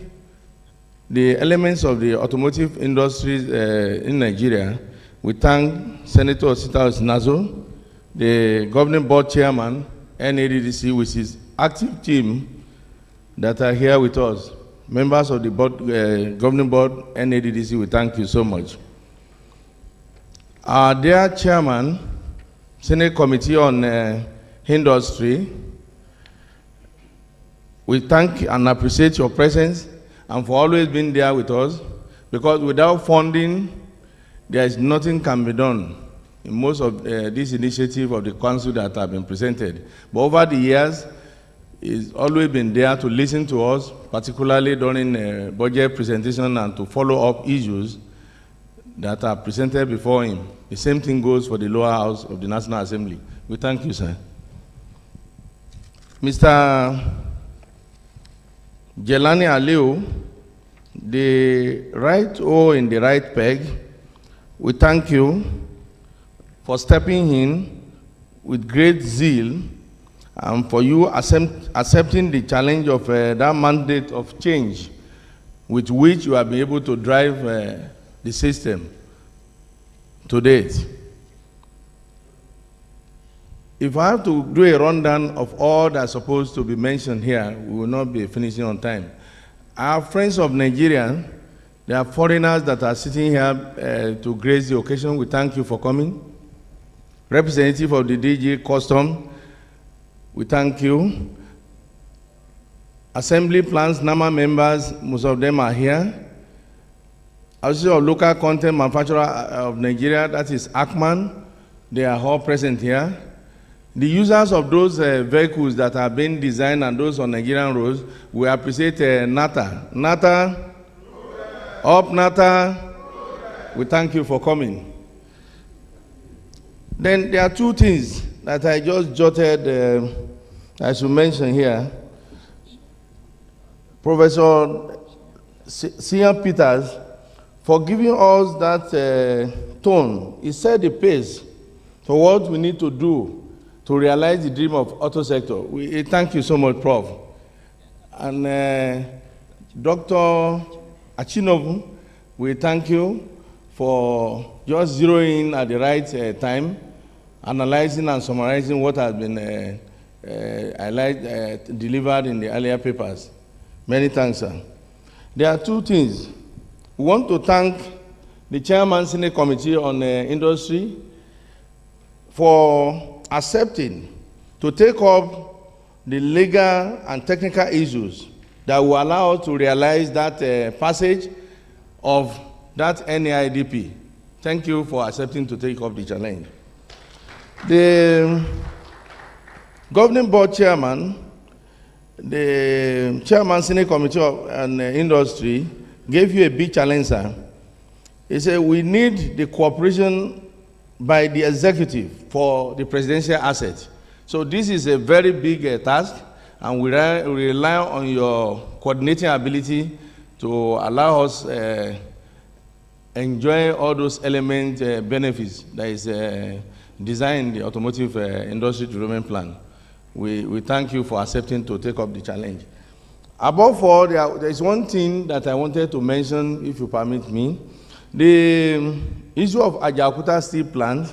the elements of the automotive industry in Nigeria, we thank Senator Osita Osinazo, the Governing Board Chairman, NADDC, with his active team that are here with us. Members of the board, Governing Board, NADDC, we thank you so much. Our dear Chairman, Senate Committee on Industry, we thank and appreciate your presence and for always being there with us, because without funding, there is nothing can be done in most of this initiative of the council that have been presented. But over the years, he's always been there to listen to us, particularly during budget presentation and to follow up issues that are presented before him. The same thing goes for the lower house of the National Assembly. We thank you, sir. Mr. Jelani Aliu, the right O in the right peg, we thank you for stepping in with great zeal and for you accepting the challenge of that mandate of change with which you have been able to drive the system to date. If I have to do a rundown of all that's supposed to be mentioned here, we will not be finishing on time. Our friends of Nigeria, there are foreigners that are sitting here to grace the occasion. We thank you for coming. Representative of the DG Custom, we thank you. Assembly plans, NAMA members, most of them are here. Also, local content manufacturer of Nigeria, that is ACMAN, they are all present here. The users of those vehicles that are being designed and those on Nigerian roads, we appreciate NATA. NATA, up NATA, we thank you for coming. Then there are two things that I just jotted, I should mention here. Professor Sia Peters, for giving us that tone. He set the pace for what we need to do to realize the dream of auto sector. We thank you so much, Prof. And Dr. Achinobu, we thank you for just zeroing at the right time, analyzing and summarizing what has been delivered in the earlier papers. Many thanks, sir. There are two things. We want to thank the Chairman Senate Committee on Industry for accepting to take up the legal and technical issues that will allow us to realize that passage of that NAIDP. Thank you for accepting to take up the challenge. The Governing Board Chairman, the chairman Senate Committee on Industry gave you a big challenge, sir. He said we need the cooperation by the executive for the presidential asset. So this is a very big task, and we rely on your coordinating ability to allow us enjoy all those elements, benefits that is designed in the Automotive Industry Development Plan. We thank you for accepting to take up the challenge. Above all, there is one thing that I wanted to mention, if you permit me. The issue of Ajaokuta Steel Plant,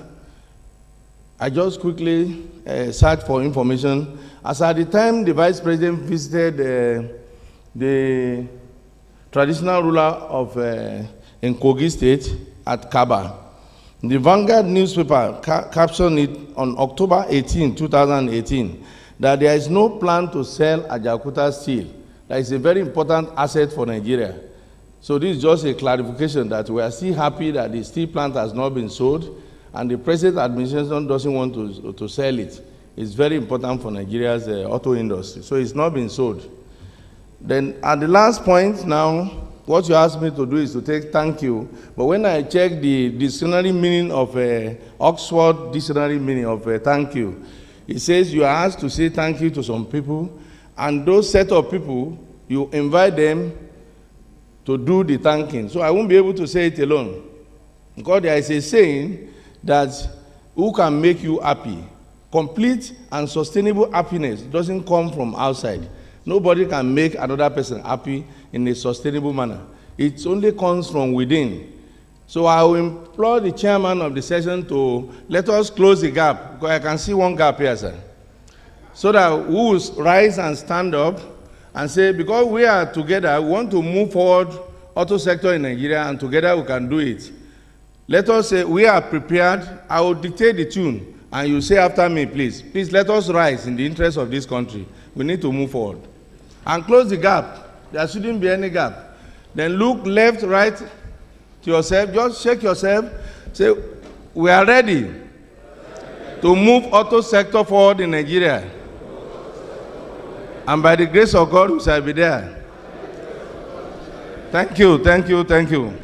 I just quickly searched for information. As at the time the Vice President visited the traditional ruler of in Kogi State at Kaba, the Vanguard newspaper captioned it on October 18, 2018, that there is no plan to sell Ajaokuta Steel. That is a very important asset for Nigeria. So this is just a clarification that we are still happy that the steel plant has not been sold, and the present administration doesn't want to sell it. It's very important for Nigeria's auto industry. So it's not been sold. Then at the last point now, what you asked me to do is to take thank you. But when I check the dictionary meaning of Oxford dictionary meaning of thank you, it says you are asked to say thank you to some people, and those set of people, you invite them to do the thanking. So I won't be able to say it alone. Because there is a saying that who can make you happy? Complete and sustainable happiness doesn't come from outside. Nobody can make another person happy in a sustainable manner. It only comes from within. So I will implore the chairman of the session to let us close the gap, because I can see one gap here, sir. So that we will rise and stand up and say, because we are together, we want to move forward auto sector in Nigeria, and together we can do it. Let us say we are prepared. I will dictate the tune, and you say after me, please. Please let us rise in the interest of this country. We need to move forward. And close the gap. There shouldn't be any gap. Then look left, right to yourself. Just shake yourself. Say, we are ready to move auto sector forward in Nigeria. And by the grace of God, we shall be there. Thank you, thank you, thank you.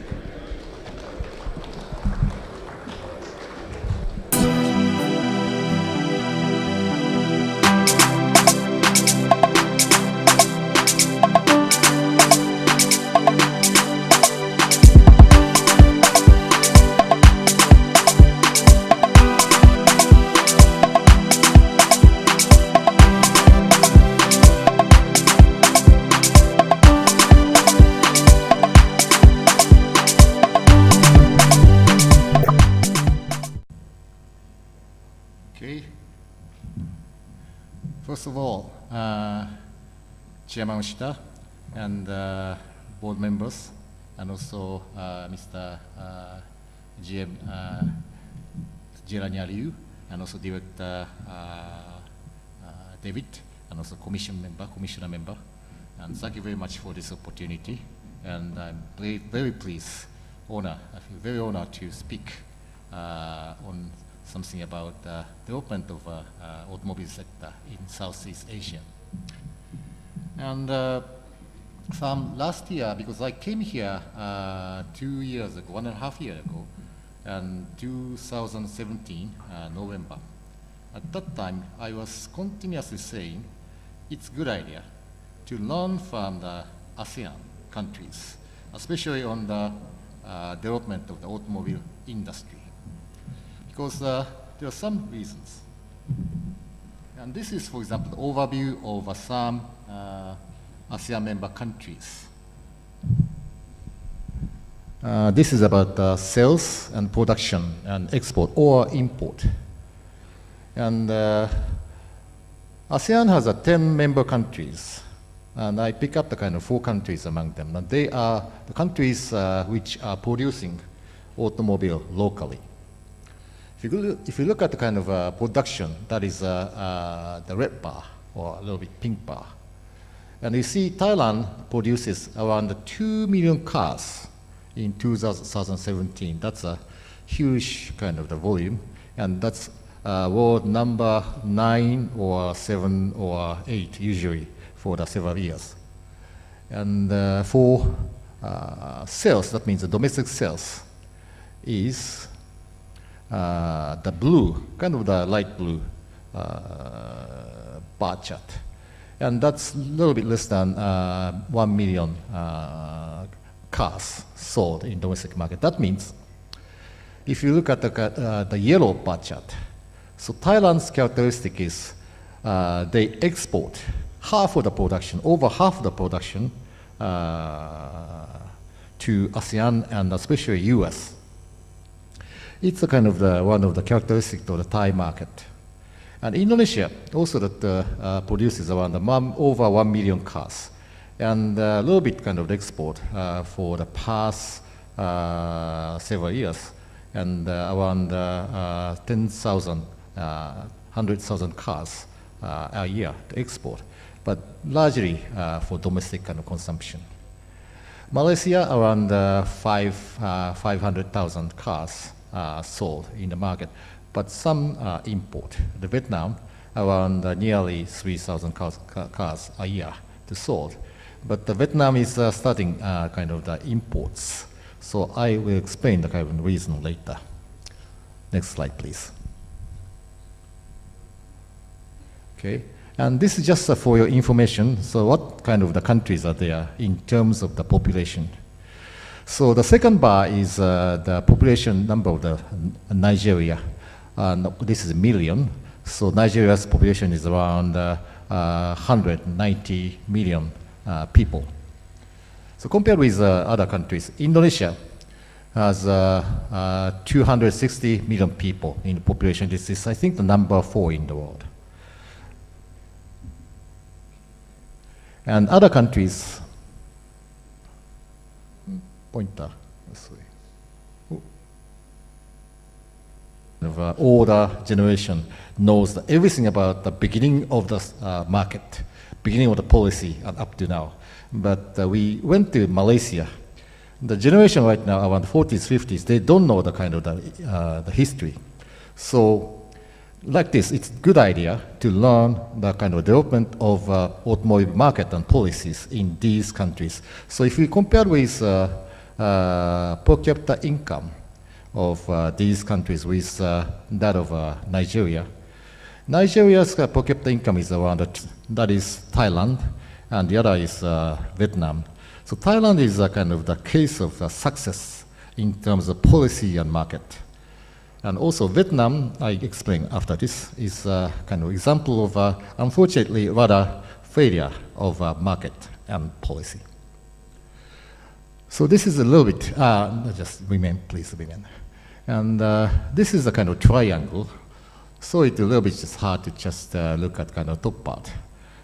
First of all, Chairman Ushita and board members, and also Mr. GM Jelania Liu, and also Director David, and also commissioner member, and thank you very much for this opportunity. And I'm very pleased, I feel very honored to speak on something about the development of automobile sector in Southeast Asia. And from last year, because I came here 2 years ago, 1.5 years ago, and 2017, November. At that time, I was continuously saying it's a good idea to learn from the ASEAN countries, especially on the development of the automobile industry. Because there are some reasons. And this is, for example, the overview of some ASEAN member countries. This is about sales and production and export or import. And ASEAN has 10 member countries. And I pick up the kind of 4 countries among them. And they are the countries which are producing automobile locally. If you look at the kind of production, that is the red bar, or a little bit pink bar. And you see Thailand produces around 2 million cars in 2017. That's a huge kind of the volume, and that's world number 9 or 7 or 8 usually for the several years. And for sales, that means the domestic sales, is the blue, kind of the light blue bar chart. And that's a little bit less than 1 million cars sold in domestic market. That means if you look at the yellow bar chart, so Thailand's characteristic is they export half of the production, over half of the production to ASEAN and especially US. It's a kind of one of the characteristics of the Thai market. And Indonesia also that produces around over 1 million cars, and a little bit kind of the export for the past several years, and around 10,000, 100,000 cars a year to export, but largely for domestic kind of consumption. Malaysia around 500,000 cars sold in the market, but some import. The Vietnam around nearly 3,000 cars a year to sold. But the Vietnam is starting kind of the imports. So I will explain the kind of reason later. Next slide, please. Okay, and this is just for your information. So what kind of the countries are there in terms of the population? So the second bar is the population number of the Nigeria. This is a million. So Nigeria's population is around 190 million people. So compared with other countries, Indonesia has 260 million people in the population. This is, I think, the number 4 in the world. And other countries, pointer, let's see. Older generation knows everything about the beginning of the market, beginning of the policy, and up to now. But we went to Malaysia. The generation right now, around 40s, 50s, they don't know the kind of the history. So, like this, it's a good idea to learn the kind of development of automotive market and policies in these countries. So, if we compare with per capita income of these countries with that of Nigeria. Nigeria's per capita income is around, that is Thailand, and the other is Vietnam. So Thailand is a kind of the case of success in terms of policy and market. And also Vietnam, I explain after this, is a kind of example of, unfortunately, rather failure of market and policy. So this is a little bit, just remain, please remain. And this is a kind of triangle. So it's a little bit just hard to just look at kind of top part.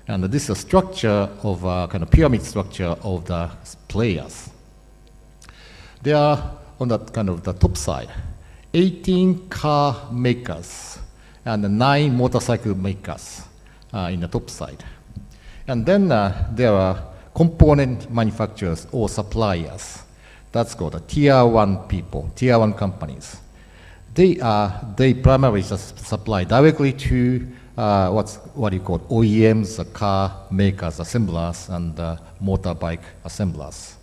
And this is a structure of kind of pyramid structure of the players. There are on that kind of the top side, 18 car makers and 9 motorcycle makers in the top side. And then there are component manufacturers or suppliers. That's called the tier 1 people, tier 1 companies. They primarily just supply directly to what you call OEMs, car makers, assemblers, and motorbike assemblers.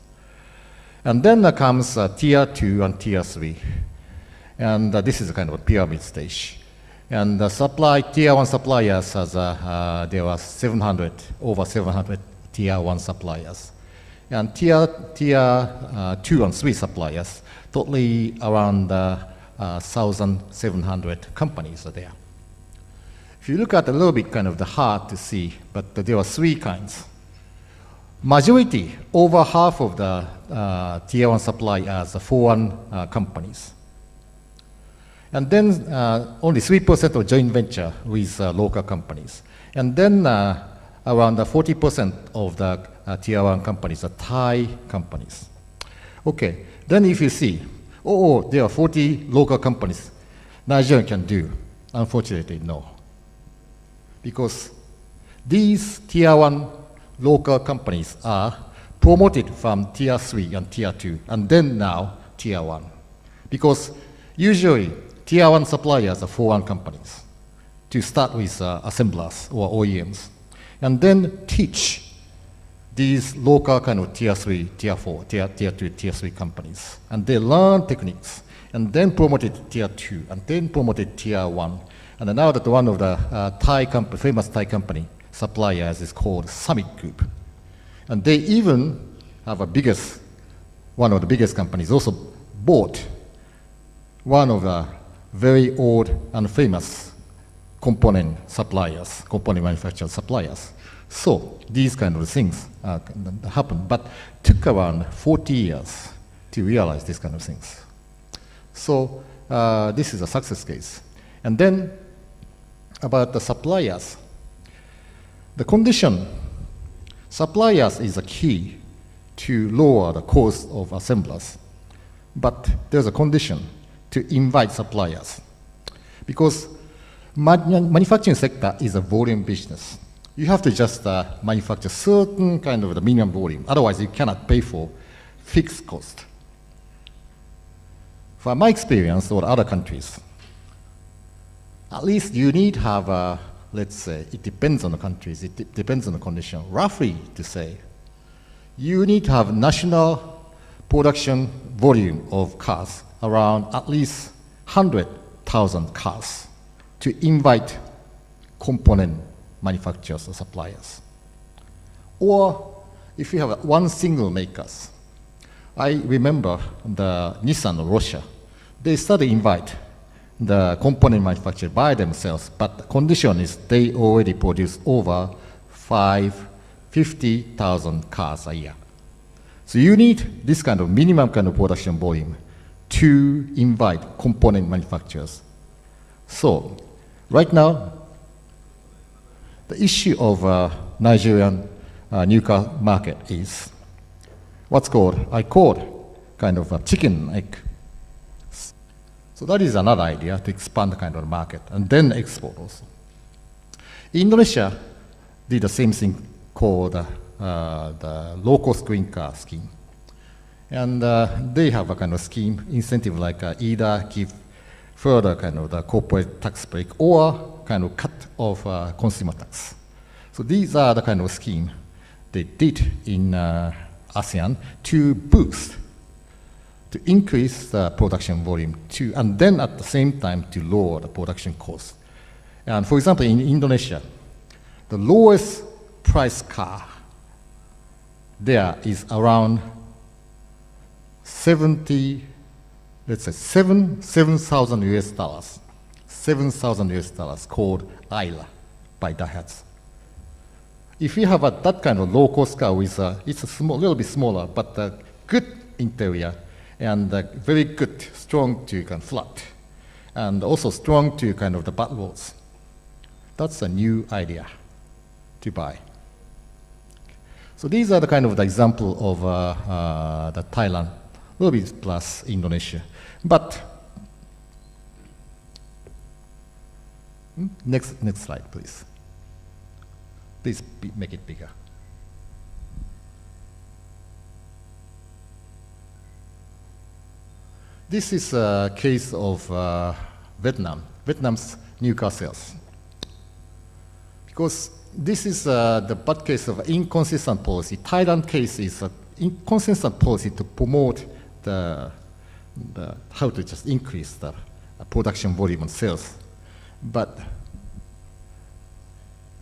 And then comes tier 2 and tier 3. And this is a kind of a pyramid stage. And the tier 1 suppliers has there are over 700 tier 1 suppliers. And tier 2 and 3 suppliers, totally around 1,700 companies are there. If you look at a little bit kind of the hard to see, but there are 3 kinds. Majority, over half of the tier 1 suppliers are foreign companies. And then only 3% of joint venture with local companies. And then around 40% of the tier 1 companies are Thai companies. Okay, then if you see, there are 40 local companies Nigeria can do. Unfortunately, no. Because these tier 1 local companies are promoted from tier 3 and tier 2, and then now tier 1. Because usually tier 1 suppliers are foreign companies to start with assemblers or OEMs, and then teach these local kind of tier 3, tier 4, tier 2, tier 3 companies. And they learned techniques and then promoted tier 2 and then promoted tier 1. And now that one of the famous Thai company suppliers is called Summit Group. And they even have one of the biggest companies also bought one of the very old and famous component manufacturer suppliers. So these kind of things happen, but took around 40 years to realize these kind of things. So this is a success case. And then about the suppliers, the condition, suppliers is a key to lower the cost of assemblers, but there's a condition to invite suppliers, because manufacturing sector is a volume business. You have to just manufacture certain kind of the minimum volume, otherwise you cannot pay for fixed cost. From my experience or other countries, at least you need to have let's say, it depends on the countries, it depends on the condition. Roughly to say, you need to have national production volume of cars around at least 100,000 cars to invite component manufacturers or suppliers. Or if you have one single makers, I remember the Nissan of Russia, they started to invite the component manufacturer by themselves, but the condition is they already produce over 50,000 cars a year. So you need this kind of minimum kind of production volume to invite component manufacturers. So right now, the issue of Nigerian new car market is what's called, I call kind of a chicken egg. So that is another idea to expand the kind of market and then export also. Indonesia did the same thing called the low-cost green car scheme. And they have a kind of scheme, incentive like either give further kind of the corporate tax break or kind of cut off consumer tax. So these are the kind of scheme they did in ASEAN to boost, to increase the production volume and then at the same time to lower the production cost. And for example, in Indonesia, the lowest price car there is around 7,000 US dollars. 7,000 US dollars called Ayla by Daihatsu. If you have that kind of low-cost car with it's a little bit smaller, but good interior and very good, strong to kind of flat, and also strong to kind of the butt rolls, that's a new idea to buy. So these are the kind of the example of the Thailand, a little bit plus Indonesia. But next slide, please. Please make it bigger. This is a case of Vietnam's new car sales. Because this is the bad case of inconsistent policy. Thailand case is an inconsistent policy to promote how to just increase the production volume and sales. But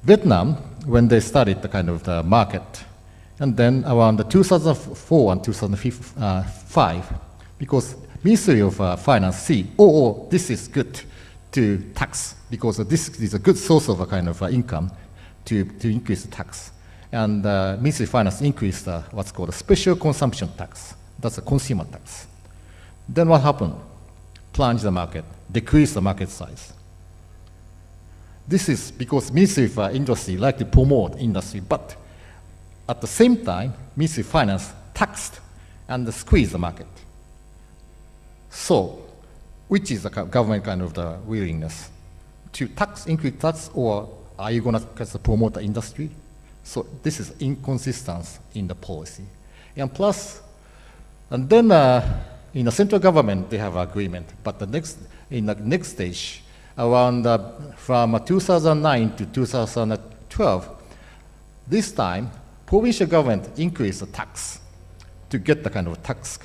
Vietnam, when they started the kind of the market, and then around the 2004 and 2005, because Ministry of Finance see, this is good to tax, because this is a good source of a kind of income to increase the tax. And Ministry of Finance increased what's called a special consumption tax. That's a consumer tax. Then what happened? Plunged the market, decreased the market size. This is because Ministry of Industry like to promote industry, but at the same time, Ministry of Finance taxed and squeezed the market. So, which is the government kind of the willingness to tax, increase tax, or are you going to promote the industry? So this is inconsistency in the policy. And plus, and then in the central government, they have agreement, but in the next stage, around from 2009 to 2012, this time, provincial government increased the tax to get the kind of tax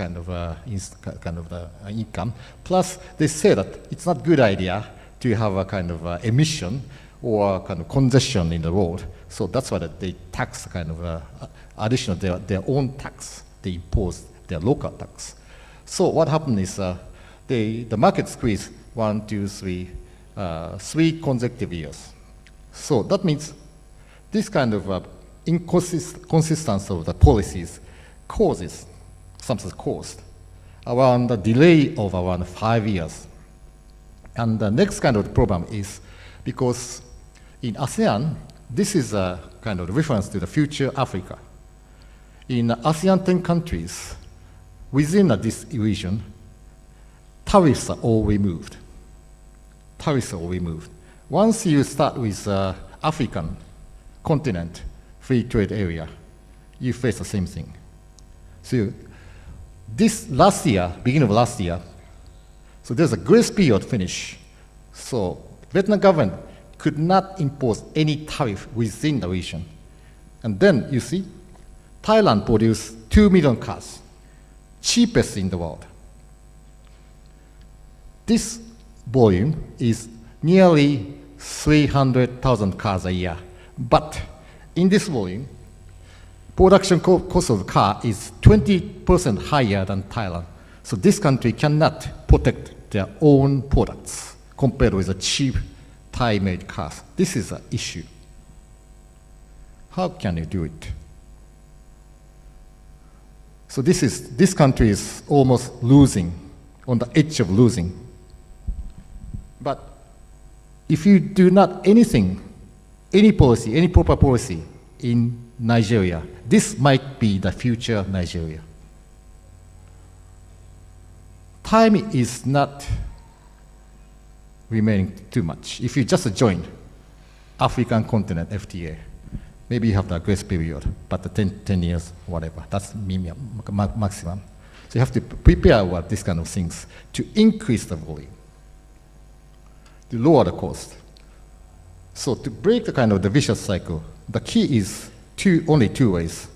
income. Plus, they say that it's not a good idea to have a kind of emission or kind of congestion in the road. So that's why they tax kind of additional their own tax. They impose their local tax. So what happened is the market squeezed 1, 2, 3, 3 consecutive years. So that means this kind of inconsistency of the policies causes, sometimes caused, around the delay of around 5 years. And the next kind of problem is because in ASEAN, this is a kind of reference to the future Africa. In ASEAN 10 countries, within this region, tariffs are all removed. Tariffs are all removed. Once you start with African continent, free trade area, you face the same thing. So this last year, beginning of last year, so there's a grace period finish. So Vietnam government could not impose any tariff within the region. And then you see, Thailand produced 2 million cars, cheapest in the world. This volume is nearly 300,000 cars a year. But in this volume, production cost of the car is 20% higher than Thailand. So this country cannot protect their own products compared with the cheap Thai-made cars. This is an issue. How can you do it? So this country is almost losing, on the edge of losing. But if you do not anything, any policy, any proper policy in Nigeria, this might be the future Nigeria. Time is not remaining too much. If you just join African continent FTA, maybe you have the grace period, but the 10 years, whatever, that's maximum. So you have to prepare about these kind of things to increase the volume, to lower the cost. So to break the kind of the vicious cycle, the key is only two ways.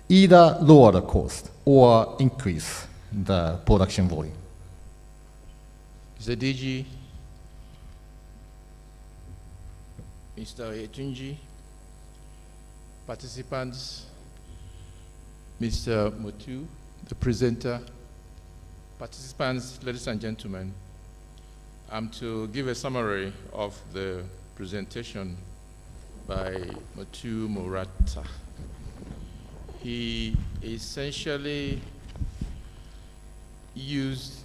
Either lower the cost or increase the production volume. Mr. DG, Mr. Oyetunji, participants, Mr. Motu, the presenter, participants, ladies and gentlemen, I'm to give a summary of the presentation by Motu Morata. He essentially used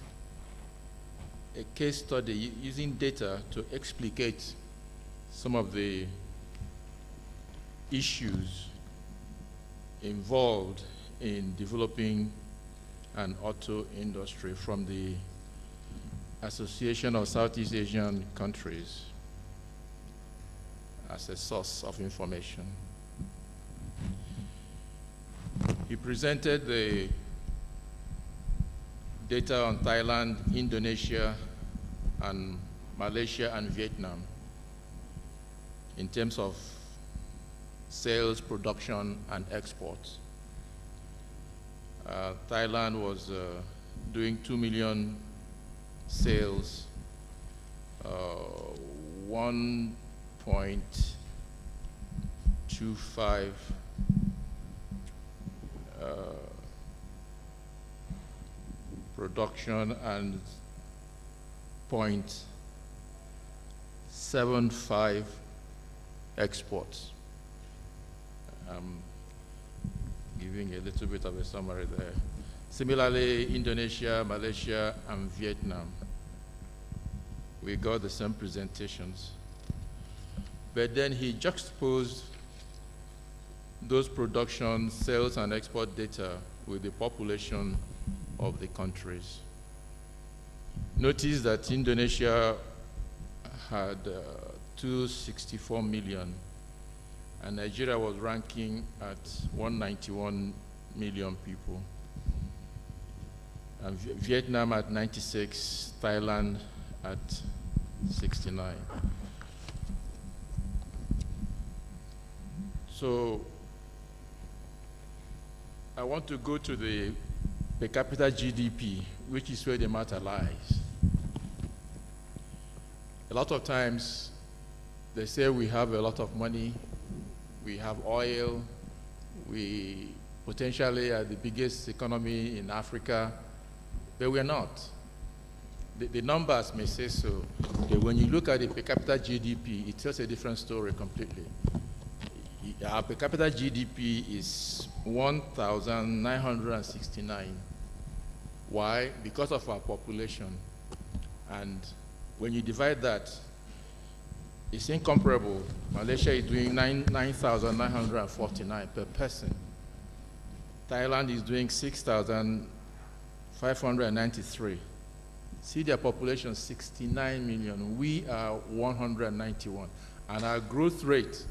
a case study using data to explicate some of the issues involved in developing an auto industry from the Association of Southeast Asian Countries as a source of information. He presented the data on Thailand, Indonesia, and Malaysia and Vietnam in terms of sales, production, and exports. Thailand was doing 2 million sales, 1.25 production and 0.75 exports. I'm giving a little bit of a summary there. Similarly, Indonesia, Malaysia, and Vietnam, we got the same presentations. But then he juxtaposed those production, sales, and export data with the population of the countries. Notice that Indonesia had 264 million, and Nigeria was ranking at 191 million people. And Vietnam at 96, Thailand at 69. So I want to go to the per capita GDP, which is where the matter lies. A lot of times, they say we have a lot of money, we have oil, we potentially are the biggest economy in Africa, but we're not. The numbers may say so, but when you look at the per capita GDP, it tells a different story completely. Our per capita GDP is 1,969. Why? Because of our population. And when you divide that, it's incomparable. Malaysia is doing 9,949 per person. Thailand is doing 6,593. See their population, 69 million. We are 191. And our growth rate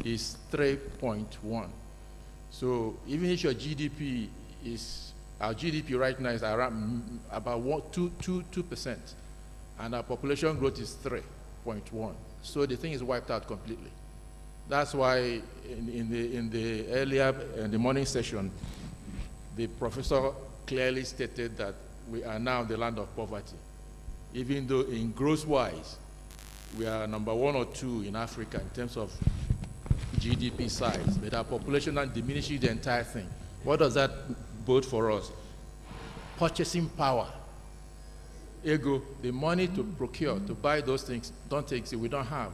is 3.1. So even if your GDP is, our GDP right now is around about 2%, and our population growth is 3.1. So the thing is wiped out completely. That's why in the morning session, the professor clearly stated that we are now the land of poverty. Even though in growth-wise, we are number 1 or 2 in Africa in terms of GDP size, but our population now diminishes the entire thing. What does that bode for us? Purchasing power. Ergo, the money to procure, to buy those things, we don't have.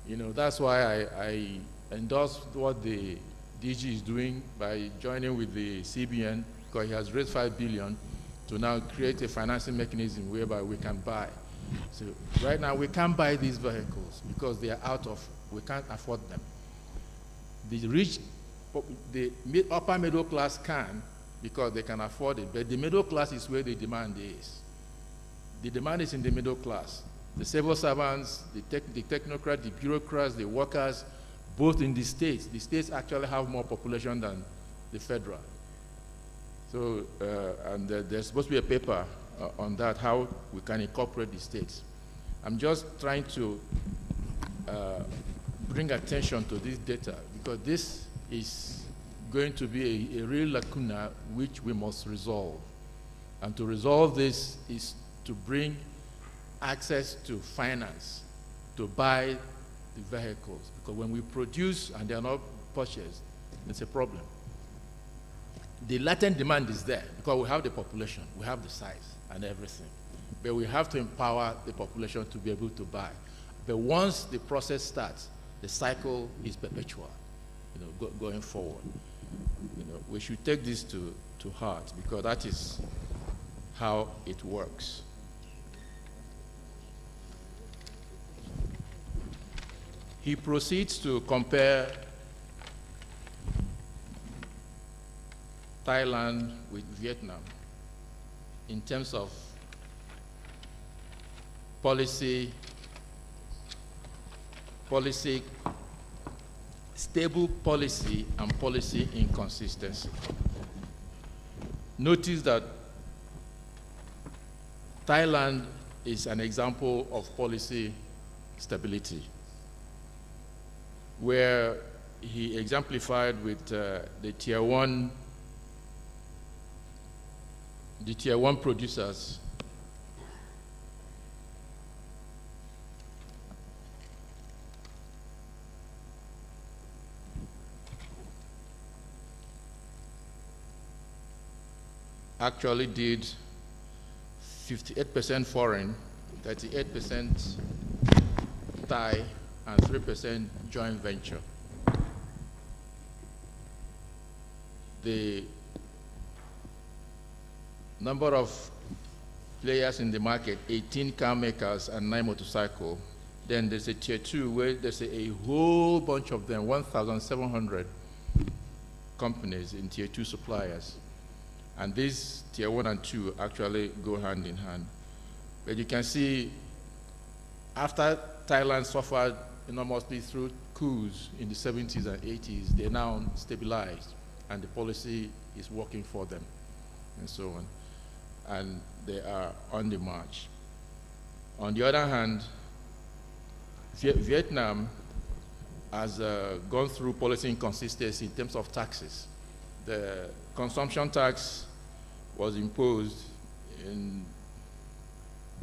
You know, that's why I endorse what the DG is doing by joining with the CBN, because he has raised $5 billion to now create a financing mechanism whereby we can buy. So right now we can't buy these vehicles because they are we can't afford them. The rich, the upper middle class can because they can afford it, but the middle class is where the demand is. The demand is in the middle class. The civil servants, the technocrats, the bureaucrats, the workers, both in the states. The states actually have more population than the federal. So, and there's supposed to be a paper on that, how we can incorporate the states. I'm just trying to bring attention to this data because this is going to be a real lacuna which we must resolve. And to resolve this is to bring access to finance to buy the vehicles. Because when we produce and they are not purchased, it's a problem. The latent demand is there because we have the population, we have the size and everything. But we have to empower the population to be able to buy. But once the process starts, the cycle is perpetual, you know, going forward. You know, we should take this to heart because that is how it works. He proceeds to compare Thailand with Vietnam in terms of policy, stable policy and policy inconsistency. Notice that Thailand is an example of policy stability, where he exemplified with the tier one producers actually did 58% foreign, 38% Thai, and 3% joint venture. The number of players in the market, 18 car makers and 9 motorcycle. Then there's a tier 2 where there's a whole bunch of them, 1,700 companies in tier 2 suppliers. And these tier 1 and 2 actually go hand in hand. But you can see after Thailand suffered enormously through coups in the 70s and 80s, they're now stabilized and the policy is working for them and so on. And they are on the march. On the other hand, Vietnam has gone through policy inconsistency in terms of taxes. the consumption tax was imposed in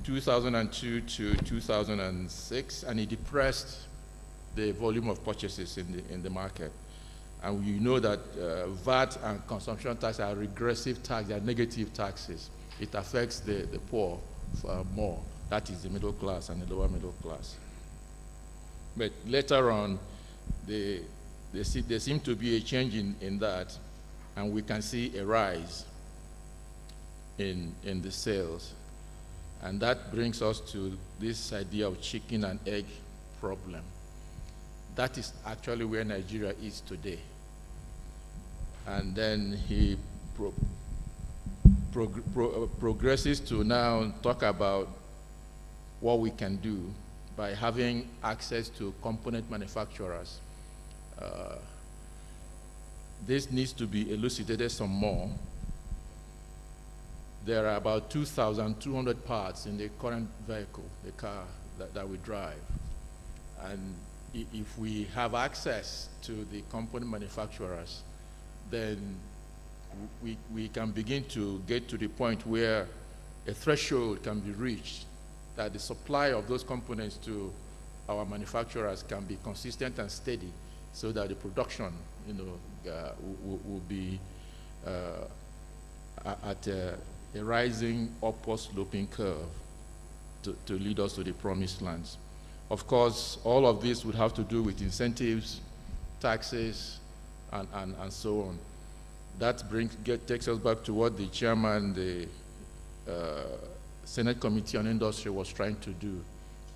2002 to 2006, and it depressed the volume of purchases in the market. And you know that VAT and consumption tax are regressive tax, they are negative taxes. It affects the poor more. That is the middle class and the lower middle class. But later on, there seemed to be a change in that, and we can see a rise in the sales. And that brings us to this idea of chicken and egg problem. That is actually where Nigeria is today. And then he progresses to now talk about what we can do by having access to component manufacturers. This needs to be elucidated some more. There are about 2,200 parts in the current vehicle, the car that we drive. And if we have access to the component manufacturers, then we can begin to get to the point where a threshold can be reached that the supply of those components to our manufacturers can be consistent and steady, so that the production, will be at a rising upward sloping curve to lead us to the promised lands. Of course, all of this would have to do with incentives, taxes, and so on. That takes us back to what the chairman, the Senate Committee on Industry was trying to do,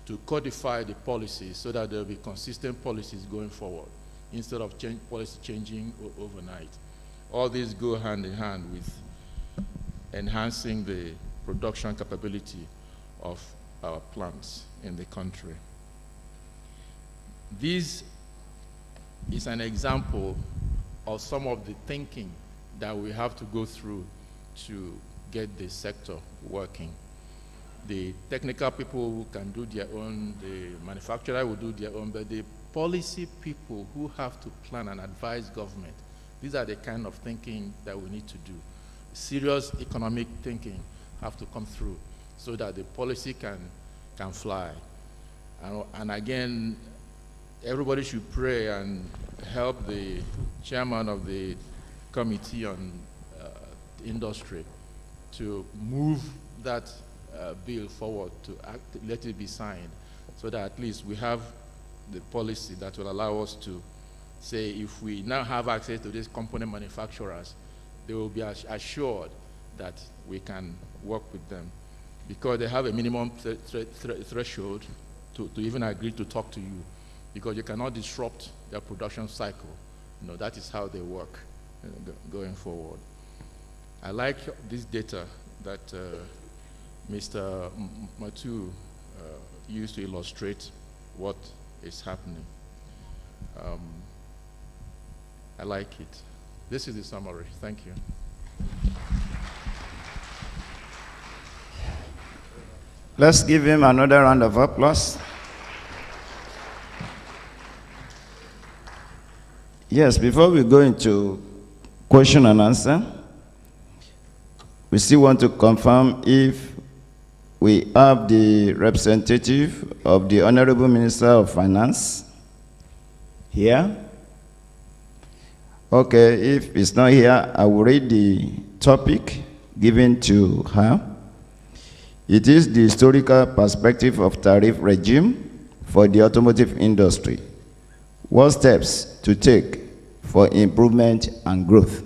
to codify the policies so that there will be consistent policies going forward, instead of policy changing overnight. All these go hand in hand with enhancing the production capability of our plants in the country. This is an example of some of the thinking that we have to go through to get the sector working. The technical people can do their own, the manufacturer will do their own, but the policy people who have to plan and advise government, these are the kind of thinking that we need to do. Serious economic thinking have to come through so that the policy can fly. And again, everybody should pray and help the chairman of the Committee on Industry to move that bill forward, to let it be signed, so that at least we have the policy that will allow us to say, if we now have access to these component manufacturers, they will be assured that we can work with them, because they have a minimum threshold to even agree to talk to you, because you cannot disrupt their production cycle. That is how they work going forward. I like this data that Mr. Matu used to illustrate what is happening. I like it. This is the summary. Thank you. Let's give him another round of applause. Yes, before we go into question and answer, we still want to confirm if we have the representative of the Honorable Minister of Finance here. Okay, if it's not here, I will read the topic given to her. It is the historical perspective of tariff regime for the automotive industry. What steps to take for improvement and growth?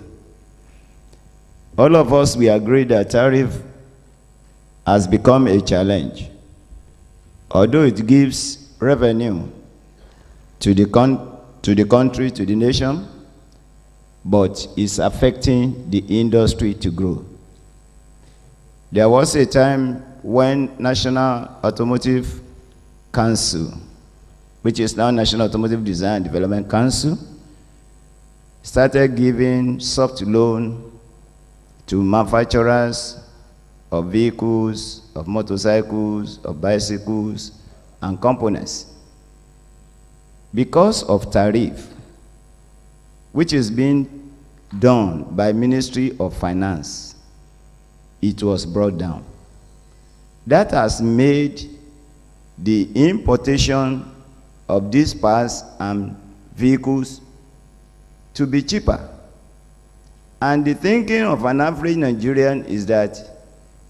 All of us, we agree that tariff has become a challenge. Although it gives revenue to the country, to the nation, but it's affecting the industry to grow. There was a time when National Automotive Council, which is now National Automotive Design and Development Council, started giving soft loan to manufacturers of vehicles, of motorcycles, of bicycles, and components. Because of tariff, which is being done by Ministry of Finance, it was brought down. That has made the importation of these parts and vehicles to be cheaper. And the thinking of an average Nigerian is that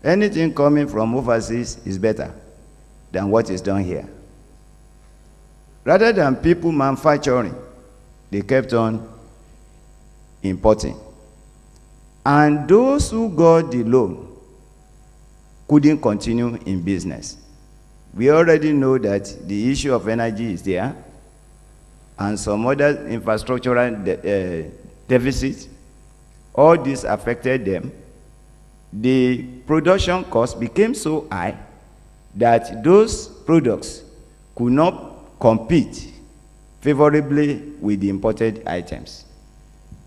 anything coming from overseas is better than what is done here. Rather than people manufacturing, they kept on importing. And those who got the loan couldn't continue in business. We already know that the issue of energy is there, and some other infrastructural deficits. All this affected them. The production cost became so high that those products could not compete favorably with the imported items.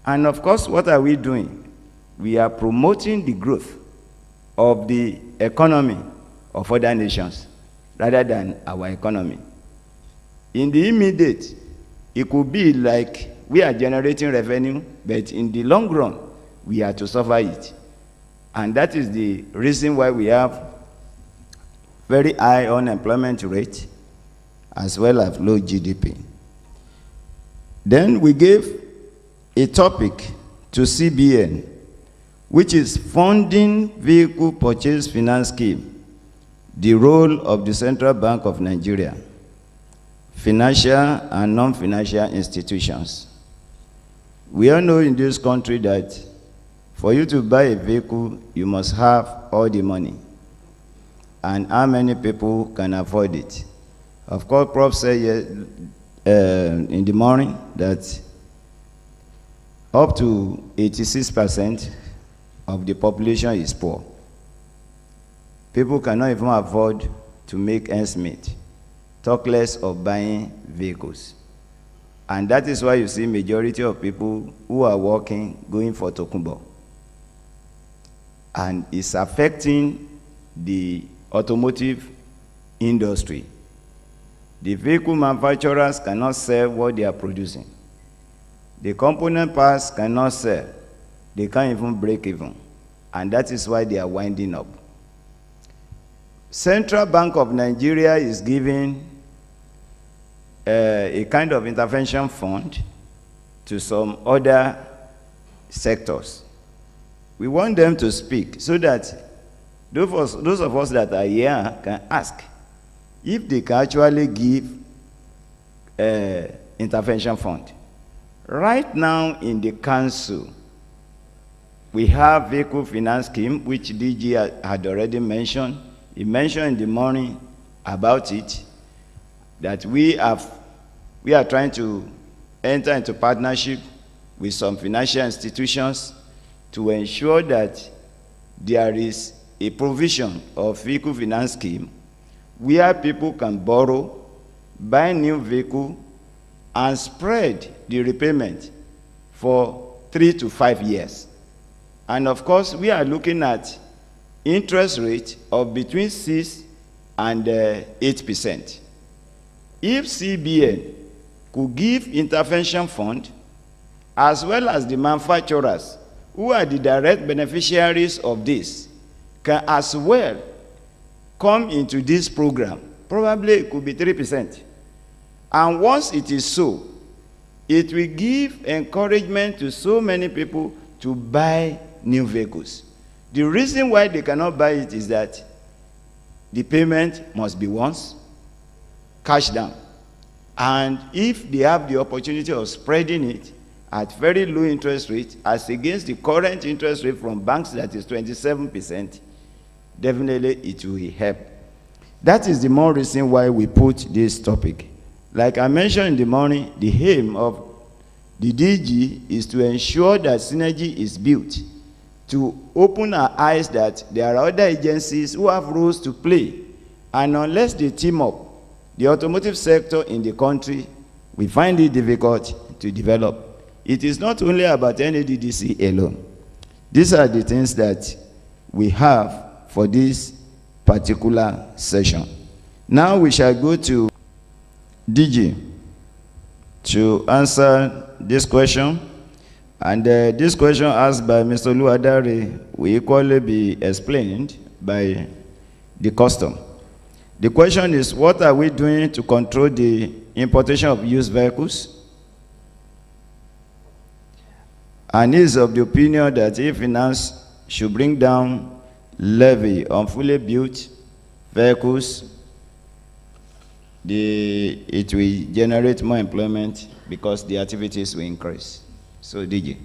And of course, what are we doing? We are promoting the growth of the economy of other nations rather than our economy. In the immediate, it could be like we are generating revenue, but in the long run, we are to suffer it. And that is the reason why we have very high unemployment rate as well as low GDP. Then we gave a topic to CBN, which is Funding Vehicle Purchase Finance Scheme, the role of the Central Bank of Nigeria, financial and non-financial institutions. We all know in this country that for you to buy a vehicle, you must have all the money. And how many people can afford it? Of course, Prof said in the morning that up to 86% of the population is poor. People cannot even afford to make ends meet, talk less of buying vehicles. And that is why you see majority of people who are working going for Tokumbo. And it's affecting the automotive industry. The vehicle manufacturers cannot sell what they are producing. The component parts cannot sell. They can't even break even. And that is why they are winding up. Central Bank of Nigeria is giving a kind of intervention fund to some other sectors. We want them to speak so that those of us that are here can ask if they can actually give intervention fund. Right now in the council, we have vehicle finance scheme, which DG had already mentioned. He mentioned in the morning about it, that we are trying to enter into partnership with some financial institutions to ensure that there is a provision of vehicle finance scheme where people can borrow, buy new vehicle, and spread the repayment for 3 to 5 years. And of course, we are looking at interest rate of between 6 and 8%. If CBN could give intervention fund, as well as the manufacturers, who are the direct beneficiaries of this, can as well come into this program, probably it could be 3%. And once it is so, it will give encouragement to so many people to buy new vehicles. The reason why they cannot buy it is that the payment must be once, cash down. And if they have the opportunity of spreading it at very low interest rate, as against the current interest rate from banks that is 27%, definitely it will help. That is the more reason why we put this topic. Like I mentioned in the morning, the aim of the DG is to ensure that synergy is built, to open our eyes that there are other agencies who have roles to play. And unless they team up, the automotive sector in the country, we find it difficult to develop. It is not only about NADDC alone. These are the things that we have for this particular session. Now we shall go to DG to answer this question. And this question asked by Mr. Luadari will equally be explained by the custom. The question is, what are we doing to control the importation of used vehicles? And he is of the opinion that if finance should bring down levy on fully built vehicles, it will generate more employment because the activities will increase. So, DG.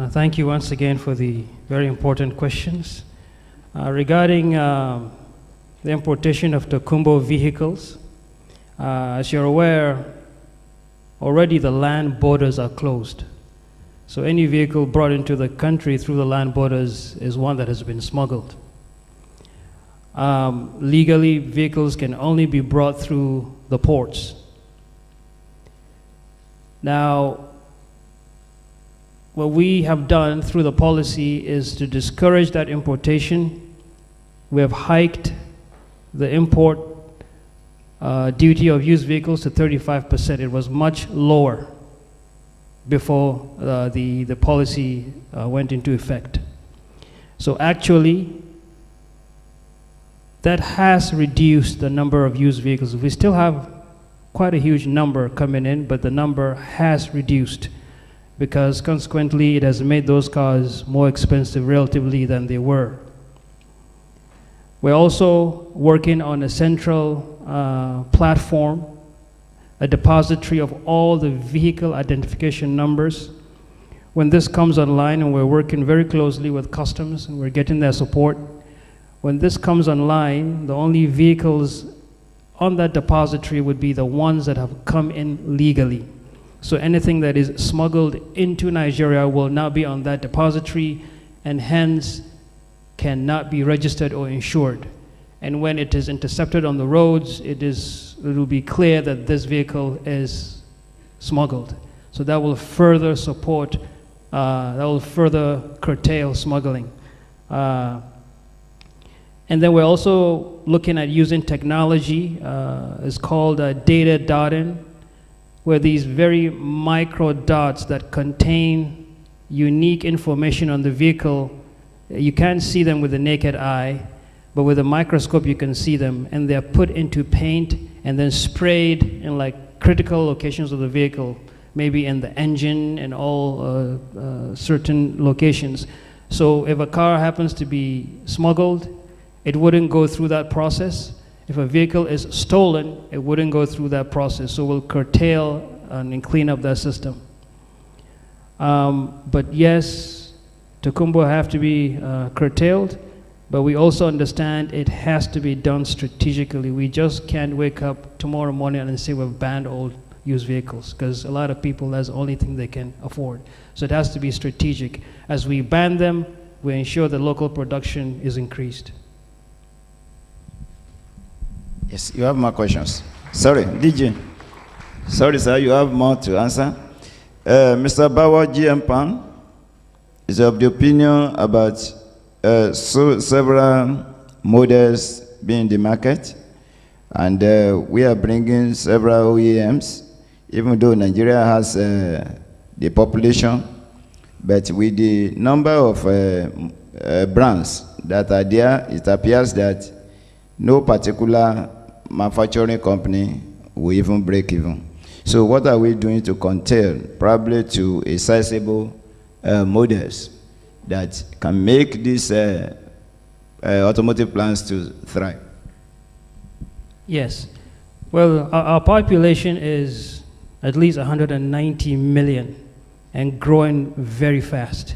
Thank you once again for the very important questions. Regarding the importation of Tokumbo vehicles, as you're aware, already the land borders are closed. So any vehicle brought into the country through the land borders is one that has been smuggled. Legally, vehicles can only be brought through the ports. Now, what we have done through the policy is to discourage that importation. We have hiked the import duty of used vehicles to 35%. It was much lower before the policy went into effect. So actually, that has reduced the number of used vehicles. We still have quite a huge number coming in, but the number has reduced because consequently it has made those cars more expensive relatively than they were. We're also working on a central platform, a depository of all the vehicle identification numbers. When this comes online, and we're working very closely with customs and we're getting their support, when this comes online, the only vehicles on that depository would be the ones that have come in legally. So anything that is smuggled into Nigeria will now be on that depository and hence cannot be registered or insured. And when it is intercepted on the roads, it will be clear that this vehicle is smuggled. So that will further support, that will further curtail smuggling. And then we're also looking at using technology. It's called data dotting, where these very micro dots that contain unique information on the vehicle, you can't see them with the naked eye, but with a microscope you can see them, and they're put into paint and then sprayed in like critical locations of the vehicle, maybe in the engine and all certain locations. So if a car happens to be smuggled, it wouldn't go through that process. If a vehicle is stolen, it wouldn't go through that process. So we'll curtail and clean up that system. But yes, Tokumbo have to be curtailed, but we also understand it has to be done strategically. We just can't wake up tomorrow morning and say we've banned all used vehicles, because a lot of people, that's the only thing they can afford. So it has to be strategic. As we ban them, we ensure that local production is increased. Yes, you have more questions. Sorry, DJ. Sorry, sir, you have more to answer. Mr. Bawa GM Pan is of the opinion about several models being in the market, and we are bringing several OEMs, even though Nigeria has the population, but with the number of brands that are there, it appears that no particular manufacturing company will even break even. So what are we doing to curtail probably to a sizable models that can make these automotive plants to thrive? Yes. Well, our population is at least 190 million and growing very fast.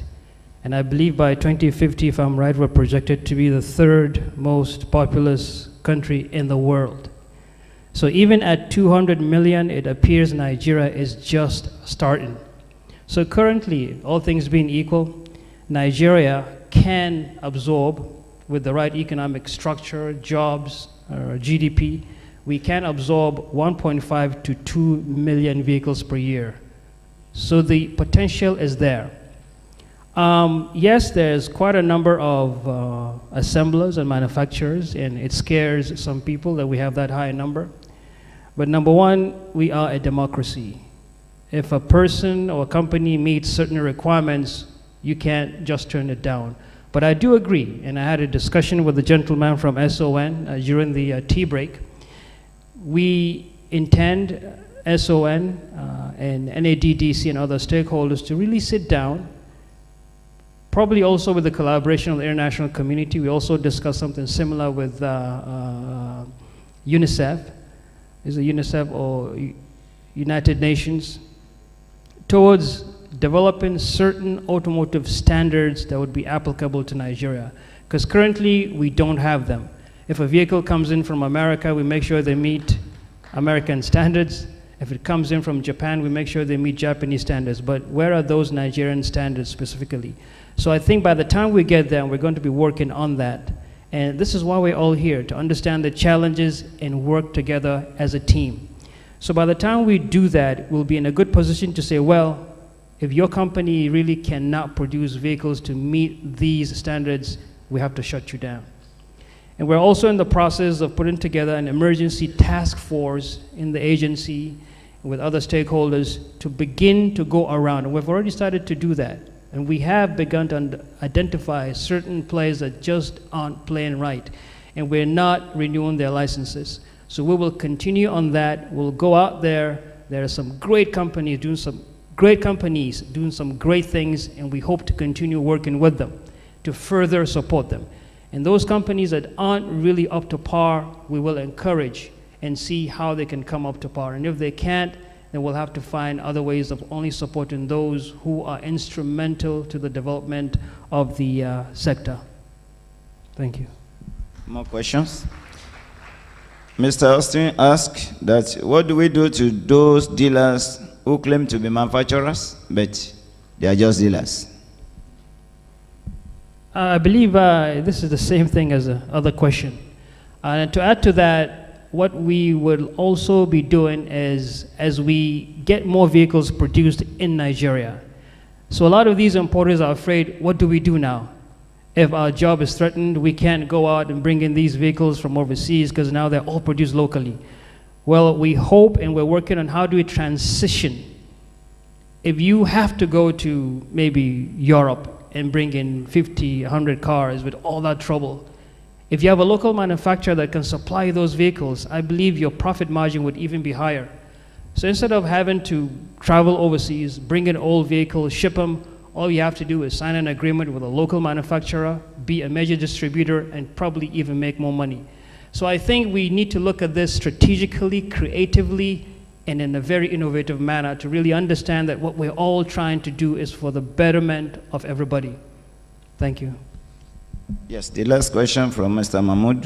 And I believe by 2050, if I'm right, we're projected to be the third most populous country in the world. So even at 200 million, it appears Nigeria is just starting. So currently, all things being equal, Nigeria can absorb, with the right economic structure, jobs, or GDP, we can absorb 1.5 to 2 million vehicles per year. So the potential is there. Yes, there's quite a number of assemblers and manufacturers, and it scares some people that we have that high number. But number one, we are a democracy. If a person or a company meets certain requirements, you can't just turn it down. But I do agree, and I had a discussion with the gentleman from SON during the tea break. We intend, SON and NADDC and other stakeholders, to really sit down, probably also with the collaboration of the international community. We also discussed something similar with UNICEF. Is it UNICEF or United Nations? Towards developing certain automotive standards that would be applicable to Nigeria. Because currently, we don't have them. If a vehicle comes in from America, we make sure they meet American standards. If it comes in from Japan, we make sure they meet Japanese standards. But where are those Nigerian standards specifically? So I think by the time we get there, we're going to be working on that. And this is why we're all here, to understand the challenges and work together as a team. So by the time we do that, we'll be in a good position to say, well, if your company really cannot produce vehicles to meet these standards, we have to shut you down. And we're also in the process of putting together an emergency task force in the agency with other stakeholders to begin to go around. And we've already started to do that. And we have begun to identify certain players that just aren't playing right. And we're not renewing their licenses. So we will continue on that. We'll go out there. There are some great companies doing some great things, and we hope to continue working with them to further support them. And those companies that aren't really up to par, we will encourage and see how they can come up to par. And if they can't, then we'll have to find other ways of only supporting those who are instrumental to the development of the sector. Thank you. More questions? Mr. Austin asked that, what do we do to those dealers who claim to be manufacturers, but they are just dealers? I believe this is the same thing as the other question. And to add to that, what we will also be doing is, as we get more vehicles produced in Nigeria, so a lot of these importers are afraid, what do we do now? If our job is threatened, we can't go out and bring in these vehicles from overseas because now they're all produced locally. Well, we hope, and we're working on how do we transition. If you have to go to maybe Europe and bring in 50, 100 cars with all that trouble, if you have a local manufacturer that can supply those vehicles, I believe your profit margin would even be higher. So instead of having to travel overseas, bring in old vehicles, ship them, all you have to do is sign an agreement with a local manufacturer, be a major distributor, and probably even make more money. So I think we need to look at this strategically, creatively, and in a very innovative manner to really understand that what we're all trying to do is for the betterment of everybody. Thank you. Yes, the last question from Mr. Mahmoud.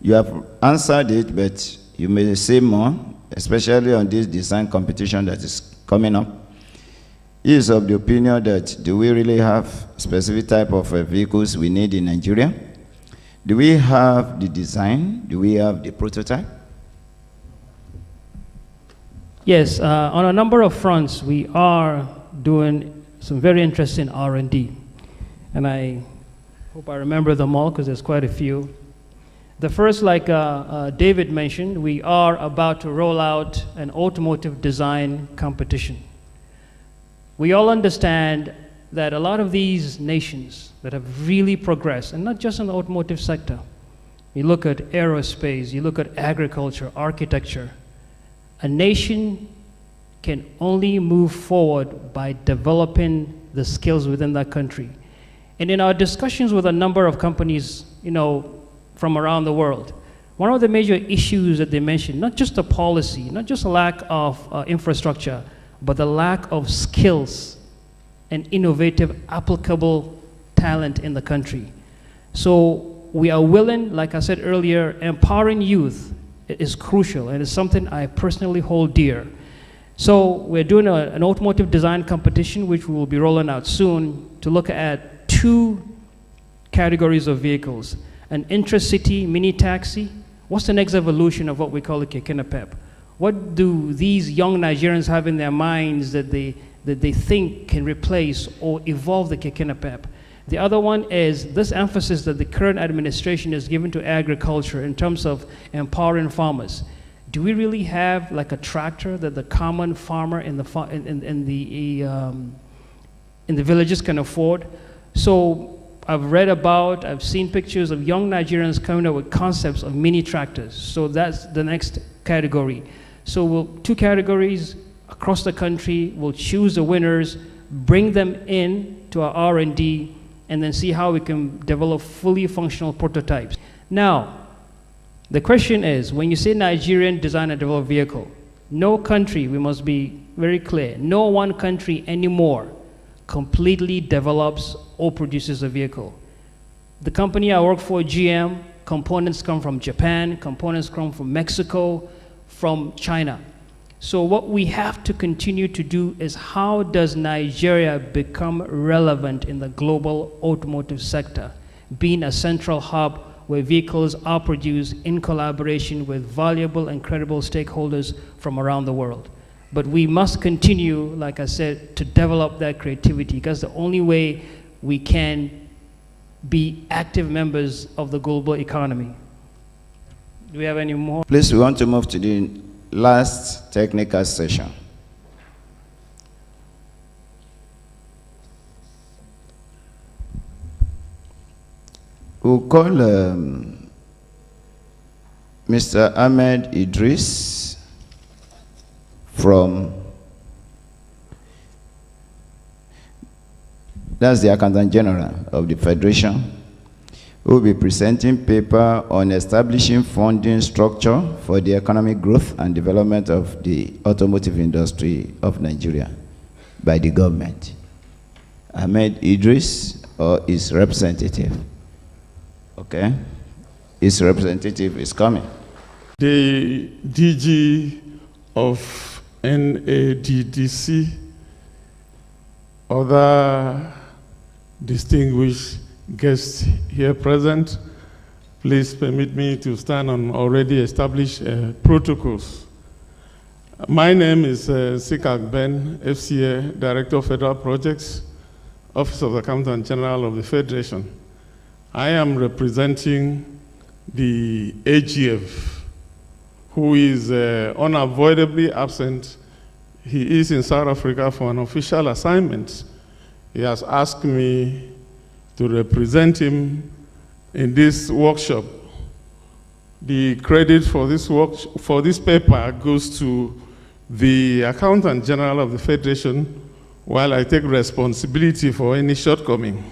You have answered it, but you may say more, especially on this design competition that is coming up. He is of the opinion that, do we really have specific type of vehicles we need in Nigeria? Do we have the design? Do we have the prototype? Yes, on a number of fronts, we are doing some very interesting R&D. And I hope I remember them all because there's quite a few. The first, like David mentioned, we are about to roll out an automotive design competition. We all understand that a lot of these nations that have really progressed, and not just in the automotive sector, you look at aerospace, you look at agriculture, architecture, a nation can only move forward by developing the skills within that country. And in our discussions with a number of companies, from around the world, one of the major issues that they mentioned, not just the policy, not just a lack of infrastructure, but the lack of skills and innovative, applicable talent in the country. So we are willing, like I said earlier, empowering youth is crucial, and it's something I personally hold dear. So we're doing an automotive design competition, which we will be rolling out soon, to look at 2 categories of vehicles. An intracity mini taxi. What's the next evolution of what we call a keke napep? What do these young Nigerians have in their minds that they think can replace or evolve the keke napep? The other one is this emphasis that the current administration has given to agriculture in terms of empowering farmers. do we really have like a tractor that the common farmer in the villages can afford? So I've read about, I've seen pictures of young Nigerians coming up with concepts of mini tractors. So that's the next category. So two categories across the country, we'll choose the winners, bring them in to our R&D, and then see how we can develop fully functional prototypes. Now, the question is, when you say Nigerian design and develop vehicle, no country, we must be very clear, no one country anymore completely develops or produces a vehicle. The company I work for, GM, components come from Japan, components come from Mexico, from China. So what we have to continue to do is, how does Nigeria become relevant in the global automotive sector, being a central hub where vehicles are produced in collaboration with valuable and credible stakeholders from around the world. But we must continue, like I said, to develop that creativity, because the only way we can be active members of the global economy. Do we have any more? Please, we want to move to the last technical session. We'll call Mr. Ahmed Idris from, that's the Accountant General of the Federation, who will be presenting paper on establishing funding structure for the economic growth and development of the automotive industry of Nigeria by the government. Ahmed Idris, or his representative. Okay, his representative is coming. The DG of NADDC, other distinguished guests here present, please permit me to stand on already established protocols. My name is Sikak Ben, FCA, Director of Federal Projects, Office of the Accountant General of the Federation. I am representing the AGF, who is unavoidably absent. He is in South Africa for an official assignment. He has asked me to represent him in this workshop. The credit for this paper goes to the Accountant General of the Federation, while I take responsibility for any shortcoming.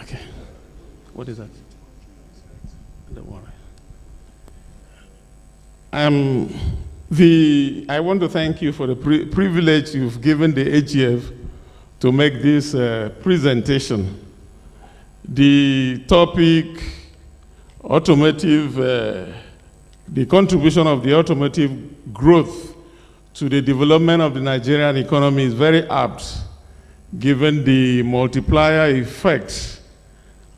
Okay, what is that? Don't worry. I want to thank you for the privilege you've given the AGF to make this presentation. The topic, automotive, the contribution of the automotive growth to the development of the Nigerian economy, is very apt, given the multiplier effect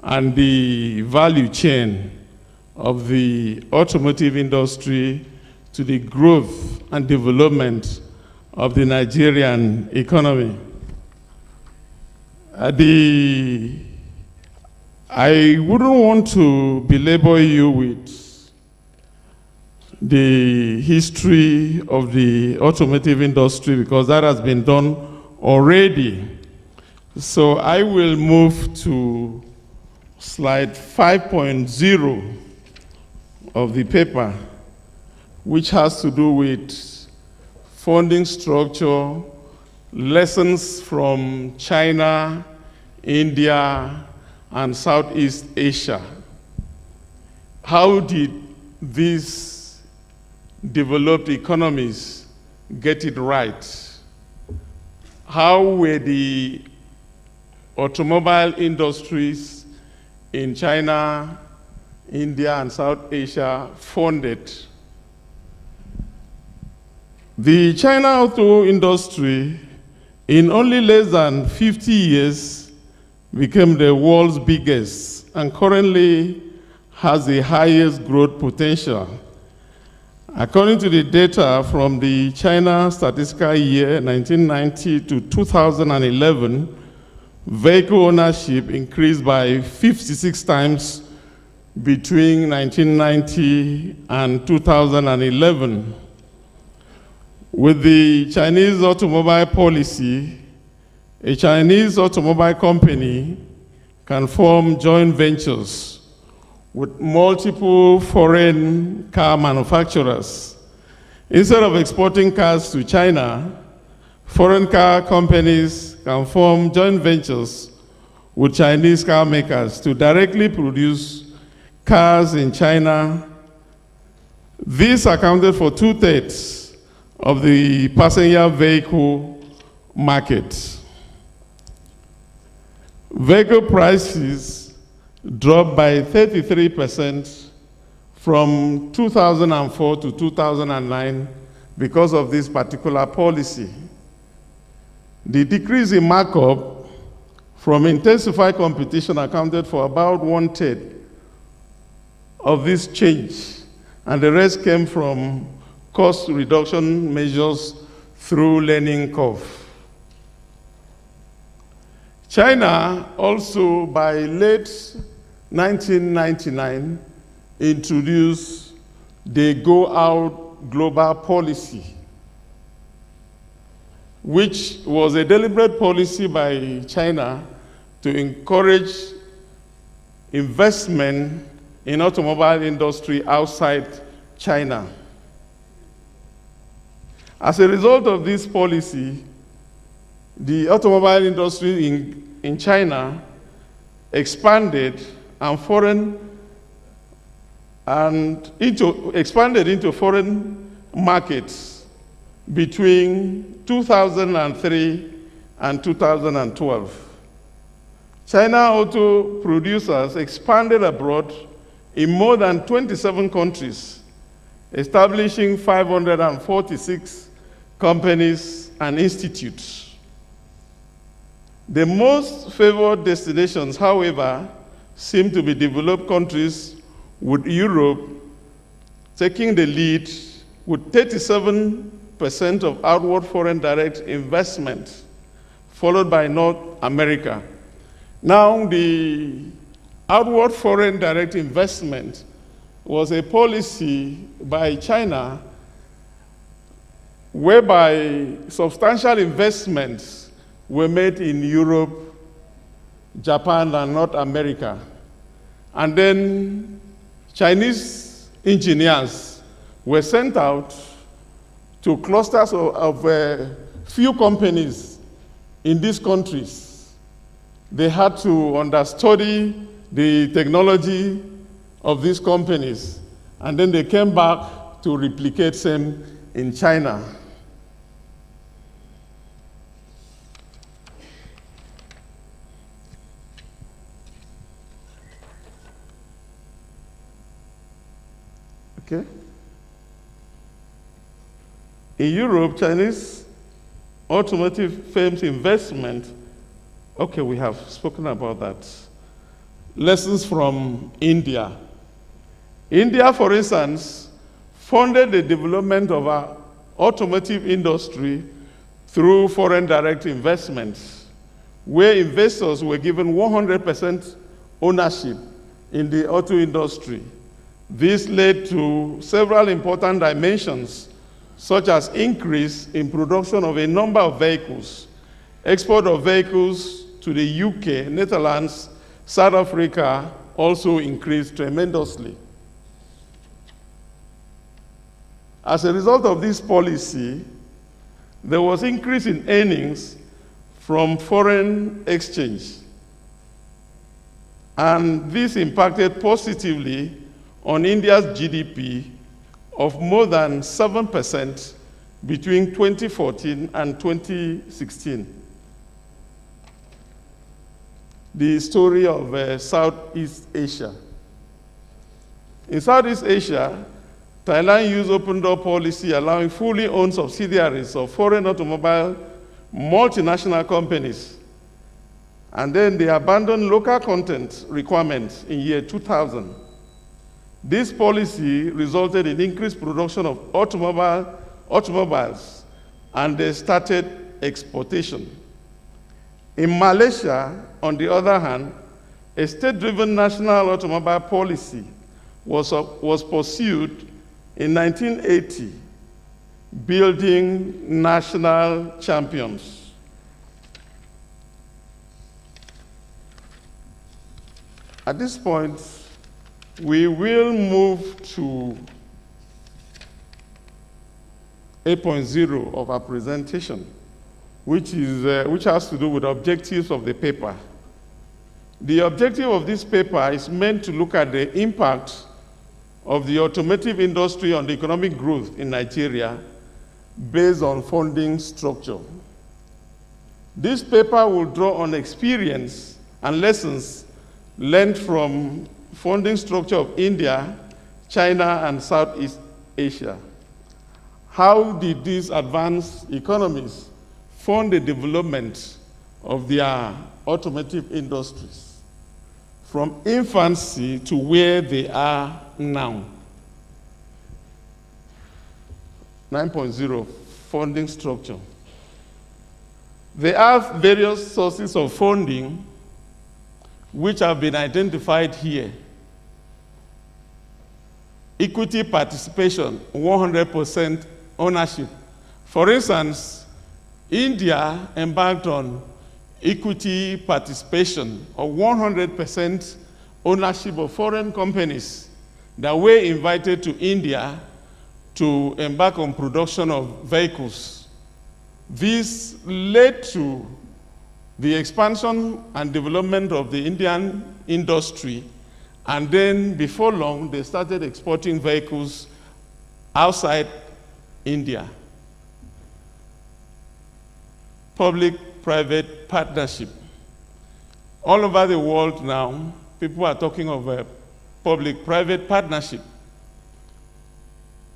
and the value chain of the automotive industry to the growth and development of the Nigerian economy. I wouldn't want to belabor you with the history of the automotive industry, because that has been done already. So I will move to slide 5.0 of the paper, which has to do with funding structure, lessons from China, India, and Southeast Asia. How did these developed economies get it right? How were the automobile industries in China, India, and South Asia funded? The China auto industry, in only less than 50 years, became the world's biggest and currently has the highest growth potential. According to the data from the China statistical year 1990 to 2011, vehicle ownership increased by 56 times between 1990 and 2011. With the Chinese automobile policy, a Chinese automobile company can form joint ventures with multiple foreign car manufacturers. Instead of exporting cars to China, foreign car companies can form joint ventures with Chinese car makers to directly produce cars in China. This accounted for 2/3 of the passenger vehicle market. Vehicle prices dropped by 33% from 2004 to 2009 because of this particular policy. The decrease in markup from intensified competition accounted for about 1/3 of this change, and the rest came from cost reduction measures through learning curve. China also, by late 1999, introduced the Go Out Global policy, which was a deliberate policy by China to encourage investment in automobile industry outside China. As a result of this policy, the automobile industry in China expanded expanded into foreign markets between 2003 and 2012. China auto producers expanded abroad in more than 27 countries, establishing 546 companies and institutes. The most favored destinations, however, seem to be developed countries, with Europe taking the lead with 37% of outward foreign direct investment, followed by North America. Now, the outward foreign direct investment was a policy by China whereby substantial investments were made in Europe, Japan, and North America. And then Chinese engineers were sent out to clusters of few companies in these countries. They had to understudy the technology of these companies, and then they came back to replicate same in China. Okay. In Europe, Chinese automotive firms' investment, okay, we have spoken about that. Lessons from India. India, for instance, funded the development of our automotive industry through foreign direct investments, where investors were given 100% ownership in the auto industry. This led to several important dimensions, such as increase in production of a number of vehicles, export of vehicles to the UK, Netherlands, South Africa also increased tremendously. As a result of this policy, there was increase in earnings from foreign exchange. And this impacted positively on India's GDP of more than 7% between 2014 and 2016. The story of Southeast Asia. In Southeast Asia, Thailand used open door policy allowing fully owned subsidiaries of foreign automobile multinational companies. And then they abandoned local content requirements in year 2000. This policy resulted in increased production of automobiles, and they started exportation. In Malaysia, on the other hand, A state-driven national automobile policy was pursued in 1980, building national champions. At this point, we will move to 8.0 of our presentation, which has to do with objectives of the paper. The objective of this paper is meant to look at the impact of the automotive industry on the economic growth in Nigeria based on funding structure. This paper will draw on experience and lessons learned from funding structure of India, China, and Southeast Asia. How did these advanced economies fund the development of their automotive industries from infancy to where they are now? 9.0, funding structure. There are various sources of funding which have been identified here. Equity participation, 100% ownership. For instance, India embarked on equity participation or 100% ownership of foreign companies that were invited to India to embark on production of vehicles. This led to the expansion and development of the Indian industry, and then before long, they started exporting vehicles outside India. Public-private partnership. All over the world now, people are talking of a public-private partnership.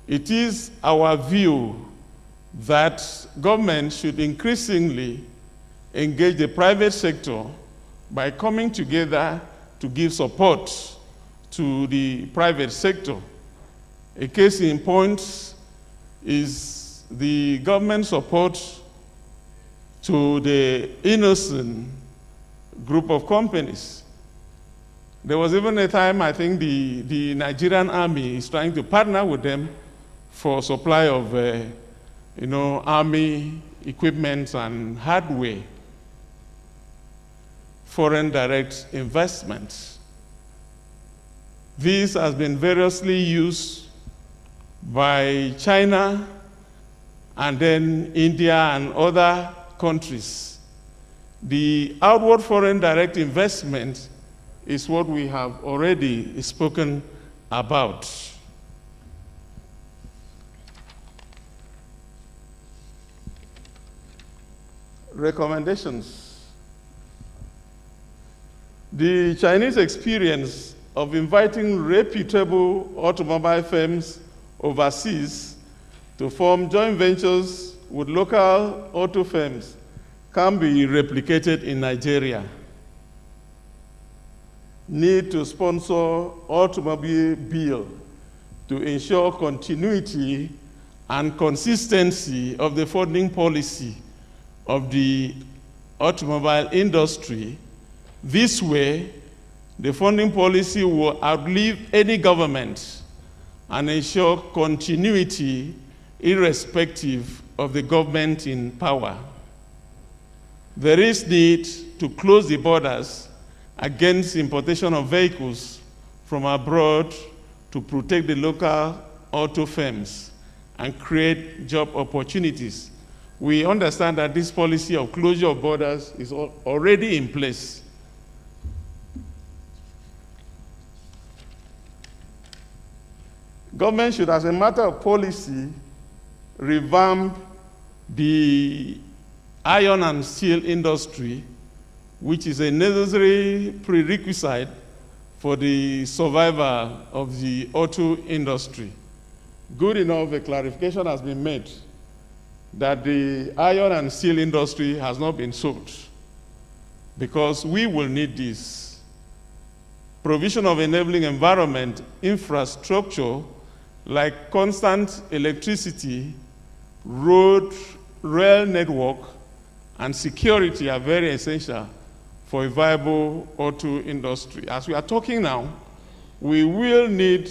It is our view that government should increasingly engage the private sector by coming together to give support to the private sector. A case in point is the government support to the innocent group of companies. There was even a time, I think the Nigerian army is trying to partner with them for supply of army equipment and hardware. Foreign direct investment. This has been variously used by China and then India and other countries. The outward foreign direct investment is what we have already spoken about. Recommendations. The Chinese experience of inviting reputable automobile firms overseas to form joint ventures with local auto firms can be replicated in Nigeria. Need to sponsor automobile bill to ensure continuity and consistency of the funding policy of the automobile industry. This way, the funding policy will outlive any government and ensure continuity irrespective of the government in power. There is need to close the borders against importation of vehicles from abroad to protect the local auto firms and create job opportunities. We understand that this policy of closure of borders is already in place. Government should, as a matter of policy, revamp the iron and steel industry, which is a necessary prerequisite for the survival of the auto industry. Good enough, a clarification has been made that the iron and steel industry has not been sold, because we will need this. Provision of enabling environment, infrastructure, like constant electricity, road, rail network, and security are very essential for a viable auto industry. As we are talking now, we will need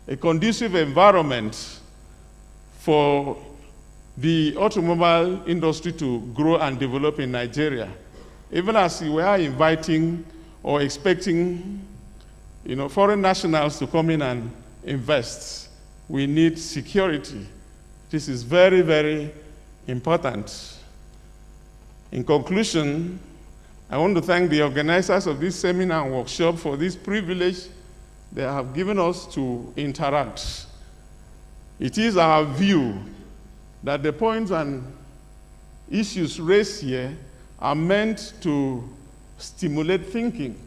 a conducive environment for the automobile industry to grow and develop in Nigeria. Even as we are inviting or expecting foreign nationals to come in and invest, we need security. This is very, very important. In conclusion, I want to thank the organizers of this seminar and workshop for this privilege they have given us to interact. It is our view that the points and issues raised here are meant to stimulate thinking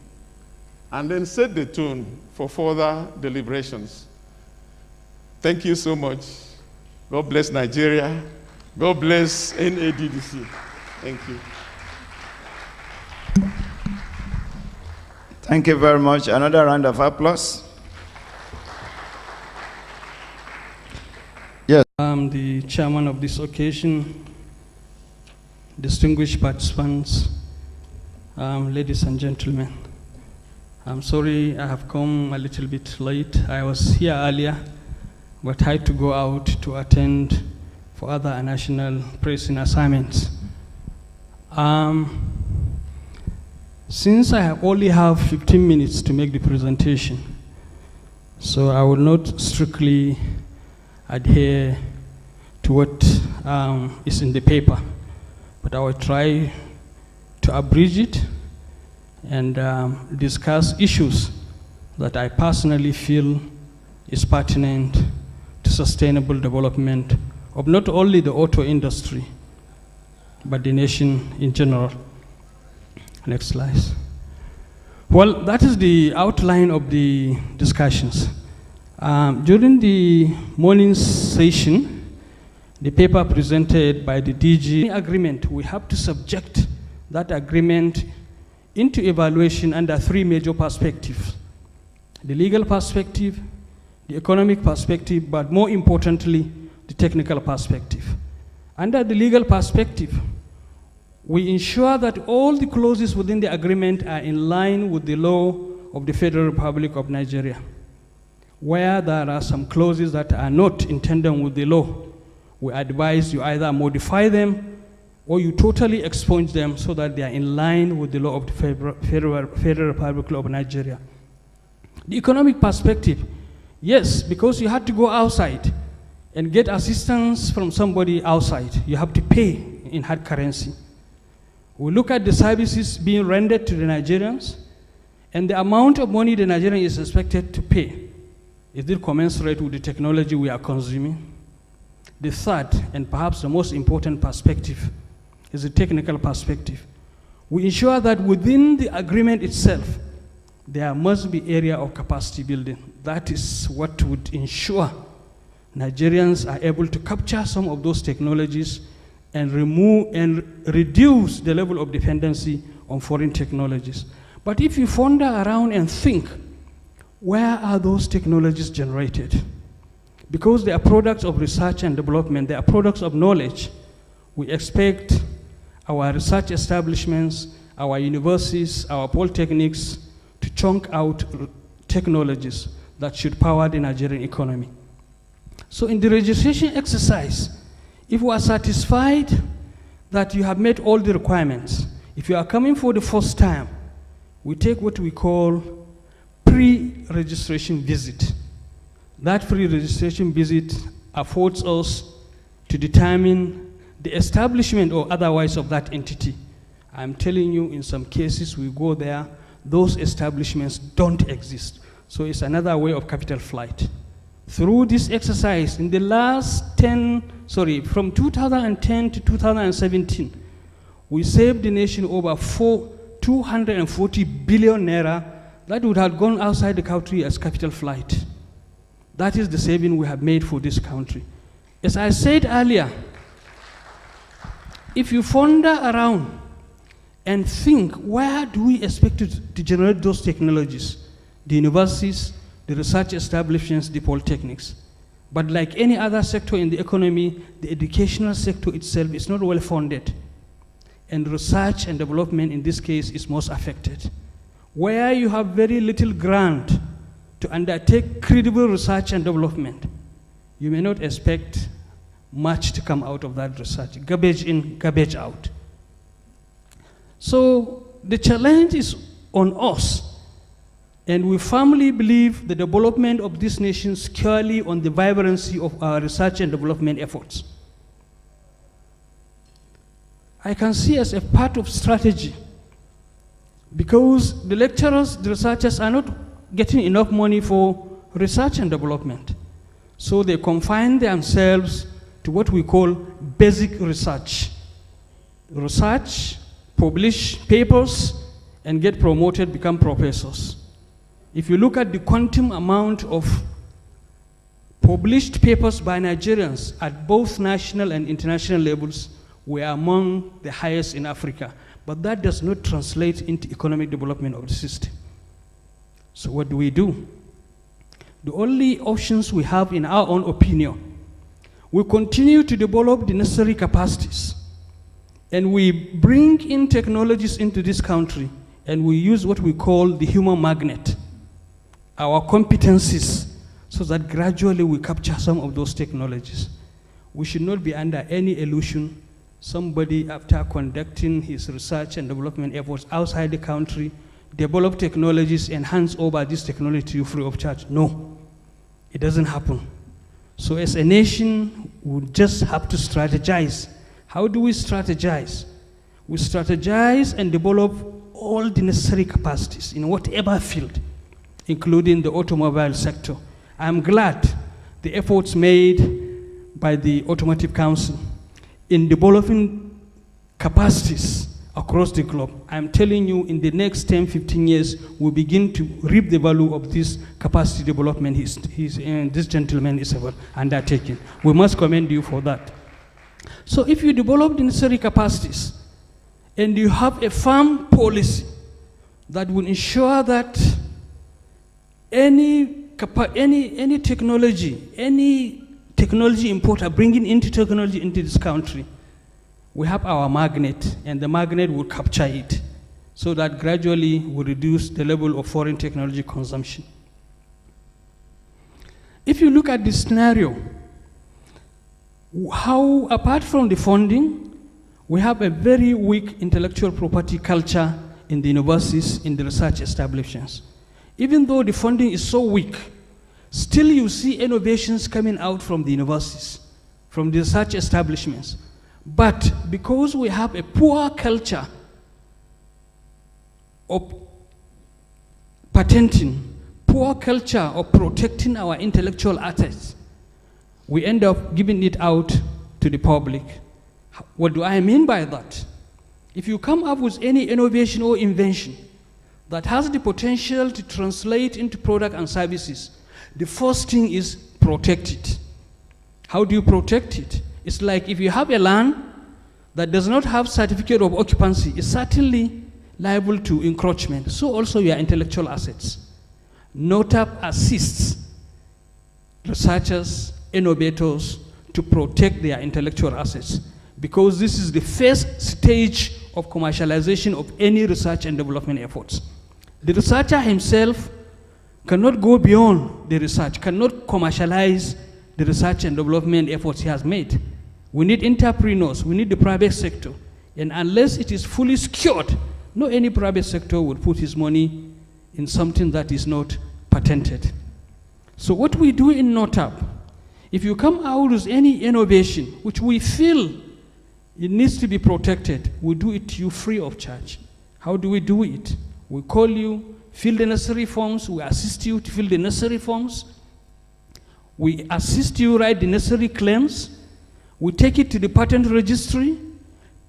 and then set the tone for further deliberations. Thank you so much. God bless Nigeria. God bless NADDC. Thank you. Thank you very much. Another round of applause. Yes. I'm the chairman of this occasion. Distinguished participants, ladies and gentlemen. I'm sorry I have come a little bit late. I was here earlier, but had to go out to attend for other national pressing assignments. Since I only have 15 minutes to make the presentation, so I will not strictly adhere to what is in the paper, but I will try to abridge it and discuss issues that I personally feel is pertinent to sustainable development of not only the auto industry, but the nation in general. Next slide. Well, that is the outline of the discussions. During the morning session, the paper presented by the DG agreement, we have to subject that agreement into evaluation under three major perspectives: the legal perspective, the economic perspective, but more importantly, the technical perspective. Under the legal perspective, we ensure that all the clauses within the agreement are in line with the law of the Federal Republic of Nigeria. Where there are some clauses that are not in tandem with the law, we advise you either modify them or you totally expunge them so that they are in line with the law of the Federal Republic of Nigeria. The economic perspective, yes, because you had to go outside and get assistance from somebody outside, you have to pay in hard currency. We look at the services being rendered to the Nigerians and the amount of money the Nigerian is expected to pay. Is it commensurate with the technology we are consuming? The third, and perhaps the most important perspective, is the technical perspective. We ensure that within the agreement itself, there must be area of capacity building. That is what would ensure Nigerians are able to capture some of those technologies and remove and reduce the level of dependency on foreign technologies. But if you wander around and think, where are those technologies generated? Because they are products of research and development, they are products of knowledge. We expect our research establishments, our universities, our polytechnics to chunk out technologies that should power the Nigerian economy. So in the registration exercise, if we are satisfied that you have met all the requirements, if you are coming for the first time, we take what we call pre-registration visit. That pre-registration visit affords us to determine the establishment or otherwise of that entity. I'm telling you, in some cases we go there, those establishments don't exist. So it's another way of capital flight. Through this exercise, in the last from 2010 to 2017, we saved the nation over 240 billion naira that would have gone outside the country as capital flight. That is the saving we have made for this country. As I said earlier, if you wander around and think, where do we expect to generate those technologies? The universities, the research establishments, the polytechnics. But like any other sector in the economy, the educational sector itself is not well funded. and research and development in this case is most affected. Where you have very little grant to undertake credible research and development, you may not expect much to come out of that research. Garbage in, garbage out. So the challenge is on us, and we firmly believe the development of this nation securely on the vibrancy of our research and development efforts. I can see as a part of strategy, because the lecturers, the researchers are not getting enough money for research and development. So they confine themselves to what we call basic research. Research, publish papers, and get promoted, become professors. If you look at the quantum amount of published papers by Nigerians at both national and international levels, we are among the highest in Africa. But that does not translate into economic development of the system. So what do? The only options we have, in our own opinion, we continue to develop the necessary capacities, and we bring in technologies into this country, and we use what we call the human magnet, our competencies, so that gradually we capture some of those technologies. We should not be under any illusion. Somebody, after conducting his research and development efforts outside the country, develop technologies and hands over this technology to you free of charge. No, it doesn't happen. So as a nation, we just have to strategize. How do we strategize? We strategize and develop all the necessary capacities in whatever field, including the automobile sector. I'm glad the efforts made by the Automotive Council in developing capacities across the globe. I'm telling you, in the next 10, 15 years, we'll begin to reap the value of this capacity development this gentleman is undertaking. We must commend you for that. So if you develop the necessary capacities, and you have a firm policy that will ensure that any technology importer bringing into technology into this country, we have our magnet, and the magnet will capture it, so that gradually we reduce the level of foreign technology consumption. If you look at the scenario, how, apart from the funding, we have a very weak intellectual property culture in the universities, in the research establishments. Even though the funding is so weak, still you see innovations coming out from the universities, from the research establishments. But because we have a poor culture of patenting, poor culture of protecting our intellectual assets, we end up giving it out to the public. What do I mean by that? If you come up with any innovation or invention that has the potential to translate into product and services, the first thing is protect it. How do you protect it? It's like if you have a land that does not have certificate of occupancy, it's certainly liable to encroachment. So also your intellectual assets. NOTAP assists researchers, innovators to protect their intellectual assets, because this is the first stage of commercialization of any research and development efforts. The researcher himself cannot go beyond the research, cannot commercialize the research and development efforts he has made. We need entrepreneurs, we need the private sector. And unless it is fully secured, no any private sector would put his money in something that is not patented. So what we do in NOTAP, if you come out with any innovation which we feel it needs to be protected, we do it to you free of charge. How do we do it? We call you, fill the necessary forms, we assist you to fill the necessary forms, we assist you write the necessary claims, we take it to the patent registry,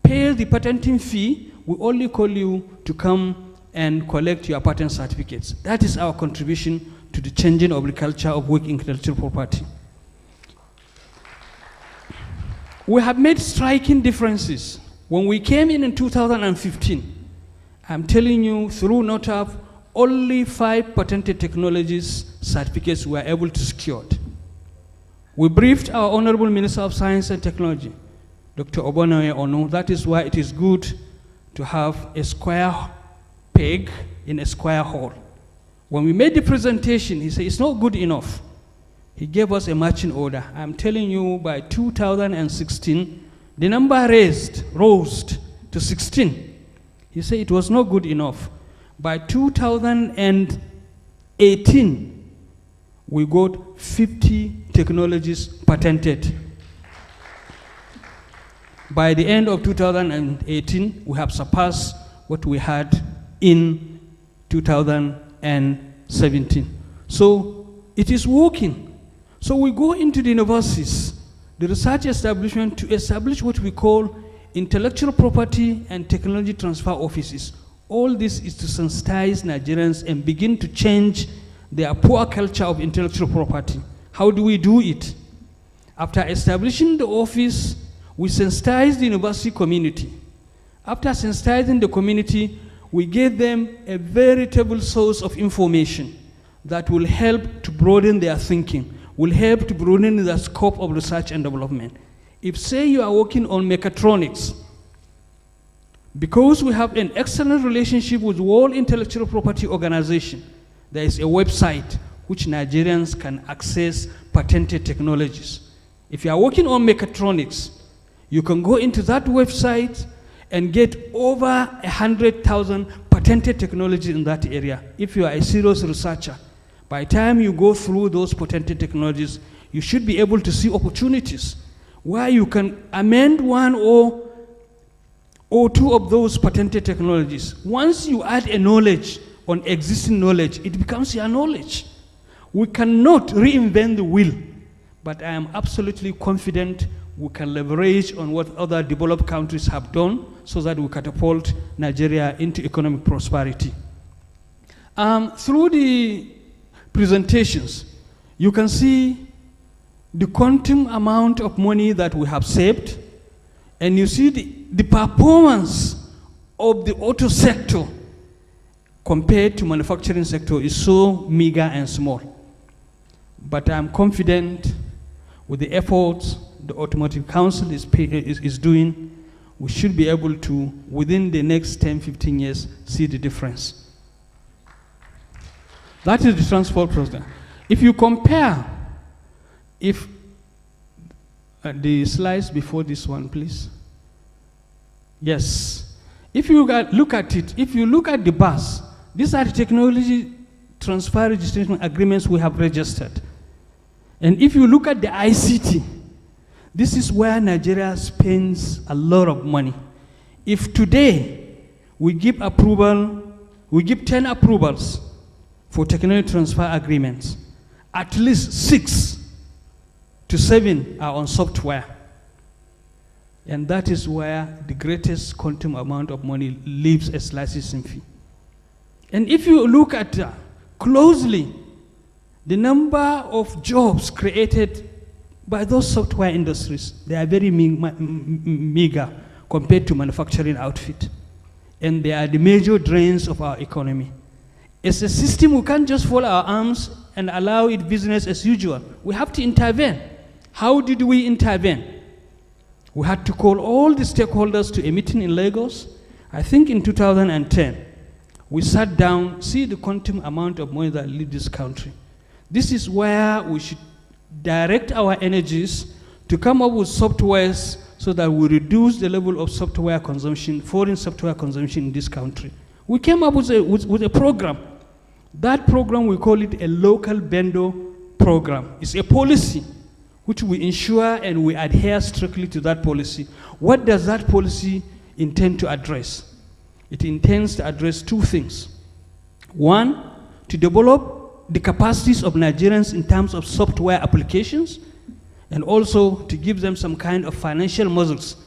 pay the patenting fee, we only call you to come and collect your patent certificates. That is our contribution to the changing of the culture of weak intellectual property. We have made striking differences. When we came in 2015, I'm telling you, through NOTAP, only 5 patented technologies certificates were able to secure. We briefed our Honorable Minister of Science and Technology, Dr. Obonoye Onu. That is why it is good to have a square peg in a square hole. When we made the presentation, he said, it's not good enough. He gave us a marching order. I'm telling you, by 2016, the number rose to 16. He said it was not good enough. By 2018, we got 50 technologies patented. By the end of 2018, we have surpassed what we had in 2017. So it is working. So we go into the universities, the research establishment, to establish what we call intellectual property and technology transfer offices. All this is to sensitize Nigerians and begin to change their poor culture of intellectual property. How do we do it? After establishing the office, we sensitize the university community. After sensitizing the community, we give them a veritable source of information that will help to broaden their thinking, will help to broaden the scope of research and development. If, say, you are working on mechatronics, because we have an excellent relationship with World Intellectual Property Organization, there is a website which Nigerians can access patented technologies. If you are working on mechatronics, you can go into that website and get over 100,000 patented technologies in that area. If you are a serious researcher, by the time you go through those patented technologies, you should be able to see opportunities where you can amend one or two of those patented technologies. Once you add a knowledge on existing knowledge, it becomes your knowledge. We cannot reinvent the wheel, but I am absolutely confident we can leverage on what other developed countries have done so that we catapult Nigeria into economic prosperity. Through the presentations, you can see the quantum amount of money that we have saved, and you see the performance of the auto sector compared to manufacturing sector is so meager and small. But I'm confident with the efforts the Automotive Council is doing, we should be able to, within the next 10, 15 years, see the difference. That is the transport program. If you compare, the slides before this one, please. Yes. If you look at it, if you look at the bus, these are the technology transfer registration agreements we have registered. And if you look at the ICT, this is where Nigeria spends a lot of money. If today we give 10 approvals for technology transfer agreements, at least 6 to 7 are on software. And that is where the greatest quantum amount of money lives as licensing fee. And if you look at closely, the number of jobs created by those software industries, they are very meager compared to manufacturing outfit. And they are the major drains of our economy. As a system, we can't just fold our arms and allow it business as usual. We have to intervene. How did we intervene? We had to call all the stakeholders to a meeting in Lagos. I think in 2010, we sat down, see the quantum amount of money that leaves this country. This is where we should direct our energies to come up with softwares so that we reduce the level of software consumption, foreign software consumption in this country. We came up with a program. That program, we call it a local vendor program. It's a policy which we ensure and we adhere strictly to that policy. What does that policy intend to address? It intends to address 2 things. 1, to develop the capacities of Nigerians in terms of software applications, and also to give them some kind of financial muscles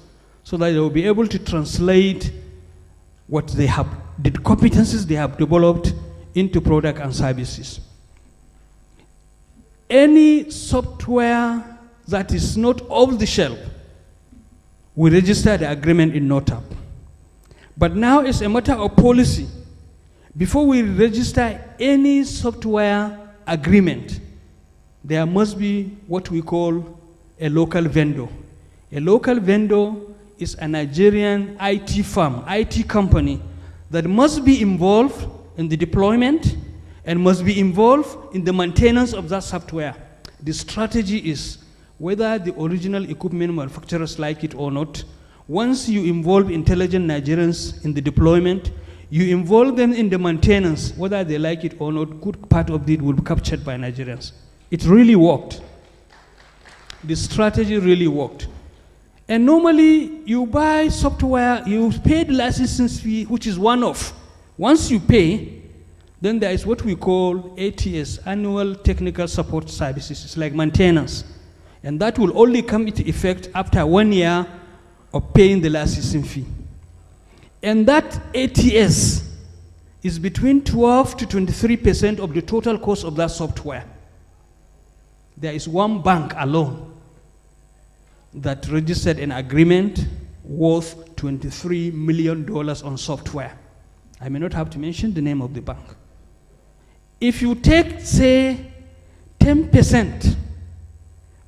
so that they will be able to translate what they have, the competencies they have developed into product and services. Any software that is not off the shelf, we register the agreement in NOTAP. But now it's a matter of policy. Before we register any software agreement, there must be what we call a local vendor. A local vendor is a Nigerian IT firm, IT company, that must be involved in the deployment and must be involved in the maintenance of that software. The strategy is, whether the original equipment manufacturers like it or not, once you involve intelligent Nigerians in the deployment, you involve them in the maintenance, whether they like it or not, good part of it will be captured by Nigerians. It really worked. The strategy really worked. And normally, you buy software, you pay the licensing fee, which is one-off. Once you pay, then there is what we call ATS, Annual Technical Support Services. It's like maintenance. And that will only come into effect after 1 year of paying the licensing fee. And that ATS is between 12 to 23% of the total cost of that software. There is one bank alone that registered an agreement worth $23 million on software. I may not have to mention the name of the bank. If you take, say, 10%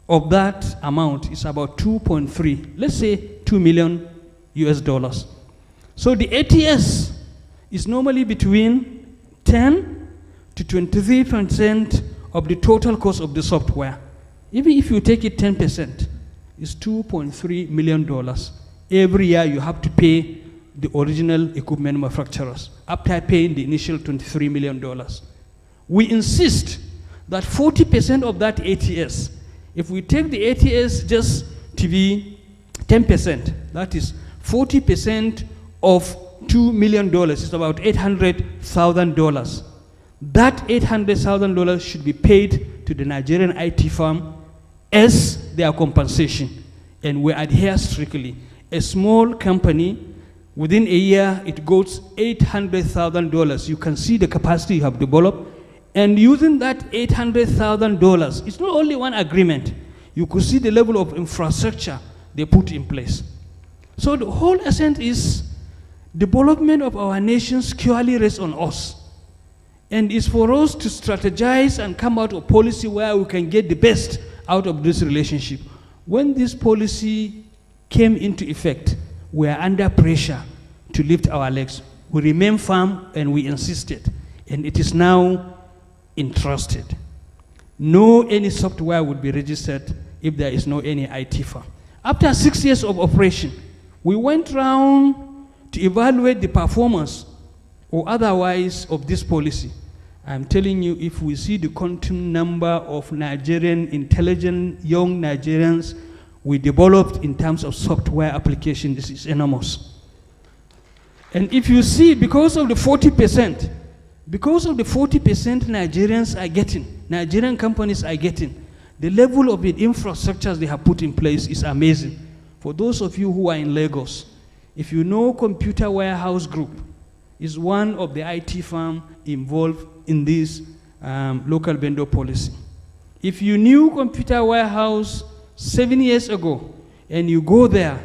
of that amount, is about 2.3, let's say 2 million US dollars. So the ATS is normally between 10 to 23% of the total cost of the software. Even if you take it 10%, it's $2.3 million. Every year you have to pay the original equipment manufacturers after paying the initial $23 million. We insist that 40% of that ATS, if we take the ATS just to be 10%, that is 40% of $2 million, is about $800,000. That $800,000 should be paid to the Nigerian IT firm as their compensation, and we adhere strictly. A small company, within a year, it goes $800,000. You can see the capacity you have developed, and using that $800,000, it's not only one agreement. You could see the level of infrastructure they put in place. So the whole essence is development of our nation securely rests on us. And it's for us to strategize and come out of policy where we can get the best out of this relationship. When this policy came into effect, we are under pressure to lift our legs. We remain firm and we insisted. And it is now entrusted. No any software would be registered if there is no any IT firm. After 6 years of operation, we went round to evaluate the performance or otherwise of this policy. I'm telling you, if we see the quantum number of Nigerian intelligent young Nigerians we developed in terms of software application, this is enormous. And if you see, because of the 40% Nigerians are getting, Nigerian companies are getting, the level of the infrastructures they have put in place is amazing. For those of you who are in Lagos, if you know Computer Warehouse Group is one of the IT firms involved in this local vendor policy. If you knew Computer Warehouse 7 years ago and you go there,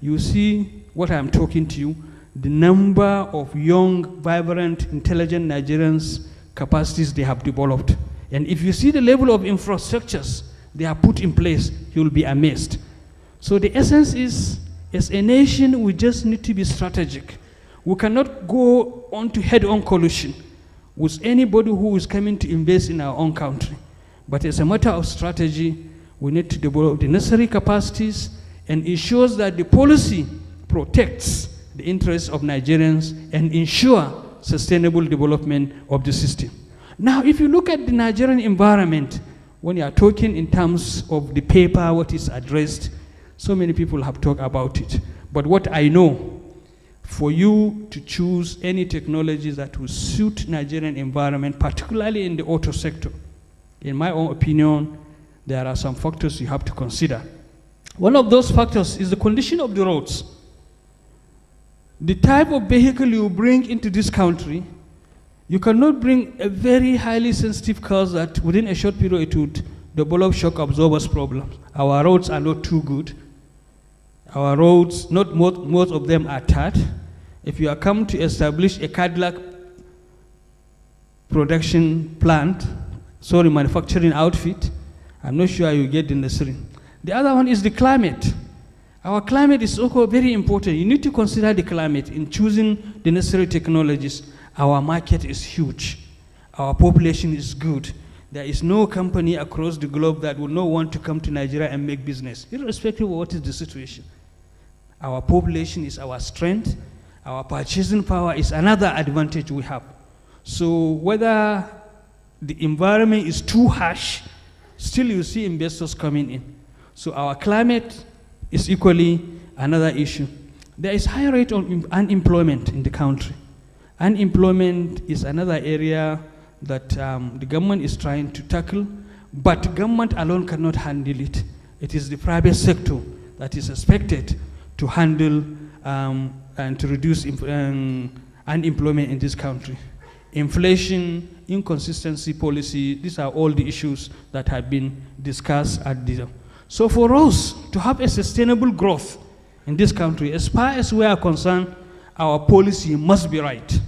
you see what I'm talking to you, the number of young, vibrant, intelligent Nigerians capacities they have developed. And if you see the level of infrastructures they have put in place, you'll be amazed. So the essence is, as a nation, we just need to be strategic. We cannot go on to head-on collusion with anybody who is coming to invest in our own country. But as a matter of strategy, we need to develop the necessary capacities and ensures that the policy protects the interests of Nigerians and ensure sustainable development of the system. Now, if you look at the Nigerian environment, when you are talking in terms of the paper, what is addressed, so many people have talked about it. But what I know, for you to choose any technology that will suit Nigerian environment, particularly in the auto sector, in my own opinion, there are some factors you have to consider. One of those factors is the condition of the roads. The type of vehicle you bring into this country, you cannot bring a very highly sensitive car that within a short period it would develop shock absorbers problems. Our roads are not too good. Our roads, not most of them are tarred. If you are come to establish a Cadillac production plant, manufacturing outfit, I'm not sure you get the necessary. The other one is the climate. Our climate is also very important. You need to consider the climate in choosing the necessary technologies. Our market is huge. Our population is good. There is no company across the globe that will not want to come to Nigeria and make business, irrespective of what is the situation. Our population is our strength. Our purchasing power is another advantage we have. So whether the environment is too harsh, still you see investors coming in. So our climate is equally another issue. There is high rate of unemployment in the country. Unemployment is another area that the government is trying to tackle, but government alone cannot handle it. It is the private sector that is expected to handle and to reduce unemployment in this country. Inflation, inconsistency policy, these are all the issues that have been discussed at the. So for us to have a sustainable growth in this country, as far as we are concerned, our policy must be right.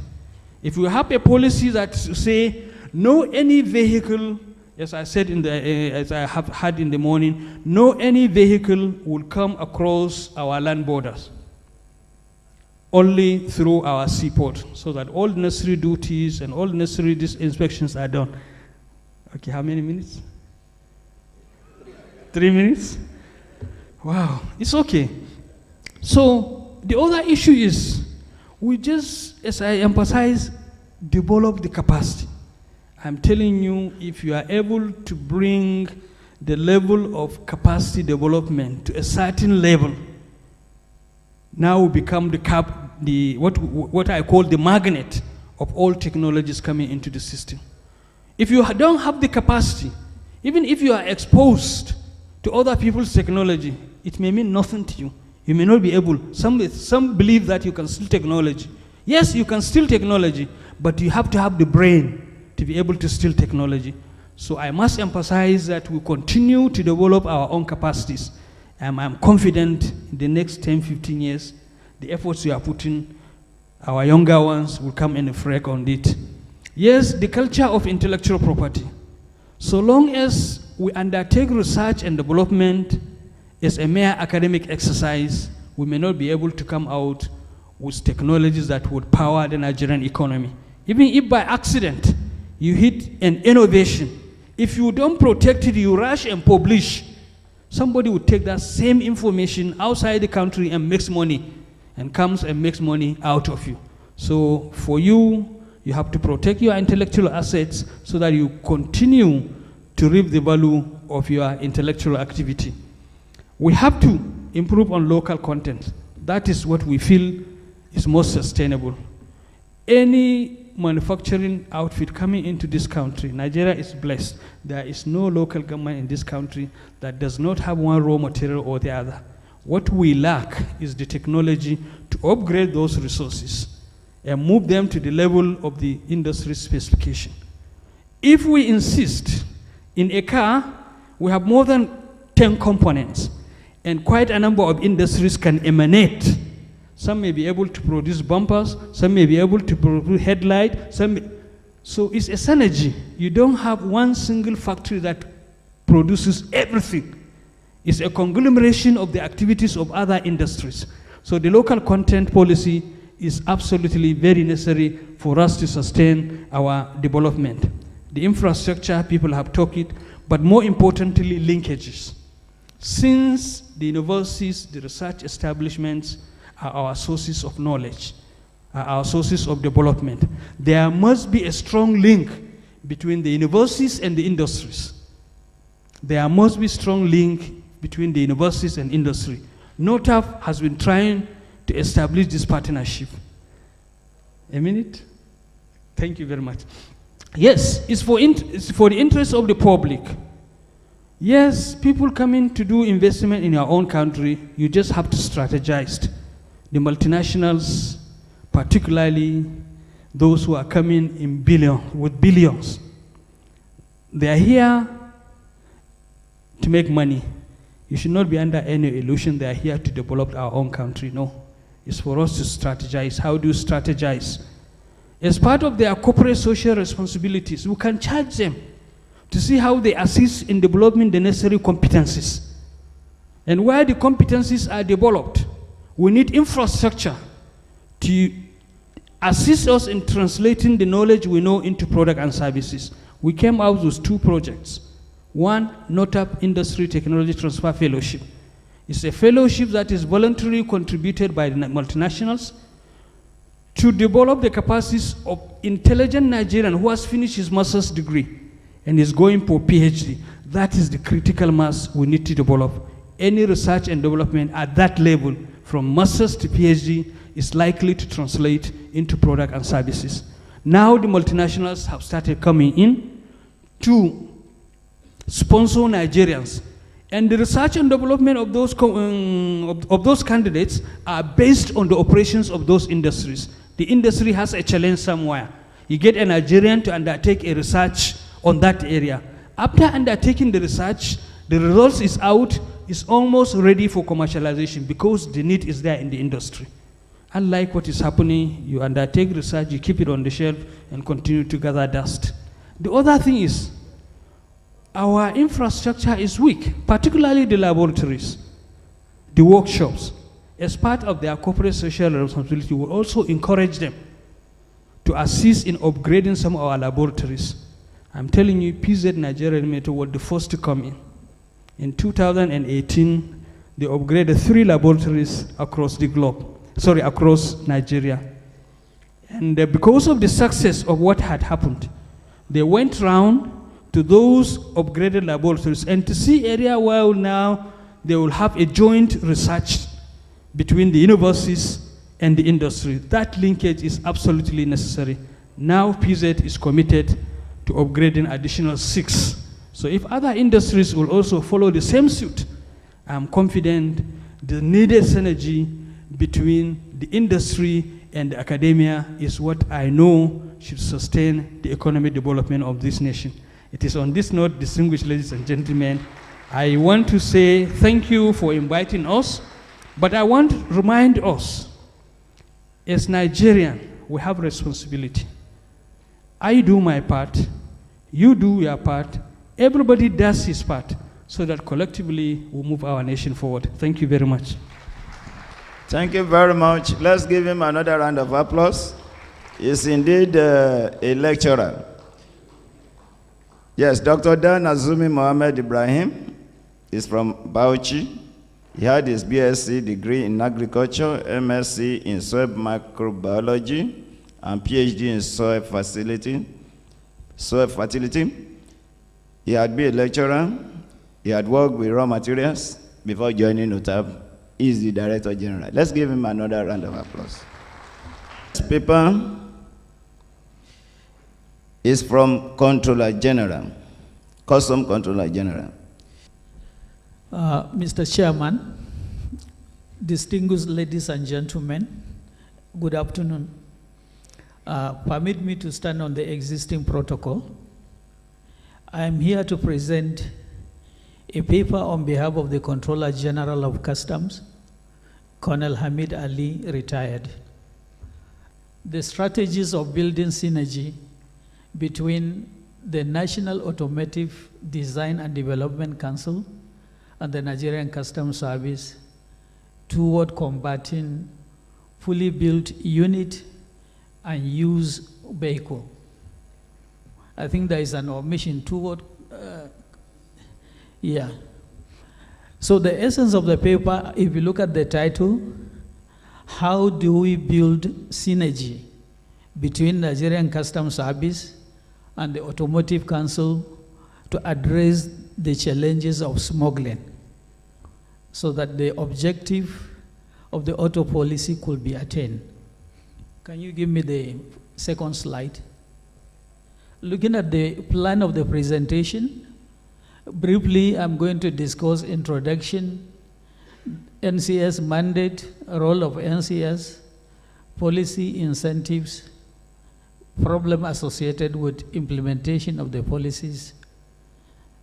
If we have a policy that say no any vehicle, as I said as I have had in the morning, no any vehicle will come across our land borders, only through our seaport, so that all necessary duties and all necessary inspections are done. Okay, how many minutes? 3 minutes? Wow, it's okay. So the other issue is, we just, as I emphasize, develop the capacity. I'm telling you, if you are able to bring the level of capacity development to a certain level, now we become what I call the magnet of all technologies coming into the system. If you don't have the capacity, even if you are exposed to other people's technology, it may mean nothing to you. You may not be able, some believe that you can steal technology. Yes, you can steal technology, but you have to have the brain to be able to steal technology. So I must emphasize that we continue to develop our own capacities. I'm confident in the next 10, 15 years, the efforts we are putting, our younger ones will come and freak on it. Yes, the culture of intellectual property. So long as we undertake research and development as a mere academic exercise, we may not be able to come out with technologies that would power the Nigerian economy. Even if by accident you hit an innovation, if you don't protect it, you rush and publish, somebody will take that same information outside the country and makes money, and comes and makes money out of you. So for you, you have to protect your intellectual assets so that you continue to reap the value of your intellectual activity. We have to improve on local content. That is what we feel is most sustainable. Any manufacturing outfit coming into this country, Nigeria is blessed. There is no local government in this country that does not have one raw material or the other. What we lack is the technology to upgrade those resources and move them to the level of the industry specification. If we insist in a car, we have more than 10 components, and quite a number of industries can emanate. Some may be able to produce bumpers, some may be able to produce headlight, so it's a synergy. You don't have one single factory that produces everything. It's a conglomeration of the activities of other industries. So the local content policy is absolutely very necessary for us to sustain our development. The infrastructure, people have talked it, but more importantly, linkages. Since the universities, the research establishments are our sources of knowledge, are our sources of development, there must be a strong link between the universities and the industries. There must be a strong link between the universities and industry. NOTAF has been trying to establish this partnership. A minute? Thank you very much. Yes, it's for the interest of the public. Yes, people coming to do investment in your own country, you just have to strategize. The multinationals, particularly those who are coming in with billions, they are here to make money. You should not be under any illusion they are here to develop our own country. No, it's for us to strategize. How do you strategize? As part of their corporate social responsibilities, we can charge them to see how they assist in developing the necessary competencies. And where the competencies are developed, we need infrastructure to assist us in translating the knowledge we know into product and services. We came out with 2 projects. One, NOTAP Industry Technology Transfer Fellowship. It's a fellowship that is voluntarily contributed by the multinationals to develop the capacities of intelligent Nigerian who has finished his master's degree and is going for PhD. That is the critical mass we need to develop. Any research and development at that level, from master's to PhD, is likely to translate into product and services. Now the multinationals have started coming in to sponsor Nigerians. And the research and development of those candidates are based on the operations of those industries. The industry has a challenge somewhere. You get a Nigerian to undertake a research on that area. After undertaking the research, the results is out, is almost ready for commercialization because the need is there in the industry. Unlike what is happening, you undertake research, you keep it on the shelf and continue to gather dust. The other thing is, our infrastructure is weak, particularly the laboratories, the workshops. As part of their corporate social responsibility, we will also encourage them to assist in upgrading some of our laboratories. I'm telling you, PZ Nigeria Limited was the first to come in. In 2018, they upgraded 3 laboratories across the globe, across Nigeria. And because of the success of what had happened, they went around to those upgraded laboratories and to see area where now they will have a joint research between the universities and the industry. That linkage is absolutely necessary. Now PZ is committed to upgrading additional 6. So if other industries will also follow the same suit, I'm confident the needed synergy between the industry and the academia is what I know should sustain the economic development of this nation. It is on this note, distinguished ladies and gentlemen, I want to say thank you for inviting us, but I want to remind us, as Nigerian, we have responsibility. I do my part, you do your part, everybody does his part, so that collectively we move our nation forward. Thank you very much. Thank you very much. Let's give him another round of applause. He's indeed a lecturer. Yes, Dr. Dan Azumi Mohammed Ibrahim is from Bauchi. He had his BSc degree in agriculture, MSc in soil microbiology, and PhD in soil fertility. He had been a lecturer. He had worked with raw materials before joining UTAB. He is the Director General. Let's give him another round of applause. This paper is from Controller General, Custom Controller General. Mr. Chairman, distinguished ladies and gentlemen, good afternoon. Permit me to stand on the existing protocol. I am here to present a paper on behalf of the Controller General of Customs, Colonel Hamid Ali, retired. The strategies of building synergy between the National Automotive Design and Development Council and the Nigerian Customs Service toward combating fully built unit and used vehicle. I think there is an omission toward, So the essence of the paper, if you look at the title, how do we build synergy between Nigerian Customs Service and the Automotive Council to address the challenges of smuggling so that the objective of the auto policy could be attained. Can you give me the second slide? Looking at the plan of the presentation, briefly I'm going to discuss introduction, NCS mandate, role of NCS, policy incentives, problem associated with implementation of the policies,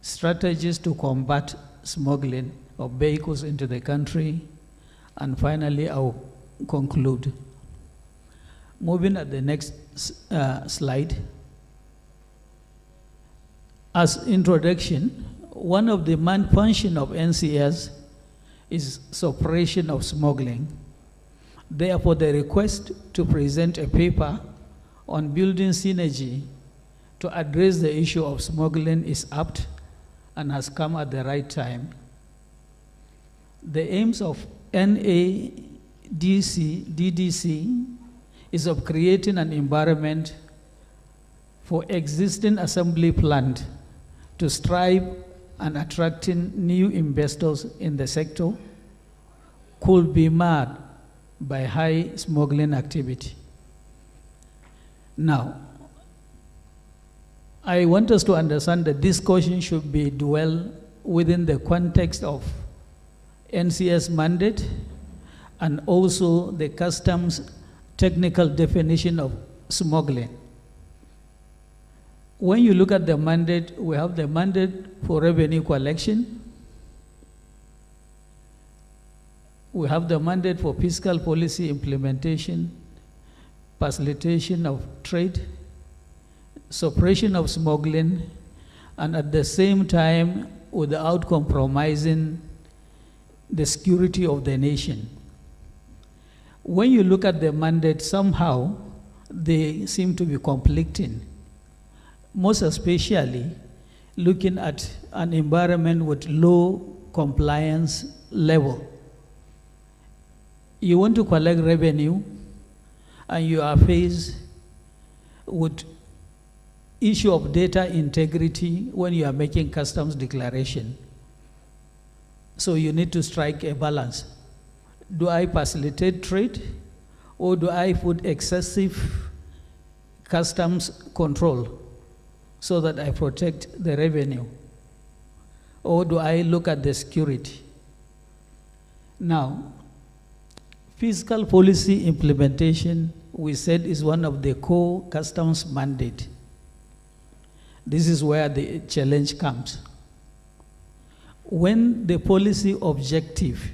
strategies to combat smuggling of vehicles into the country, and finally I'll conclude. Moving at the next slide. As introduction, one of the main functions of NCS is suppression of smuggling. Therefore, the request to present a paper on building synergy to address the issue of smuggling is apt and has come at the right time. The aims of DDC is of creating an environment for existing assembly plant to strive and attracting new investors in the sector could be marred by high smuggling activity. Now, I want us to understand that this discussion should be dwell within the context of NCS mandate and also the customs technical definition of smuggling. When you look at the mandate, we have the mandate for revenue collection. We have the mandate for fiscal policy implementation, facilitation of trade, suppression of smuggling, and at the same time, without compromising the security of the nation. When you look at the mandate, somehow they seem to be conflicting. Most especially looking at an environment with low compliance level. You want to collect revenue and you are faced with issue of data integrity when you are making customs declaration. So you need to strike a balance. Do I facilitate trade or do I put excessive customs control so that I protect the revenue? Or do I look at the security? Now, fiscal policy implementation, we said, is one of the core customs mandate. This is where the challenge comes. When the policy objective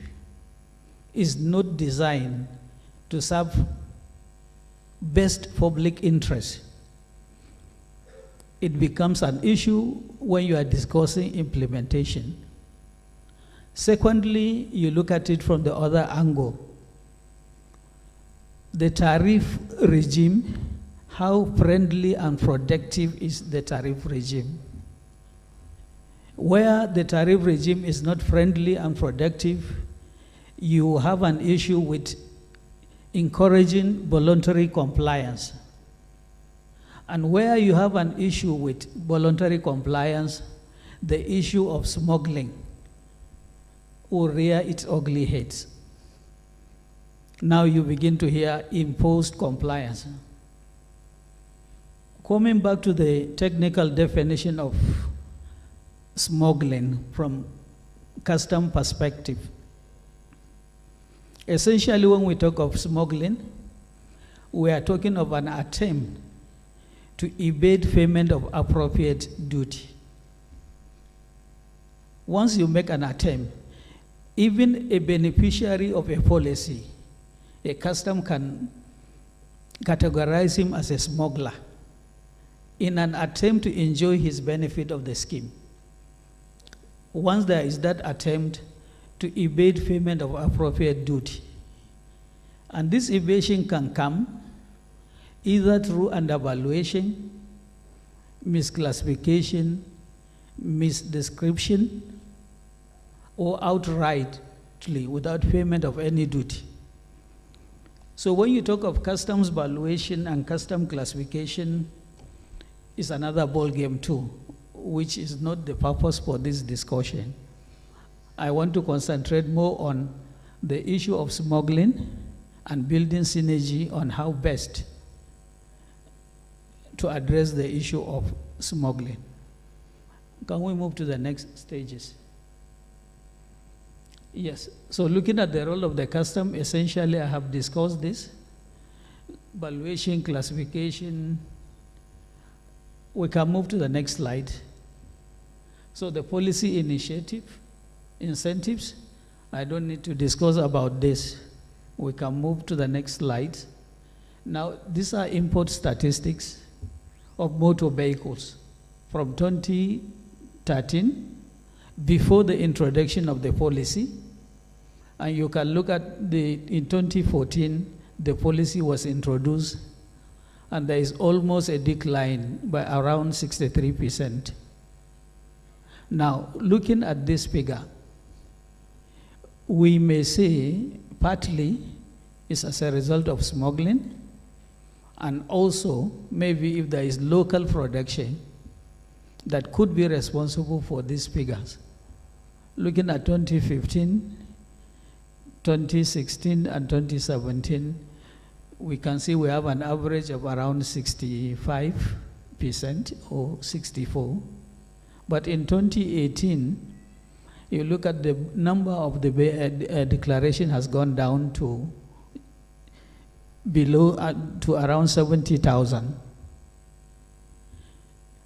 is not designed to serve best public interest, it becomes an issue when you are discussing implementation. Secondly, you look at it from the other angle. The tariff regime, how friendly and productive is the tariff regime? Where the tariff regime is not friendly and productive, you have an issue with encouraging voluntary compliance. And where you have an issue with voluntary compliance, the issue of smuggling will rear its ugly heads. Now you begin to hear imposed compliance. Coming back to the technical definition of smuggling from custom perspective. Essentially, when we talk of smuggling, we are talking of an attempt to evade payment of appropriate duty. Once you make an attempt, even a beneficiary of a policy, a custom can categorize him as a smuggler in an attempt to enjoy his benefit of the scheme. Once there is that attempt to evade payment of appropriate duty, and this evasion can come either through undervaluation, misclassification, misdescription, or outrightly without payment of any duty. So when you talk of customs valuation and custom classification, is another ballgame too, which is not the purpose for this discussion. I want to concentrate more on the issue of smuggling and building synergy on how best to address the issue of smuggling. Can we move to the next stages? Yes, so looking at the role of the custom, essentially I have discussed this. Valuation, classification. We can move to the next slide. So the policy initiative, incentives, I don't need to discuss about this. We can move to the next slide. Now, these are import statistics of motor vehicles from 2013, before the introduction of the policy, And you can look at in 2014, the policy was introduced, and there is almost a decline by around 63%. Now, looking at this figure, we may say partly it's as a result of smuggling, and also maybe if there is local production that could be responsible for these figures. Looking at 2015, 2016, and 2017, we can see we have an average of around 65% or 64%. But in 2018, you look at the number of the declaration has gone down to below to around 70,000.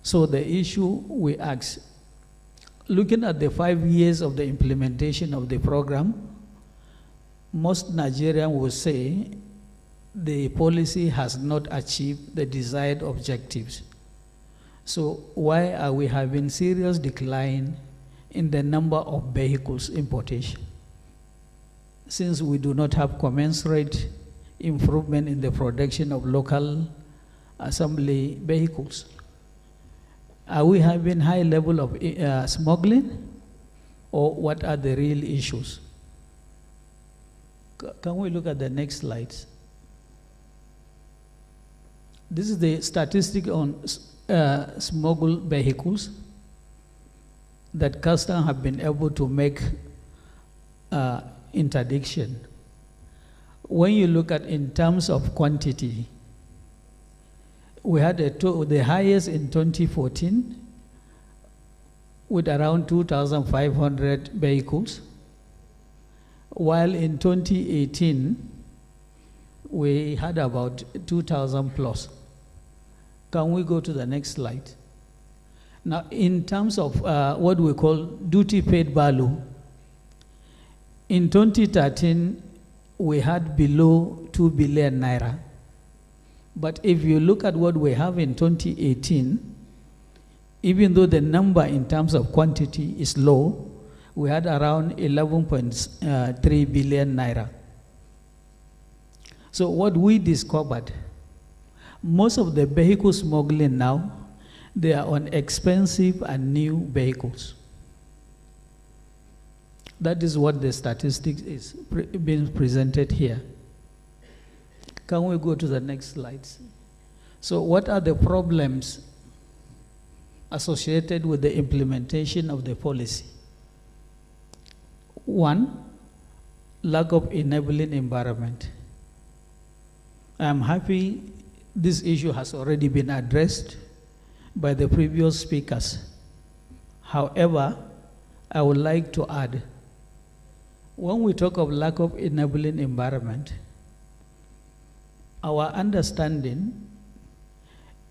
So the issue we ask, looking at the 5 years of the implementation of the program, most Nigerians will say the policy has not achieved the desired objectives. So why are we having serious decline in the number of vehicles importation? Since we do not have commensurate improvement in the production of local assembly vehicles. Are we having high level of smuggling, or what are the real issues? Can we look at the next slides? This is the statistic on smuggled vehicles that customs have been able to make interdiction. When you look at in terms of quantity, we had the highest in 2014 with around 2,500 vehicles, while in 2018 we had about 2,000 plus. Can we go to the next slide? Now, in terms of what we call duty paid value, in 2013 we had below 2 billion naira. But if you look at what we have in 2018, even though the number in terms of quantity is low, we had around 11.3 billion naira. So what we discovered, most of the vehicle smuggling now, they are on expensive and new vehicles. That is what the statistics is being presented here. Can we go to the next slides? So what are the problems associated with the implementation of the policy? One, lack of enabling environment. I am happy this issue has already been addressed by the previous speakers. However, I would like to add, when we talk of lack of enabling environment, our understanding,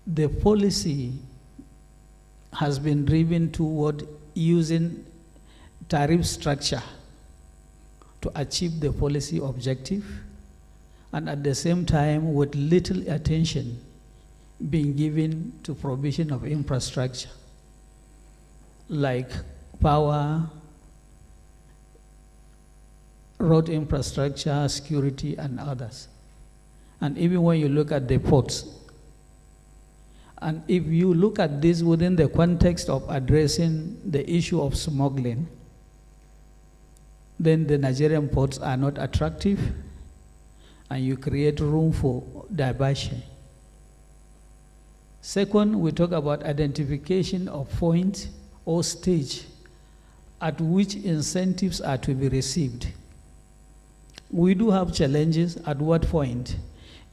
the policy has been driven toward using tariff structure to achieve the policy objective, and at the same time with little attention being given to provision of infrastructure like power, road infrastructure, security, and others. And even when you look at the ports, and if you look at this within the context of addressing the issue of smuggling, then the Nigerian ports are not attractive, and you create room for diversion. Second, we talk about identification of point or stage at which incentives are to be received. We do have challenges at what point.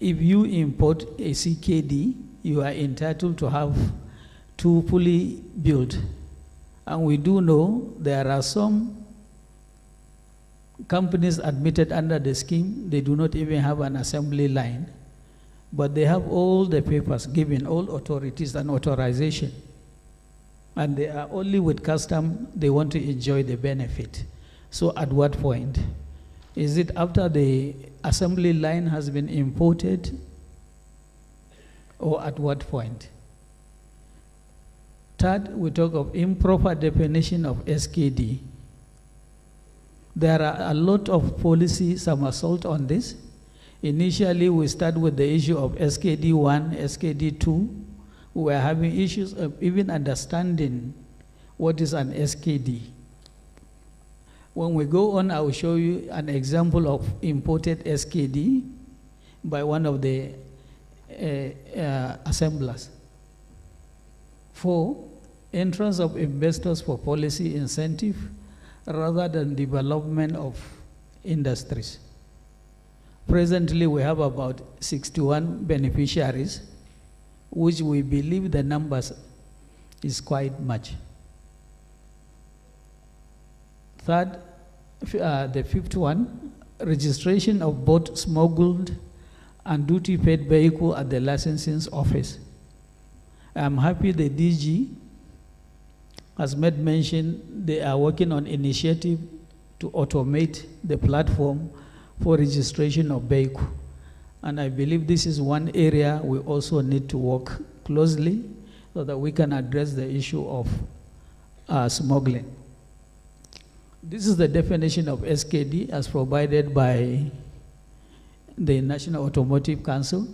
If you import a CKD, you are entitled to have 2 fully built. And we do know there are some companies admitted under the scheme, they do not even have an assembly line, but they have all the papers given, all authorities and authorization. And they are only with custom, they want to enjoy the benefit. So at what point? Is it after the assembly line has been imported, or at what point? Third, we talk of improper definition of SKD. There are a lot of policy somersault on this. Initially, we start with the issue of SKD1, SKD2. We were having issues of even understanding what is an SKD. When we go on, I will show you an example of imported SKD by one of the assemblers. 4, entrance of investors for policy incentive rather than development of industries. Presently, we have about 61 beneficiaries, which we believe the numbers is quite much. Third, the fifth one, registration of both smuggled and duty-paid vehicle at the licensing office. I'm happy the DG has made mention they are working on initiative to automate the platform for registration of vehicle. And I believe this is one area we also need to work closely so that we can address the issue of smuggling. This is the definition of SKD as provided by the National Automotive Council.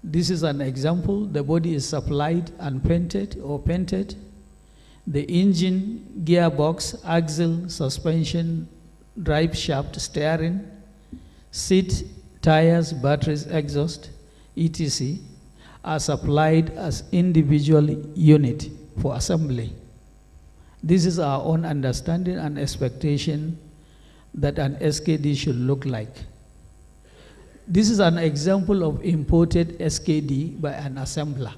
This is an example. The body is supplied and painted or painted. The engine, gearbox, axle, suspension, drive shaft, steering, seat, tires, batteries, exhaust, etc. are supplied as individual unit for assembly. This is our own understanding and expectation that an SKD should look like. This is an example of imported SKD by an assembler.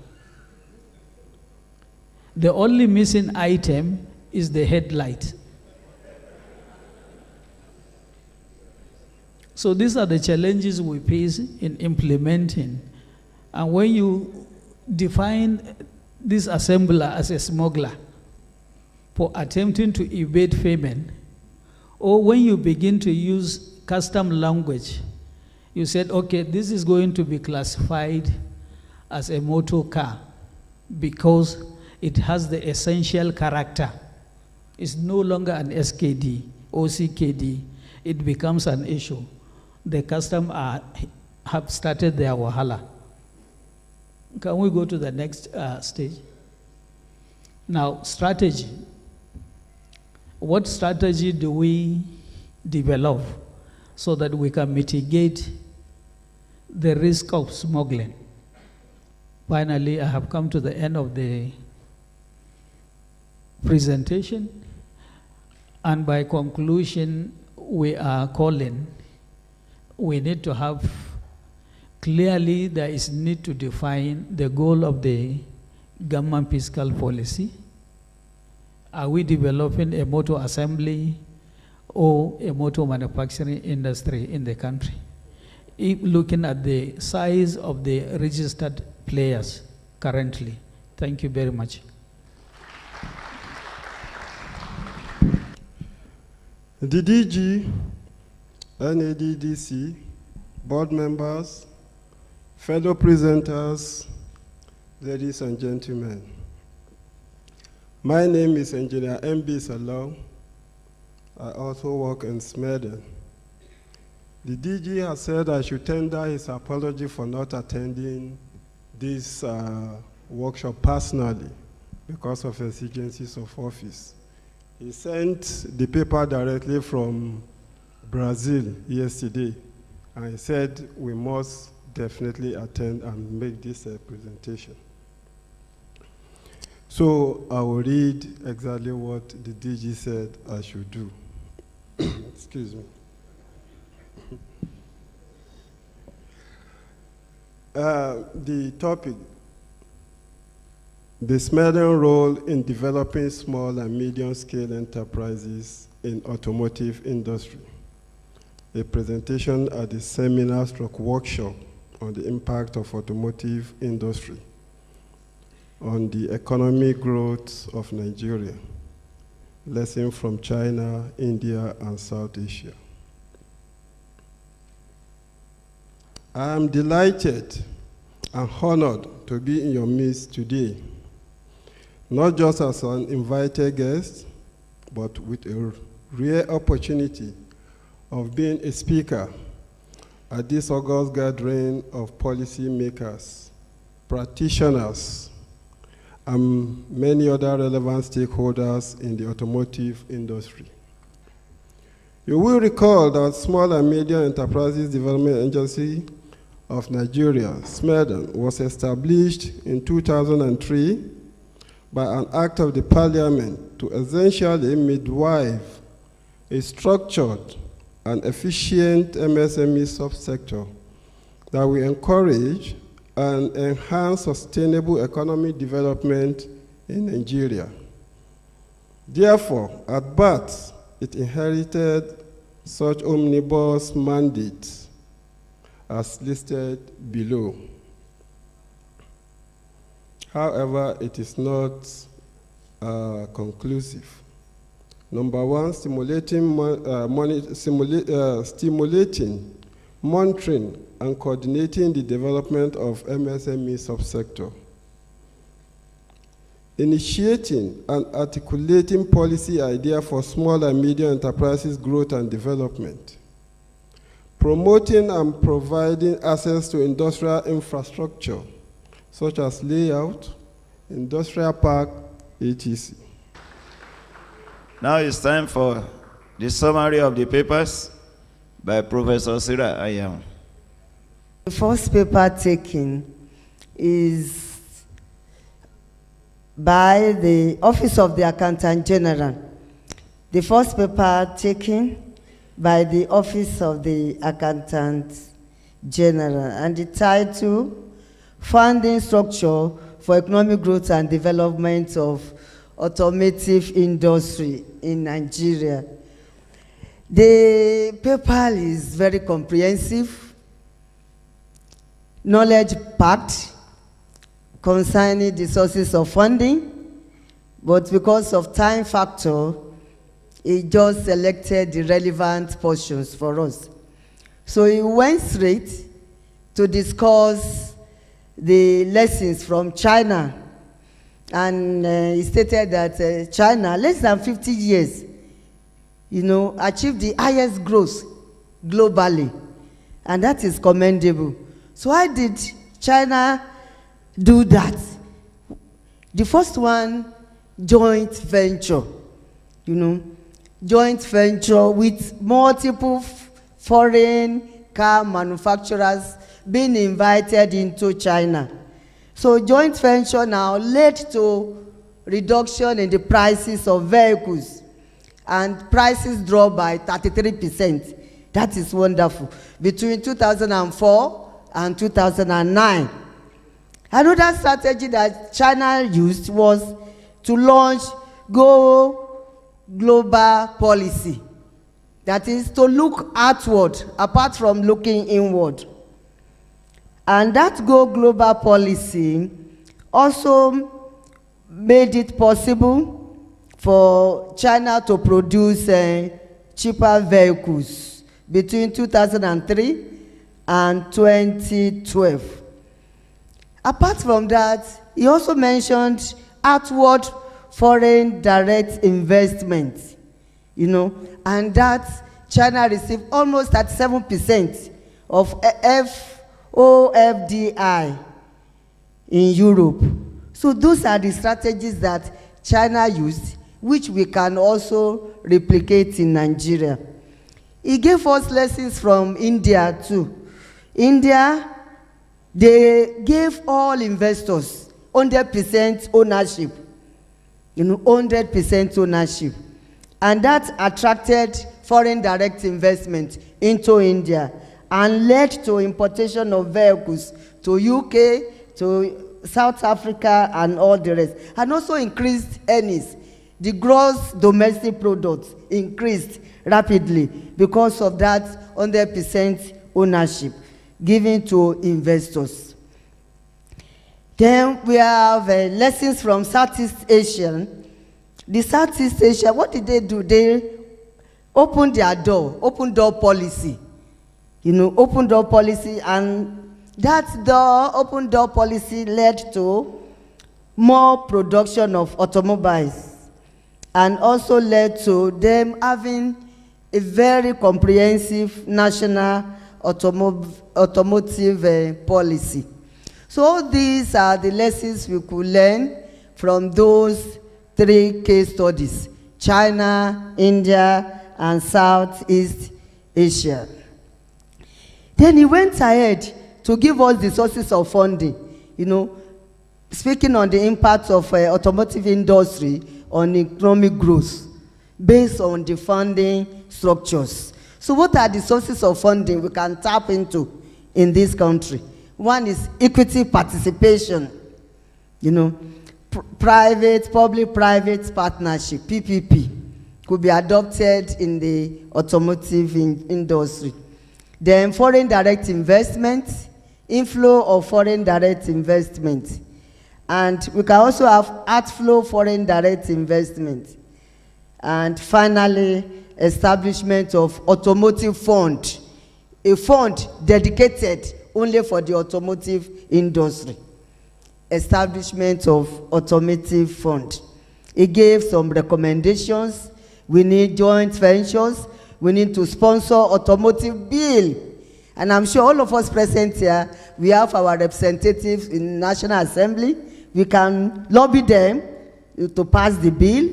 The only missing item is the headlight. So these are the challenges we face in implementing. And when you define this assembler as a smuggler for attempting to evade payment, or when you begin to use custom language, you said, okay, this is going to be classified as a motor car because it has the essential character. It's no longer an SKD, OCKD. It becomes an issue. The custom have started their wahala. Can we go to the next stage? Now, strategy. What strategy do we develop so that we can mitigate the risk of smuggling? Finally, I have come to the end of the presentation, and by conclusion, we are calling, we need to have clearly there is need to define the goal of the government fiscal policy. Are we developing a motor assembly or a motor manufacturing industry in the country? If looking at the size of the registered players currently. Thank you very much. The DG, NADDC, board members, fellow presenters, ladies and gentlemen. My name is Engineer M.B. Salong. I also work in Smeden. The DG has said I should tender his apology for not attending this workshop personally because of exigencies of office. He sent the paper directly from Brazil yesterday, and he said we must definitely attend and make this presentation. So I will read exactly what the DG said I should do. Excuse me. The topic, the Smeden role in developing small and medium-scale enterprises in automotive industry. A presentation at the seminar/workshop on the impact of automotive industry on the economic growth of Nigeria. Lesson from China, India, and South Asia. I am delighted and honored to be in your midst today, not just as an invited guest, but with a rare opportunity of being a speaker at this august gathering of policymakers, practitioners, and many other relevant stakeholders in the automotive industry. You will recall that Small and Medium Enterprises Development Agency of Nigeria, SMEDAN, was established in 2003 by an act of the parliament to essentially midwife a structured and efficient MSME subsector that will encourage and enhance sustainable economic development in Nigeria. Therefore, at birth, it inherited such omnibus mandates as listed below. However, it is not conclusive. Number one, stimulating, monitoring, and coordinating the development of MSME subsector. Initiating and articulating policy ideas for small and medium enterprises growth and development. Promoting and providing access to industrial infrastructure, such as layout, industrial park, etc. Now it's time for the summary of the papers by Professor Sira Ayam. The first paper taken is by the Office of the Accountant General. The first paper taken by the Office of the Accountant General, and the title, Funding Structure for Economic Growth and Development of Automotive Industry in Nigeria. The paper is very comprehensive, knowledge-packed concerning the sources of funding, but because of time factor, it just selected the relevant portions for us. So he went straight to discuss the lessons from China, and he stated that China, less than 50 years, achieved the highest growth globally, and that is commendable. So why did China do that? The first one, joint venture, joint venture with multiple foreign car manufacturers being invited into China. So joint venture now led to reduction in the prices of vehicles, and prices dropped by 33%. That is wonderful. Between 2004 and 2009. Another strategy that China used was to launch Go Global policy. That is to look outward apart from looking inward. And that Go Global policy also made it possible for China to produce cheaper vehicles between 2003 and 2012. Apart from that, he also mentioned outward foreign direct investment, and that China received almost 37% of OFDI in Europe. So those are the strategies that China used, which we can also replicate in Nigeria. He gave us lessons from India too. India, they gave all investors 100% ownership, 100% ownership. And that attracted foreign direct investment into India and led to importation of vehicles to UK, to South Africa, and all the rest. And also increased earnings. The gross domestic product increased rapidly because of that 100% ownership given to investors. Then we have lessons from Southeast Asia. The Southeast Asia, what did they do? They opened their door, open door policy. Open door policy, and that open door policy led to more production of automobiles and also led to them having a very comprehensive national automotive policy. So all these are the lessons we could learn from those 3 case studies: China, India, and Southeast Asia. Then he went ahead to give us the sources of funding, speaking on the impact of automotive industry on economic growth based on the funding structures. So what are the sources of funding we can tap into in this country? One is equity participation, public-private partnership, PPP, could be adopted in the automotive industry. Then foreign direct investment, inflow of foreign direct investment. And we can also have outflow foreign direct investment. And finally, establishment of automotive fund, a fund dedicated only for the automotive industry. Establishment of automotive fund. He gave some recommendations. We need joint ventures. We need to sponsor automotive bill. And I'm sure all of us present here, we have our representatives in National Assembly. We can lobby them to pass the bill.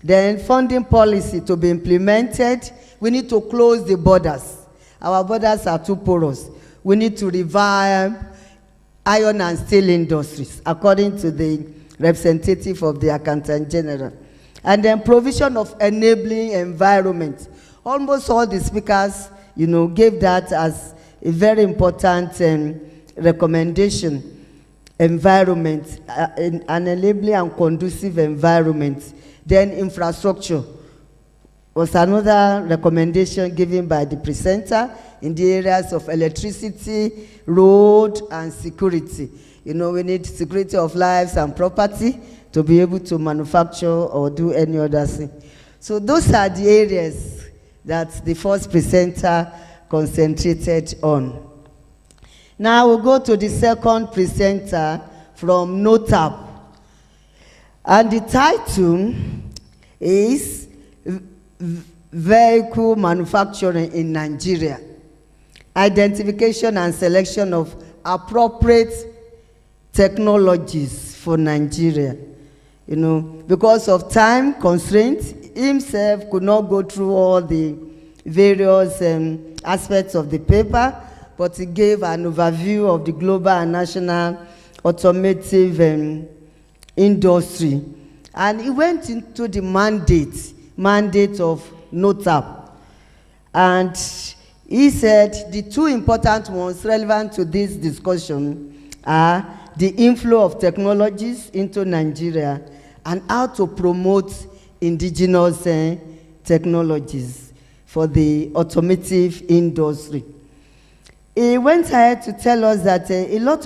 Then funding policy to be implemented. We need to close the borders. Our borders are too porous. We need to revive iron and steel industries, according to the representative of the Accountant General. And then provision of enabling environment. Almost all the speakers, gave that as a very important recommendation. Environment, an enabling and conducive environment. Then infrastructure was another recommendation given by the presenter in the areas of electricity, road, and security. We need security of lives and property to be able to manufacture or do any other thing. So those are the areas that the first presenter concentrated on. Now we'll go to the second presenter from NOTAP. And the title is Vehicle Manufacturing in Nigeria. Identification and selection of appropriate technologies for Nigeria. Because of time constraints, himself could not go through all the various aspects of the paper, but he gave an overview of the global and national automotive industry. And he went into the mandate of NOTAP. And he said the 2 important ones relevant to this discussion are the inflow of technologies into Nigeria and how to promote indigenous technologies for the automotive industry. He went ahead to tell us that a lot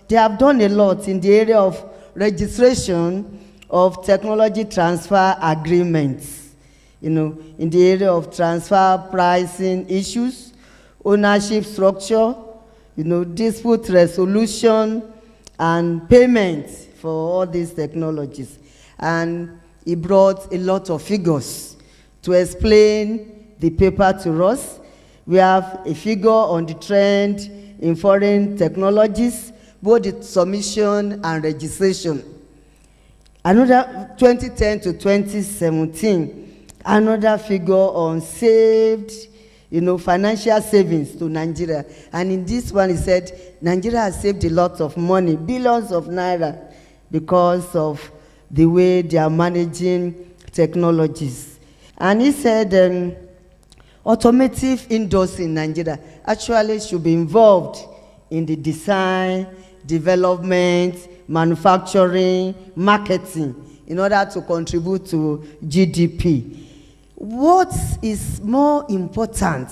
they have done a lot in the area of registration of technology transfer agreements, in the area of transfer pricing issues, ownership structure, dispute resolution, and payment for all these technologies. And he brought a lot of figures to explain the paper to us. We have a figure on the trend in foreign technologies, both the submission and registration. Another 2010 to 2017, another figure on saved, financial savings to Nigeria. And in this one, he said, Nigeria has saved a lot of money, billions of naira, because of the way they are managing technologies. And he said, automotive industry in Nigeria actually should be involved in the design, development, manufacturing, marketing, in order to contribute to GDP. What is more important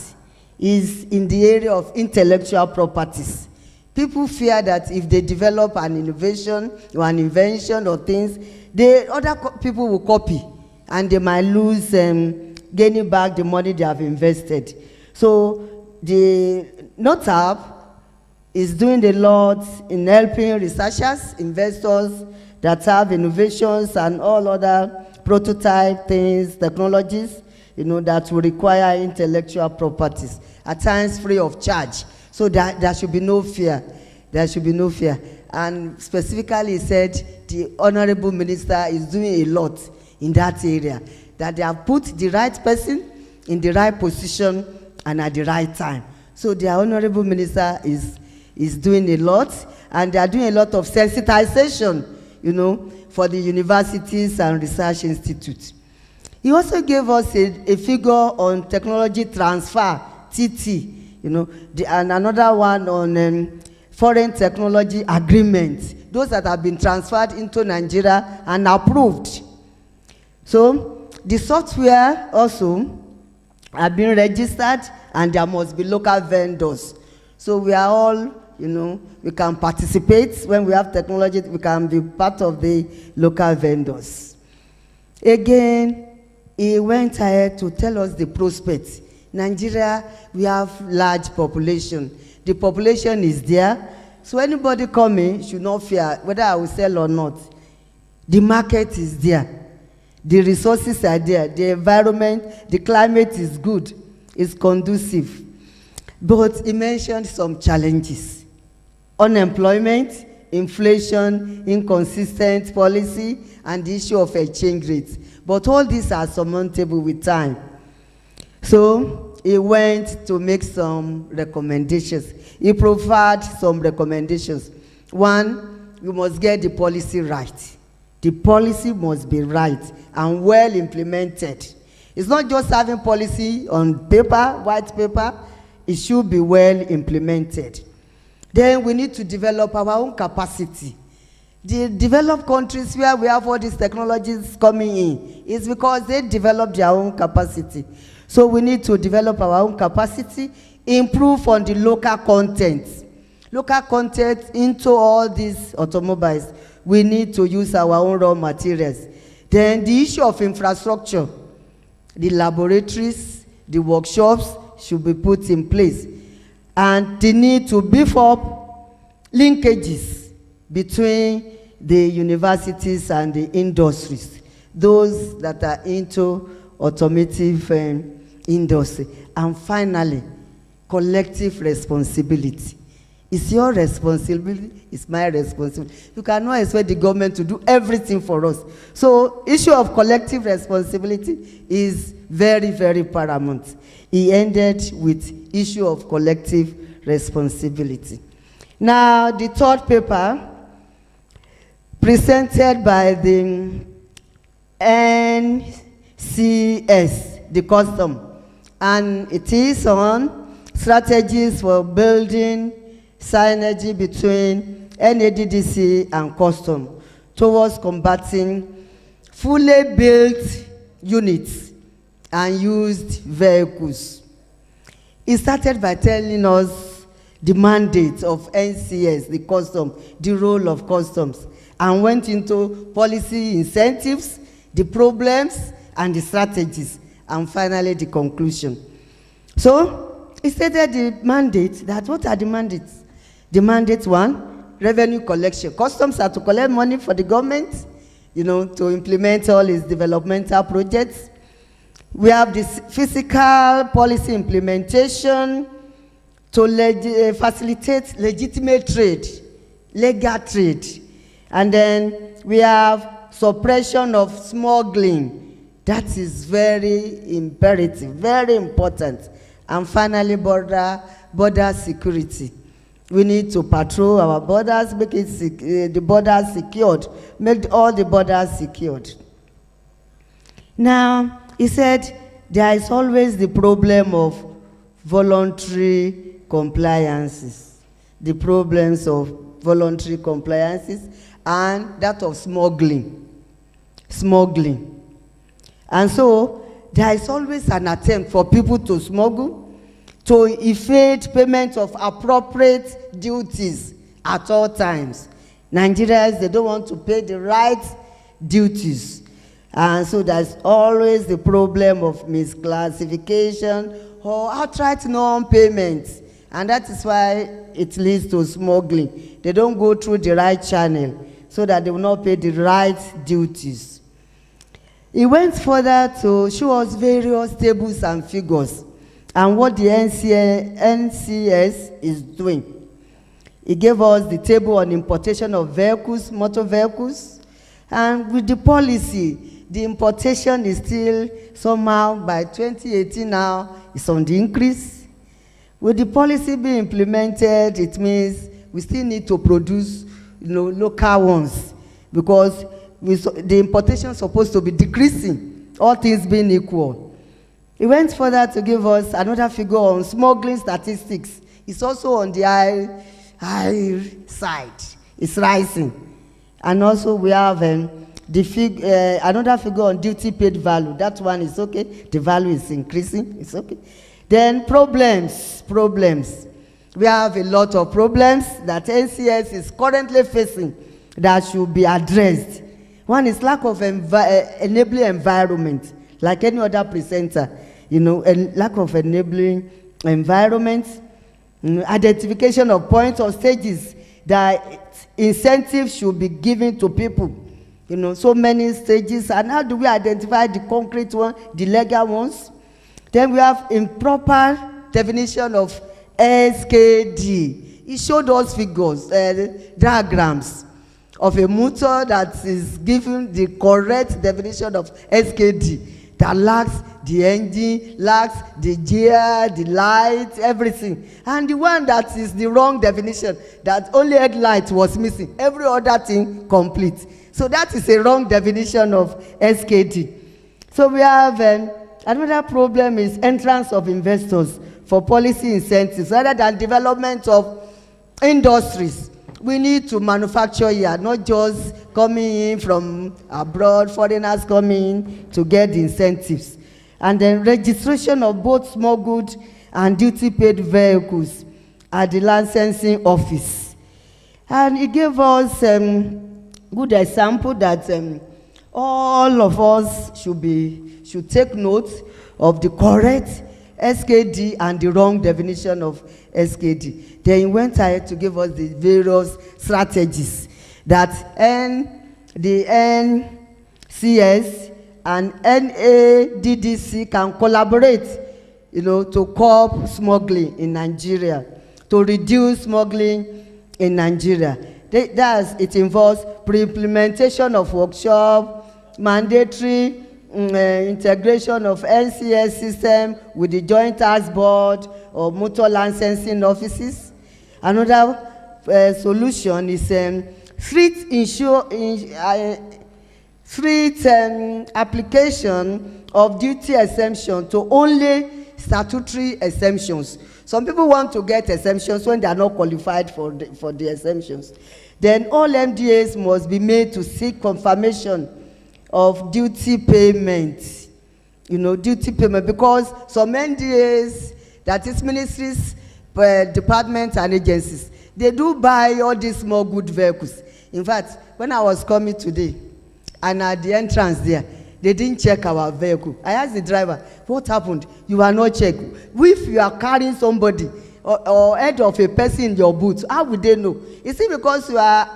is in the area of intellectual properties. People fear that if they develop an innovation or an invention or things, other people will copy, and they might lose gaining back the money they have invested. So the NOTAP is doing a lot in helping researchers, investors that have innovations and all other prototype things, technologies, that will require intellectual properties, at times free of charge. So there should be no fear. There should be no fear. And specifically, he said the Honorable Minister is doing a lot in that area, that they have put the right person in the right position and at the right time. So the Honorable Minister is doing a lot, and they are doing a lot of sensitization, for the universities and research institutes. He also gave us a figure on technology transfer, TT, and another one on foreign technology agreements, those that have been transferred into Nigeria and approved. So the software also have been registered, and there must be local vendors. So we are all, we can participate. When we have technology, we can be part of the local vendors. Again, he went ahead to tell us the prospects. Nigeria, we have large population. The population is there. So anybody coming should not fear whether I will sell or not. The market is there. The resources are there. The environment, the climate is good. It's conducive. But he mentioned some challenges. Unemployment, inflation, inconsistent policy, and the issue of exchange rates. But all these are surmountable with time. So he went to make some recommendations. He provided some recommendations. One, you must get the policy right. The policy must be right and well implemented. It's not just having policy on paper, white paper. It should be well implemented. Then we need to develop our own capacity. The developed countries where we have all these technologies coming in is because they develop their own capacity. So we need to develop our own capacity, improve on the local content. Local content into all these automobiles. We need to use our own raw materials. Then the issue of infrastructure, the laboratories, the workshops should be put in place. And the need to beef up linkages between the universities and the industries, those that are into automotive industry. And finally, collective responsibility. It's your responsibility, it's my responsibility. You cannot expect the government to do everything for us. So, issue of collective responsibility is very, very paramount. He ended with issue of collective responsibility. Now, the third paper, presented by the NCS, the custom, and it is on strategies for building synergy between NADDC and custom towards combating fully built units and used vehicles. It started by telling us the mandate of NCS, the custom, the role of customs, and went into policy incentives, the problems, and the strategies, and finally the conclusion. So, it stated the mandate, that what are the mandates? The mandate one, revenue collection. Customs are to collect money for the government, to implement all its developmental projects. We have this physical policy implementation to facilitate legitimate trade, legal trade. And then we have suppression of smuggling. That is very imperative, very important. And finally, border security. We need to patrol our borders, make the borders secured, make all the borders secured. Now, he said there is always the problem of voluntary compliances, the problems of voluntary compliances, and that of smuggling. And so, there is always an attempt for people to smuggle, to evade payment of appropriate duties at all times. Nigerians, they don't want to pay the right duties. And so there's always the problem of misclassification or outright non-payment. And that is why it leads to smuggling. They don't go through the right channel so that they will not pay the right duties. He went further to show us various tables and figures and what the NCS is doing. He gave us the table on importation of vehicles, motor vehicles, and with the policy, the importation is still somehow by 2018 now, it's on the increase. With the policy being implemented, it means we still need to produce, local ones, because the importation is supposed to be decreasing, all things being equal. He went further to give us another figure on smuggling statistics. It's also on the high side. It's rising. And also we have another figure on duty paid value. That one is okay. The value is increasing. It's okay. Then problems. We have a lot of problems that NCS is currently facing that should be addressed. One is lack of enabling environment, like any other presenter, a lack of enabling environment, identification of points or stages that incentives should be given to people. So many stages, and how do we identify the concrete one, the legal ones? Then we have improper definition of SKD. It showed us figures, diagrams of a motor that is given the correct definition of SKD that lacks the engine, lacks the gear, the light, everything. And the one that is the wrong definition, that only headlight was missing, every other thing complete. So that is a wrong definition of SKD. So we have another problem is entrance of investors for policy incentives rather than development of industries. We need to manufacture here, not just coming in from abroad, foreigners coming in to get the incentives. And then registration of both smuggled and duty-paid vehicles at the licensing office. And he gave us good example that all of us should take note of the correct SKD and the wrong definition of SKD. Then he went ahead to give us the various strategies that the NCS and NADDC can collaborate, to curb smuggling in Nigeria, to reduce smuggling in Nigeria. It involves pre-implementation of workshop, mandatory integration of NCS system with the Joint Task Board or motor licensing offices. Another solution is strict application of duty exemption to only statutory exemptions. Some people want to get exemptions when they are not qualified for the exemptions. Then all MDAs must be made to seek confirmation of duty payment, duty payment, because some NDAs, that is ministries, departments and agencies, they do buy all these small good vehicles. In fact, when I was coming today, and at the entrance there, they didn't check our vehicle. I asked the driver, what happened? You are not checked. If you are carrying somebody or head of a person in your boot, how would they know? Is it because you are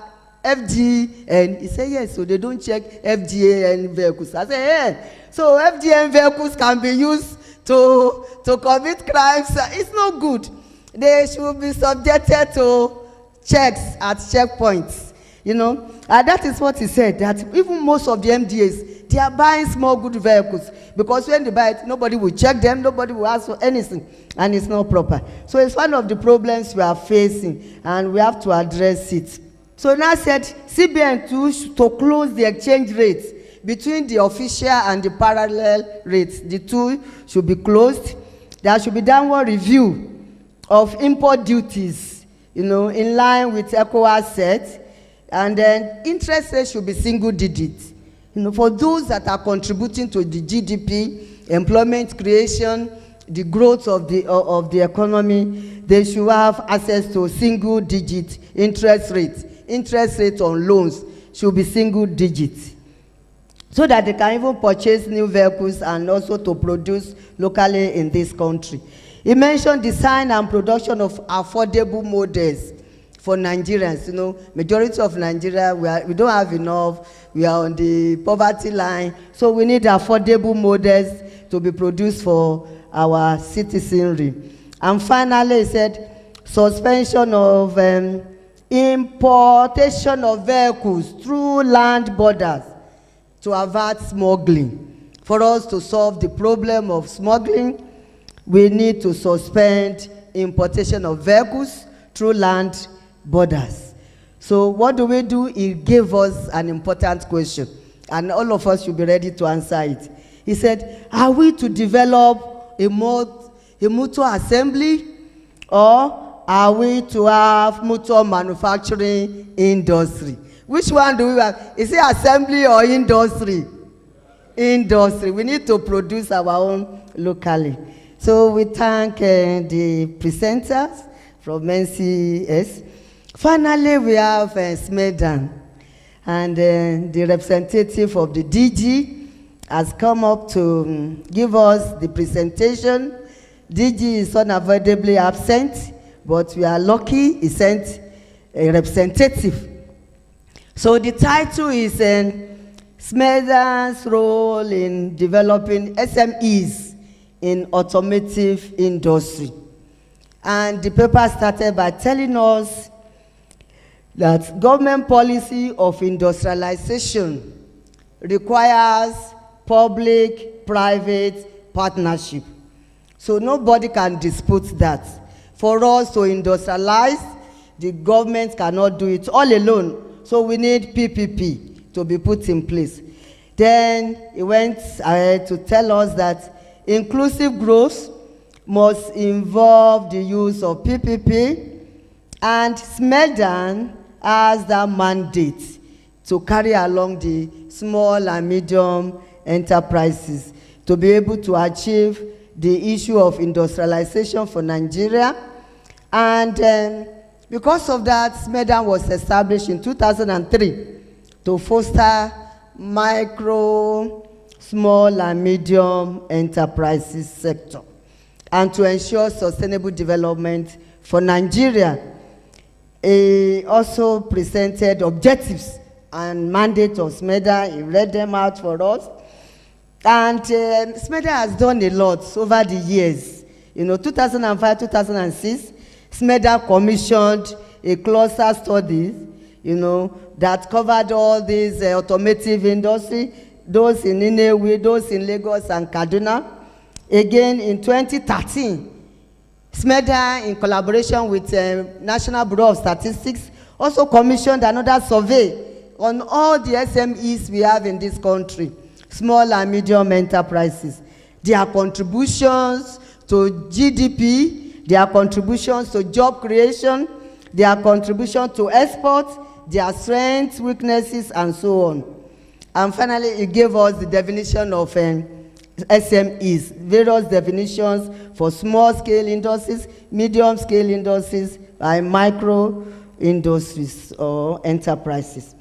FD? And he said, yes, so they don't check FDA vehicles. I said, yeah. So FDA vehicles can be used to commit crimes. It's not good. They should be subjected to checks at checkpoints. And that is what he said, that even most of the MDAs, they are buying small good vehicles, because when they buy it, nobody will check them, nobody will ask for anything, and it's not proper. So it's one of the problems we are facing, and we have to address it. So now said CBN to close the exchange rates between the official and the parallel rates. The two should be closed. There should be downward review of import duties, in line with ECOWAS set. And then interest rate should be single digits. For those that are contributing to the GDP, employment creation, the growth of the economy, they should have access to single digit interest rates. Interest rates on loans should be single digits, so that they can even purchase new vehicles and also to produce locally in this country. He mentioned design and production of affordable models for Nigerians. You know, majority of Nigeria, we don't have enough. We are on the poverty line. So we need affordable models to be produced for our citizenry. And finally, he said, suspension of importation of vehicles through land borders to avert smuggling. For us to solve the problem of smuggling, we need to suspend importation of vehicles through land borders. So what do? He gave us an important question, and all of us should be ready to answer it. He said, are we to develop a motor assembly, or are we to have motor manufacturing industry? Which one do we have? Is it assembly or industry? Industry. We need to produce our own locally. So we thank the presenters from NCS. Finally, we have Smedan, and the representative of the DG has come up to give us the presentation. DG is unavoidably absent, but we are lucky he sent a representative. So the title is Smedan's role in developing SMEs in automotive industry. And the paper started by telling us that government policy of industrialization requires public-private partnership. So nobody can dispute that. For us to industrialize, the government cannot do it all alone. So we need PPP to be put in place. Then he went ahead to tell us that inclusive growth must involve the use of PPP, and Smedan has that mandate to carry along the small and medium enterprises to be able to achieve the issue of industrialization for Nigeria. And because of that, Smedan was established in 2003 to foster micro, small and medium enterprises sector and to ensure sustainable development for Nigeria. He also presented objectives and mandate of Smedan. He read them out for us. And Smedan has done a lot over the years. You know, 2005, 2006, Smedan commissioned a cluster study, you know, that covered all these automotive industry, those in Inewi, those in Lagos and Kaduna. Again, in 2013, Smedan, in collaboration with National Bureau of Statistics, also commissioned another survey on all the SMEs we have in this country, small and medium enterprises, their contributions to GDP, their contributions to job creation, their contribution to exports, their strengths, weaknesses, and so on. And finally, he gave us the definition of SMEs, various definitions for small-scale industries, medium-scale industries, and micro industries or enterprises.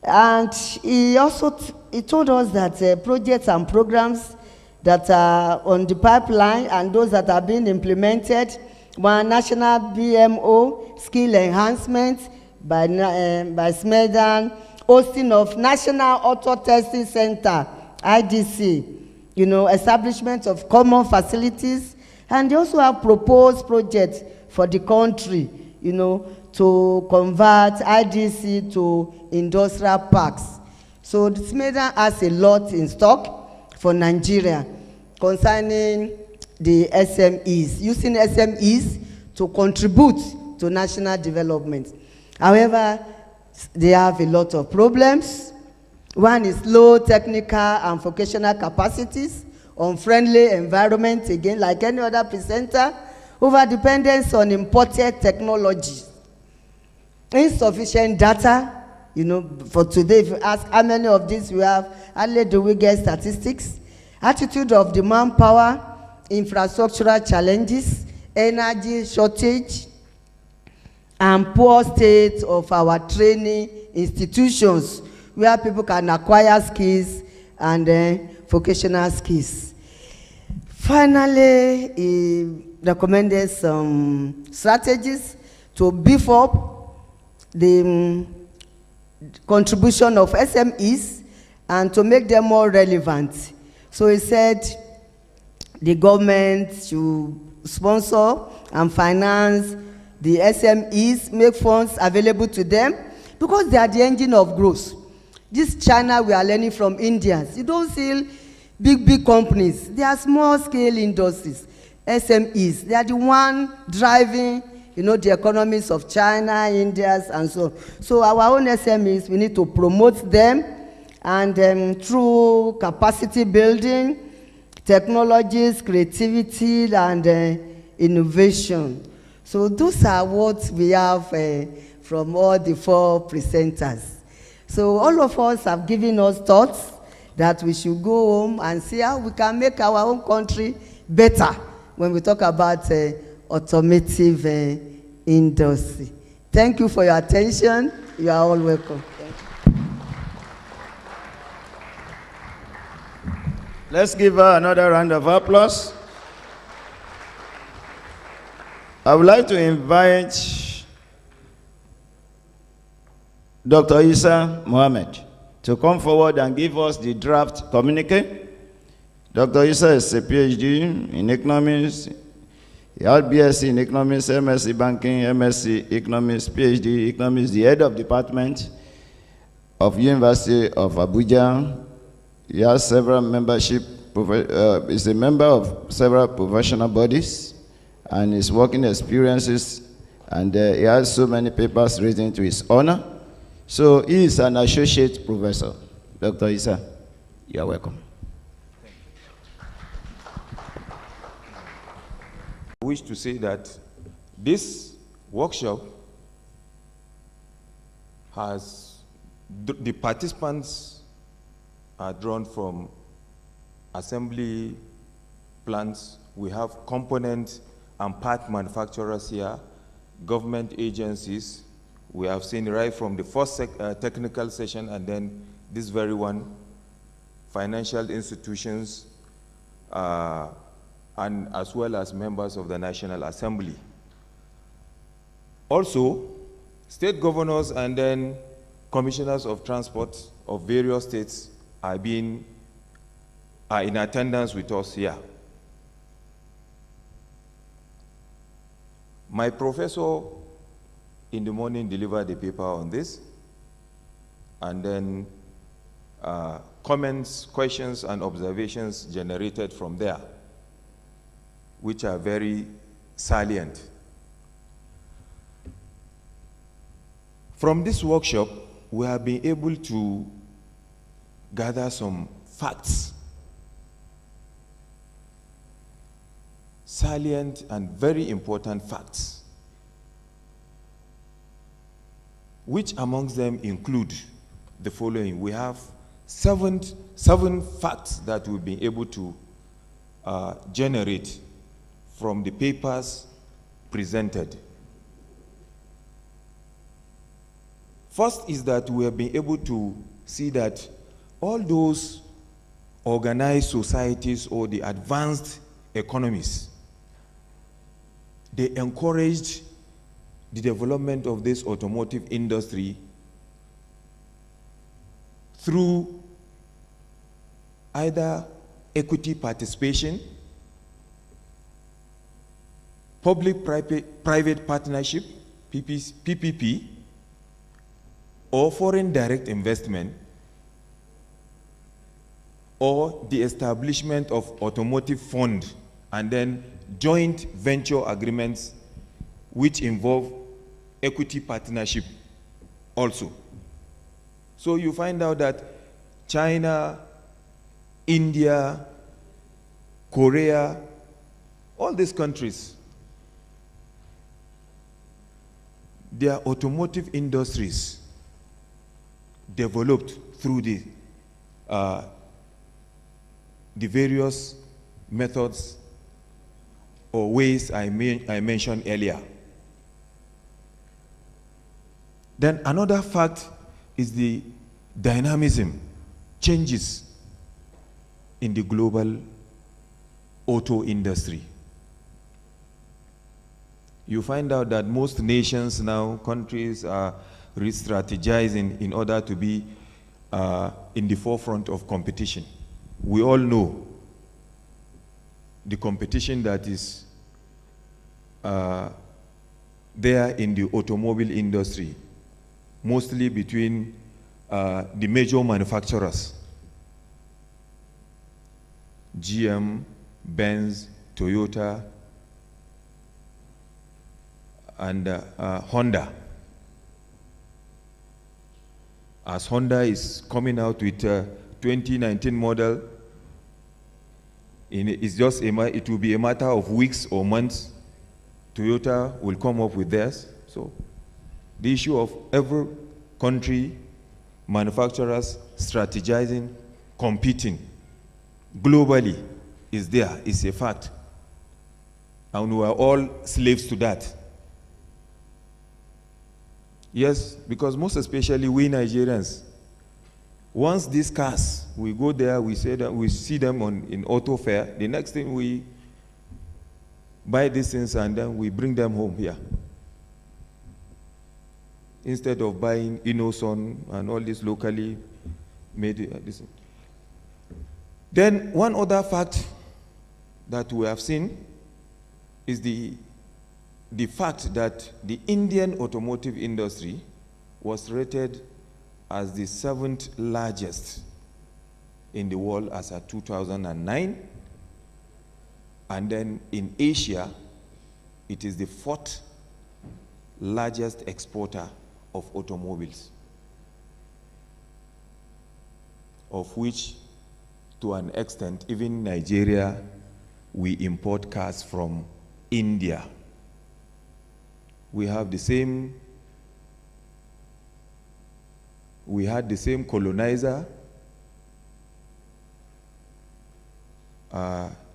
And he also he told us that projects and programs that are on the pipeline and those that are being implemented, one national BMO, skill enhancement by Smedan, hosting of National Auto Testing Center, IDC, you know, establishment of common facilities, and they also have proposed projects for the country, you know, to convert IDC to industrial parks. So the Smedan has a lot in stock for Nigeria concerning the SMEs, using SMEs to contribute to national development. However, they have a lot of problems. One is low technical and vocational capacities, unfriendly environment, again, like any other presenter, over-dependence on imported technologies, insufficient data. You know, for today, if you ask how many of these we have, hardly do we get statistics. Attitude of the manpower, infrastructural challenges, energy shortage, and poor state of our training institutions where people can acquire skills and vocational skills. Finally, he recommended some strategies to beef up the contribution of SMEs and to make them more relevant. So he said the government should sponsor and finance the SMEs, make funds available to them, because they are the engine of growth. This China we are learning from Indians. You don't see big companies. They are small scale industries, SMEs. They are the one driving, the economies of China, India, and so on. So our own SMEs, we need to promote them, and through capacity building, technologies, creativity, and innovation. So those are what we have from all the 4 presenters. So all of us have given us thoughts that we should go home and see how we can make our own country better when we talk about automotive industry. Thank you for your attention. You are all welcome. Let's give her another round of applause. I would like to invite Dr. Isa Mohammed to come forward and give us the draft communique. Dr. Isa is a PhD in economics. He had BSc in economics, MSc banking, MSc economics, PhD economics, the head of department of University of Abuja. He has several membership, is a member of several professional bodies, and his working experiences, and he has so many papers written to his honor. So he is an associate professor. Dr. Isa, you are welcome. I wish to say that this workshop has, the participants are drawn from assembly plants. We have component and part manufacturers here, government agencies. We have seen right from the first technical session, and then this very one, financial institutions, and as well as members of the National Assembly. Also, state governors and then commissioners of transport of various states are in attendance with us here. My professor in the morning delivered a paper on this, and then comments, questions, and observations generated from there, which are very salient. From this workshop, we have been able to gather some facts, salient and very important facts, which amongst them include the following. We have seven facts that we've been able to generate from the papers presented. First is that we have been able to see that all those organized societies or the advanced economies, they encouraged the development of this automotive industry through either equity participation, public-private partnership, PPP, or foreign direct investment, or the establishment of automotive fund, and then joint venture agreements which involve equity partnership also. So you find out that China, India, Korea, all these countries, their automotive industries developed through the various methods or ways I mentioned earlier. Then another fact is the dynamism, changes in the global auto industry. you find out that most nations now, countries are re-strategizing in order to be in the forefront of competition. We all know the competition that is there in the automobile industry, mostly between the major manufacturers, GM, Benz, Toyota, and Honda. As Honda is coming out with a 2019 model, it will be a matter of weeks or months. Toyota will come up with theirs. So the issue of every country, manufacturers strategizing, competing globally is there, it's a fact. And we are all slaves to that. Yes, because most especially we Nigerians, once these cars, we go there, we say that we see them in auto fair, the next thing we buy these things and then we bring them home here. Instead of buying Innoson and all this locally made. Then one other fact that we have seen is the fact that the Indian automotive industry was rated as the 7th largest in the world as of 2009. And then in Asia, it is the 4th largest exporter of automobiles, of which, to an extent, even Nigeria, we import cars from India. We had the same colonizer.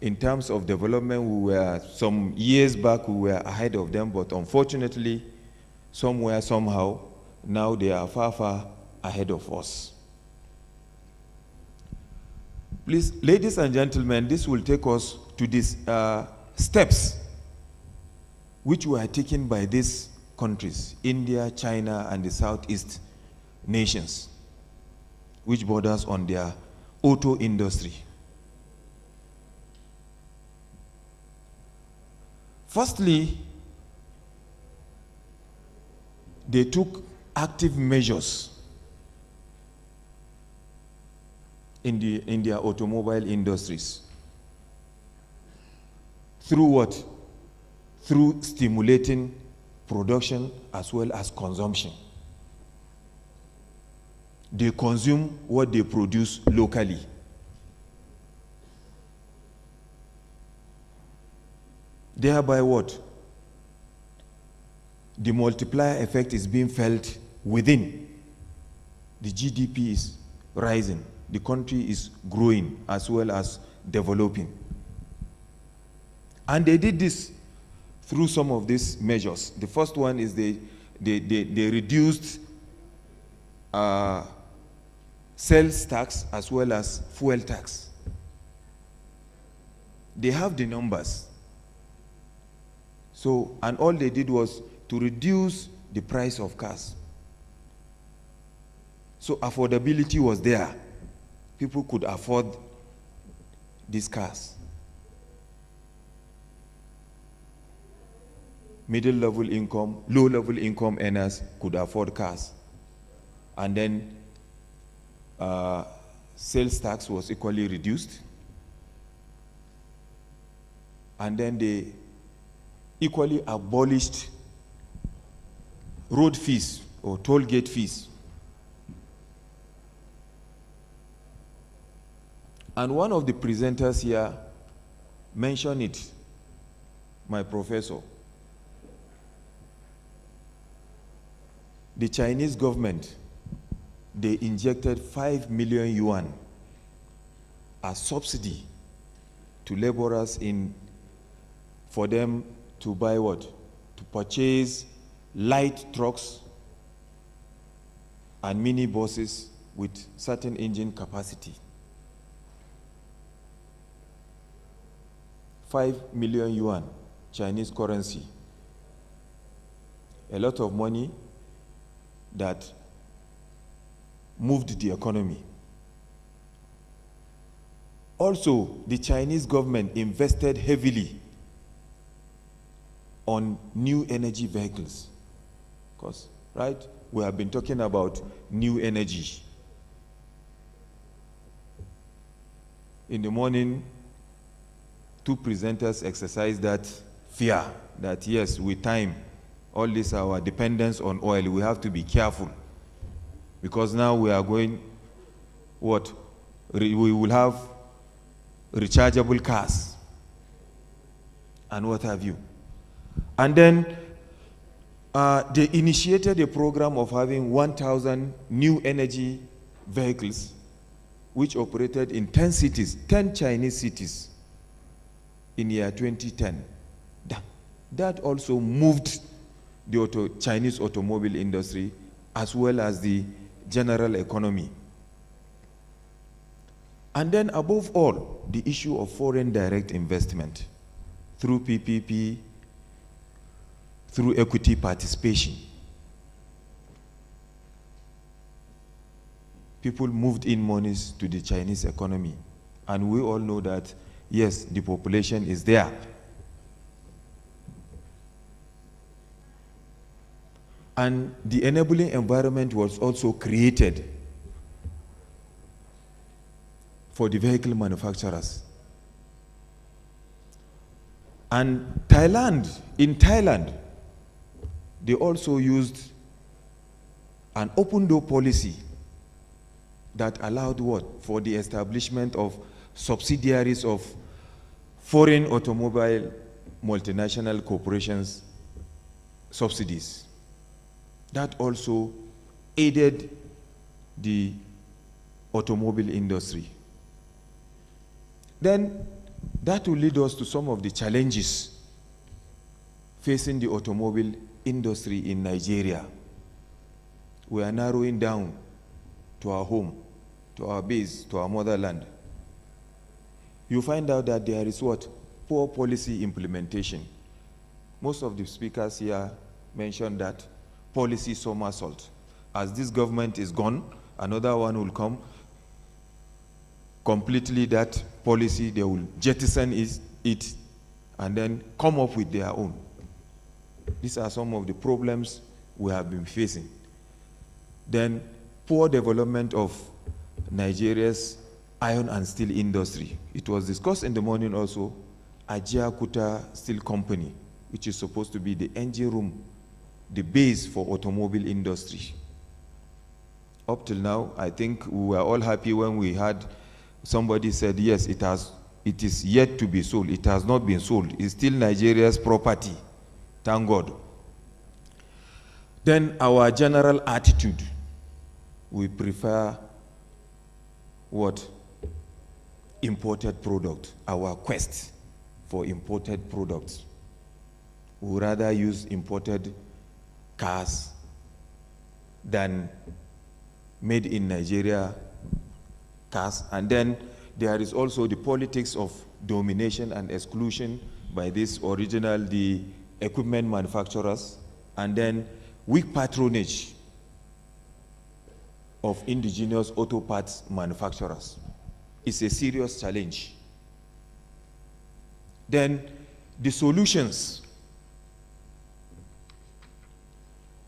In terms of development, we were, some years back, we were ahead of them, but unfortunately, somewhere, somehow, now they are far, far ahead of us. Please, ladies and gentlemen, this will take us to these steps which were taken by these countries, India, China, and the Southeast nations, which borders on their auto industry. Firstly, they took active measures in their automobile industries. Through what? Through stimulating production as well as consumption. They consume what they produce locally. Thereby what? The multiplier effect is being felt within. The GDP is rising. The country is growing as well as developing. And they did this through some of these measures. The first one is they reduced sales tax as well as fuel tax. They have the numbers. So, and all they did was to reduce the price of cars. So affordability was there. People could afford these cars. Middle-level income, low-level income earners could afford cars. And then sales tax was equally reduced. And then they equally abolished road fees or toll gate fees. And one of the presenters here mentioned it, my professor. The Chinese government, they injected 5 million yuan as subsidy to laborers for them to buy what? To purchase light trucks and mini buses with certain engine capacity. 5 million yuan, Chinese currency, a lot of money that moved the economy. Also, the Chinese government invested heavily on new energy vehicles. Because, right, we have been talking about new energy. In the morning, two presenters exercised that fear that yes, with time, all this our dependence on oil, we have to be careful. Because now we are going, we will have rechargeable cars and what have you. And then they initiated a program of having 1,000 new energy vehicles which operated in 10 cities, 10 Chinese cities in year 2010. That also moved the Chinese automobile industry as well as the general economy. And then above all, the issue of foreign direct investment through PPP, through equity participation. People moved in monies to the Chinese economy. And we all know that, yes, the population is there. And the enabling environment was also created for the vehicle manufacturers. And in Thailand, they also used an open door policy that allowed for the establishment of subsidiaries of foreign automobile multinational corporations subsidies. That also aided the automobile industry. Then that will lead us to some of the challenges facing the automobile industry in Nigeria. We are narrowing down to our home, to our base, to our motherland. You find out that there is poor policy implementation. Most of the speakers here mentioned that policy somersault. As this government is gone, another one will come. Completely that policy, they will jettison it and then come up with their own. These are some of the problems we have been facing. Then poor development of Nigeria's iron and steel industry. It was discussed in the morning also, Ajaokuta Steel Company, which is supposed to be the engine room, the base for automobile industry. Up till now, I think we were all happy when we had somebody said, yes, it is yet to be sold. It has not been sold. It's still Nigeria's property. Thank God. Then our general attitude, we prefer imported product, our quest for imported products. We rather use imported cars than made in Nigeria cars. And then there is also the politics of domination and exclusion by the equipment manufacturers, and then weak patronage of indigenous auto parts manufacturers. It's a serious challenge. Then the solutions.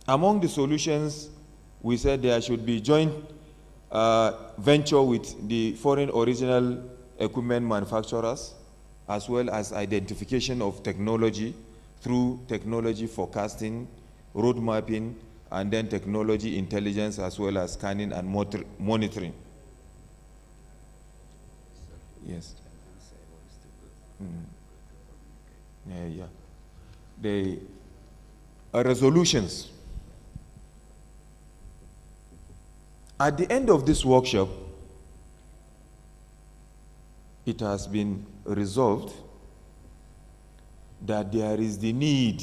Among the solutions, we said there should be joint venture with the foreign original equipment manufacturers, as well as identification of technology through technology forecasting, road mapping, and then technology intelligence, as well as scanning and monitoring. Yes. The resolutions. At the end of this workshop, it has been resolved that there is the need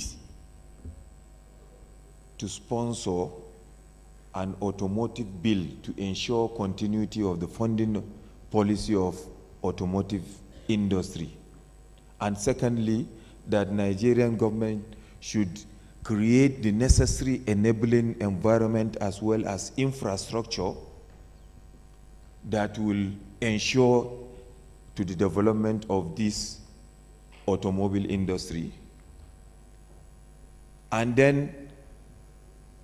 to sponsor an automotive bill to ensure continuity of the funding policy of automotive industry. And secondly, that Nigerian government should create the necessary enabling environment as well as infrastructure that will ensure to the development of this automobile industry. And then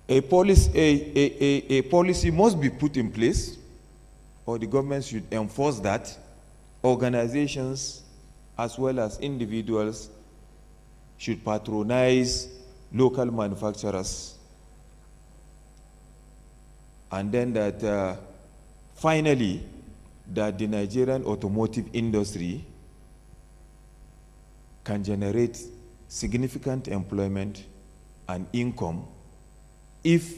a policy must be put in place, or the government should enforce that. Organizations as well as individuals should patronize local manufacturers. And then that finally, that the Nigerian automotive industry can generate significant employment and income if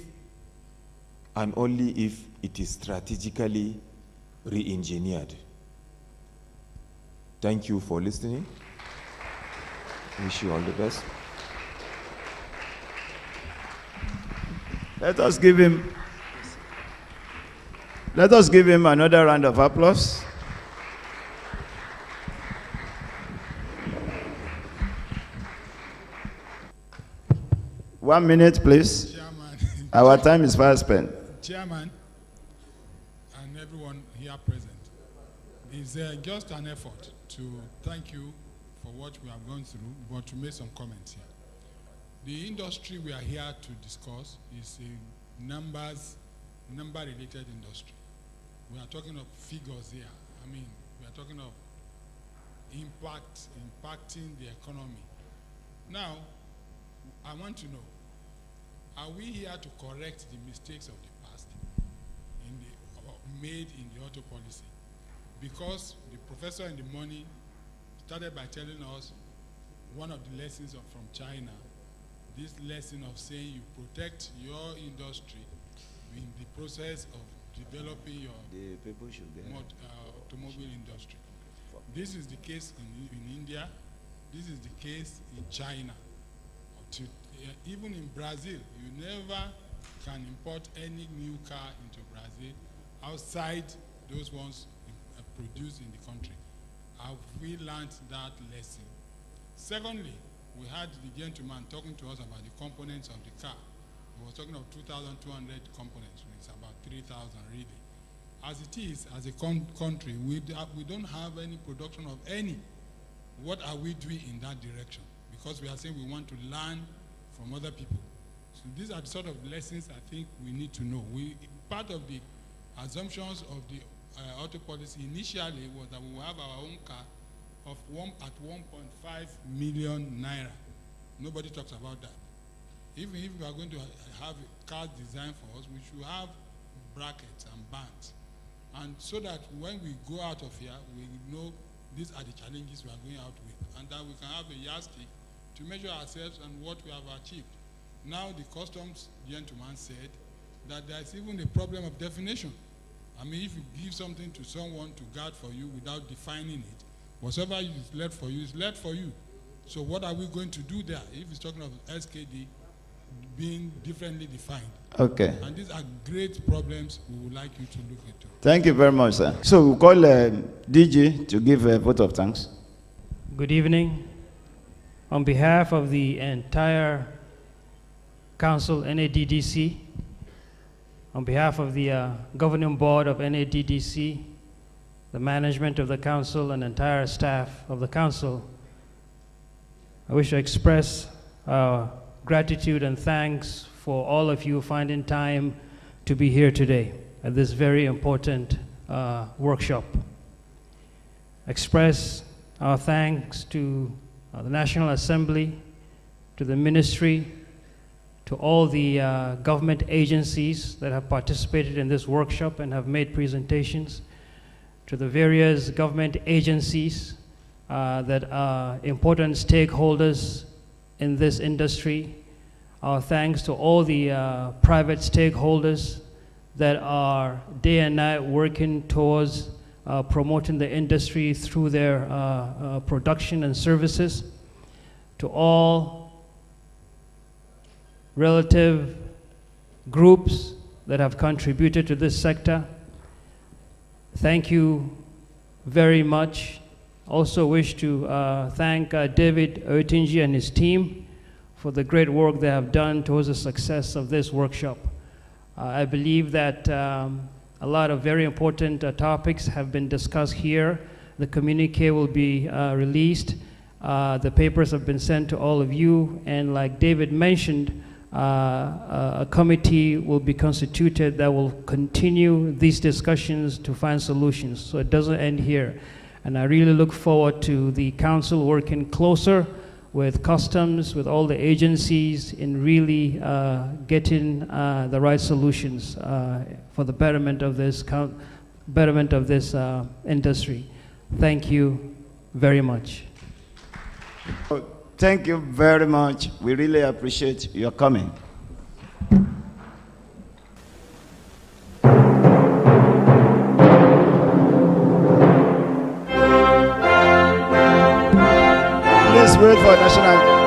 and only if it is strategically re-engineered. Thank you for listening. Wish you all the best. Let us give him another round of applause. One minute, please. Chairman. Our time is fast spent. Chairman and everyone here present, it's just an effort to thank you for what we have gone through, but to make some comments here. The industry we are here to discuss is a number-related industry. We are talking of figures here. I mean, we are talking of impacting the economy. Now, I want to know, are we here to correct the mistakes of the past made in the auto policy? Because the professor in the morning started by telling us one of the lessons from China, this lesson of saying you protect your industry in the process of developing your automobile industry. This is the case in India. This is the case in China. Even in Brazil, you never can import any new car into Brazil outside those ones produced in the country. Have we learned that lesson? Secondly, we had the gentleman talking to us about the components of the car. He was talking of 2,200 components. It's about 3,000 really. As it is, as a country, we don't have any production of any. What are we doing in that direction? Because we are saying we want to learn from other people. So these are the sort of lessons I think we need to know. Part of the assumptions of the auto policy initially was that we will have our own car at 1.5 million naira. Nobody talks about that. Even if we are going to have a car designed for us, we should have brackets and bands. And so that when we go out of here, we know these are the challenges we are going out with, and that we can have a yardstick to measure ourselves and what we have achieved. Now the customs gentleman said that there's even a problem of definition. I mean, if you give something to someone to guard for you without defining it, whatever is left for you is left for you. So what are we going to do there if it's talking of SKD being differently defined? Okay. And these are great problems we would like you to look into. Thank you very much, sir. So we'll call DG to give a vote of thanks. Good evening. On behalf of the entire Council, NADDC, on behalf of the Governing Board of NADDC, the management of the Council, and entire staff of the Council, I wish to express gratitude and thanks for all of you finding time to be here today at this very important workshop. Express our thanks to the National Assembly, to the Ministry, to all the government agencies that have participated in this workshop and have made presentations, to the various government agencies that are important stakeholders in this industry. Our thanks to all the private stakeholders that are day and night working towards promoting the industry through their production and services. To all relative groups that have contributed to this sector, thank you very much. Also wish to thank David Oyetunji and his team for the great work they have done towards the success of this workshop. I believe that a lot of very important topics have been discussed here. The communique will be released. The papers have been sent to all of you, and like David mentioned, a committee will be constituted that will continue these discussions to find solutions, so it doesn't end here. And I really look forward to the council working closer with customs, with all the agencies, in really getting the right solutions for the betterment of this industry. Thank you very much. Thank you very much. We really appreciate your coming. Please wait for national.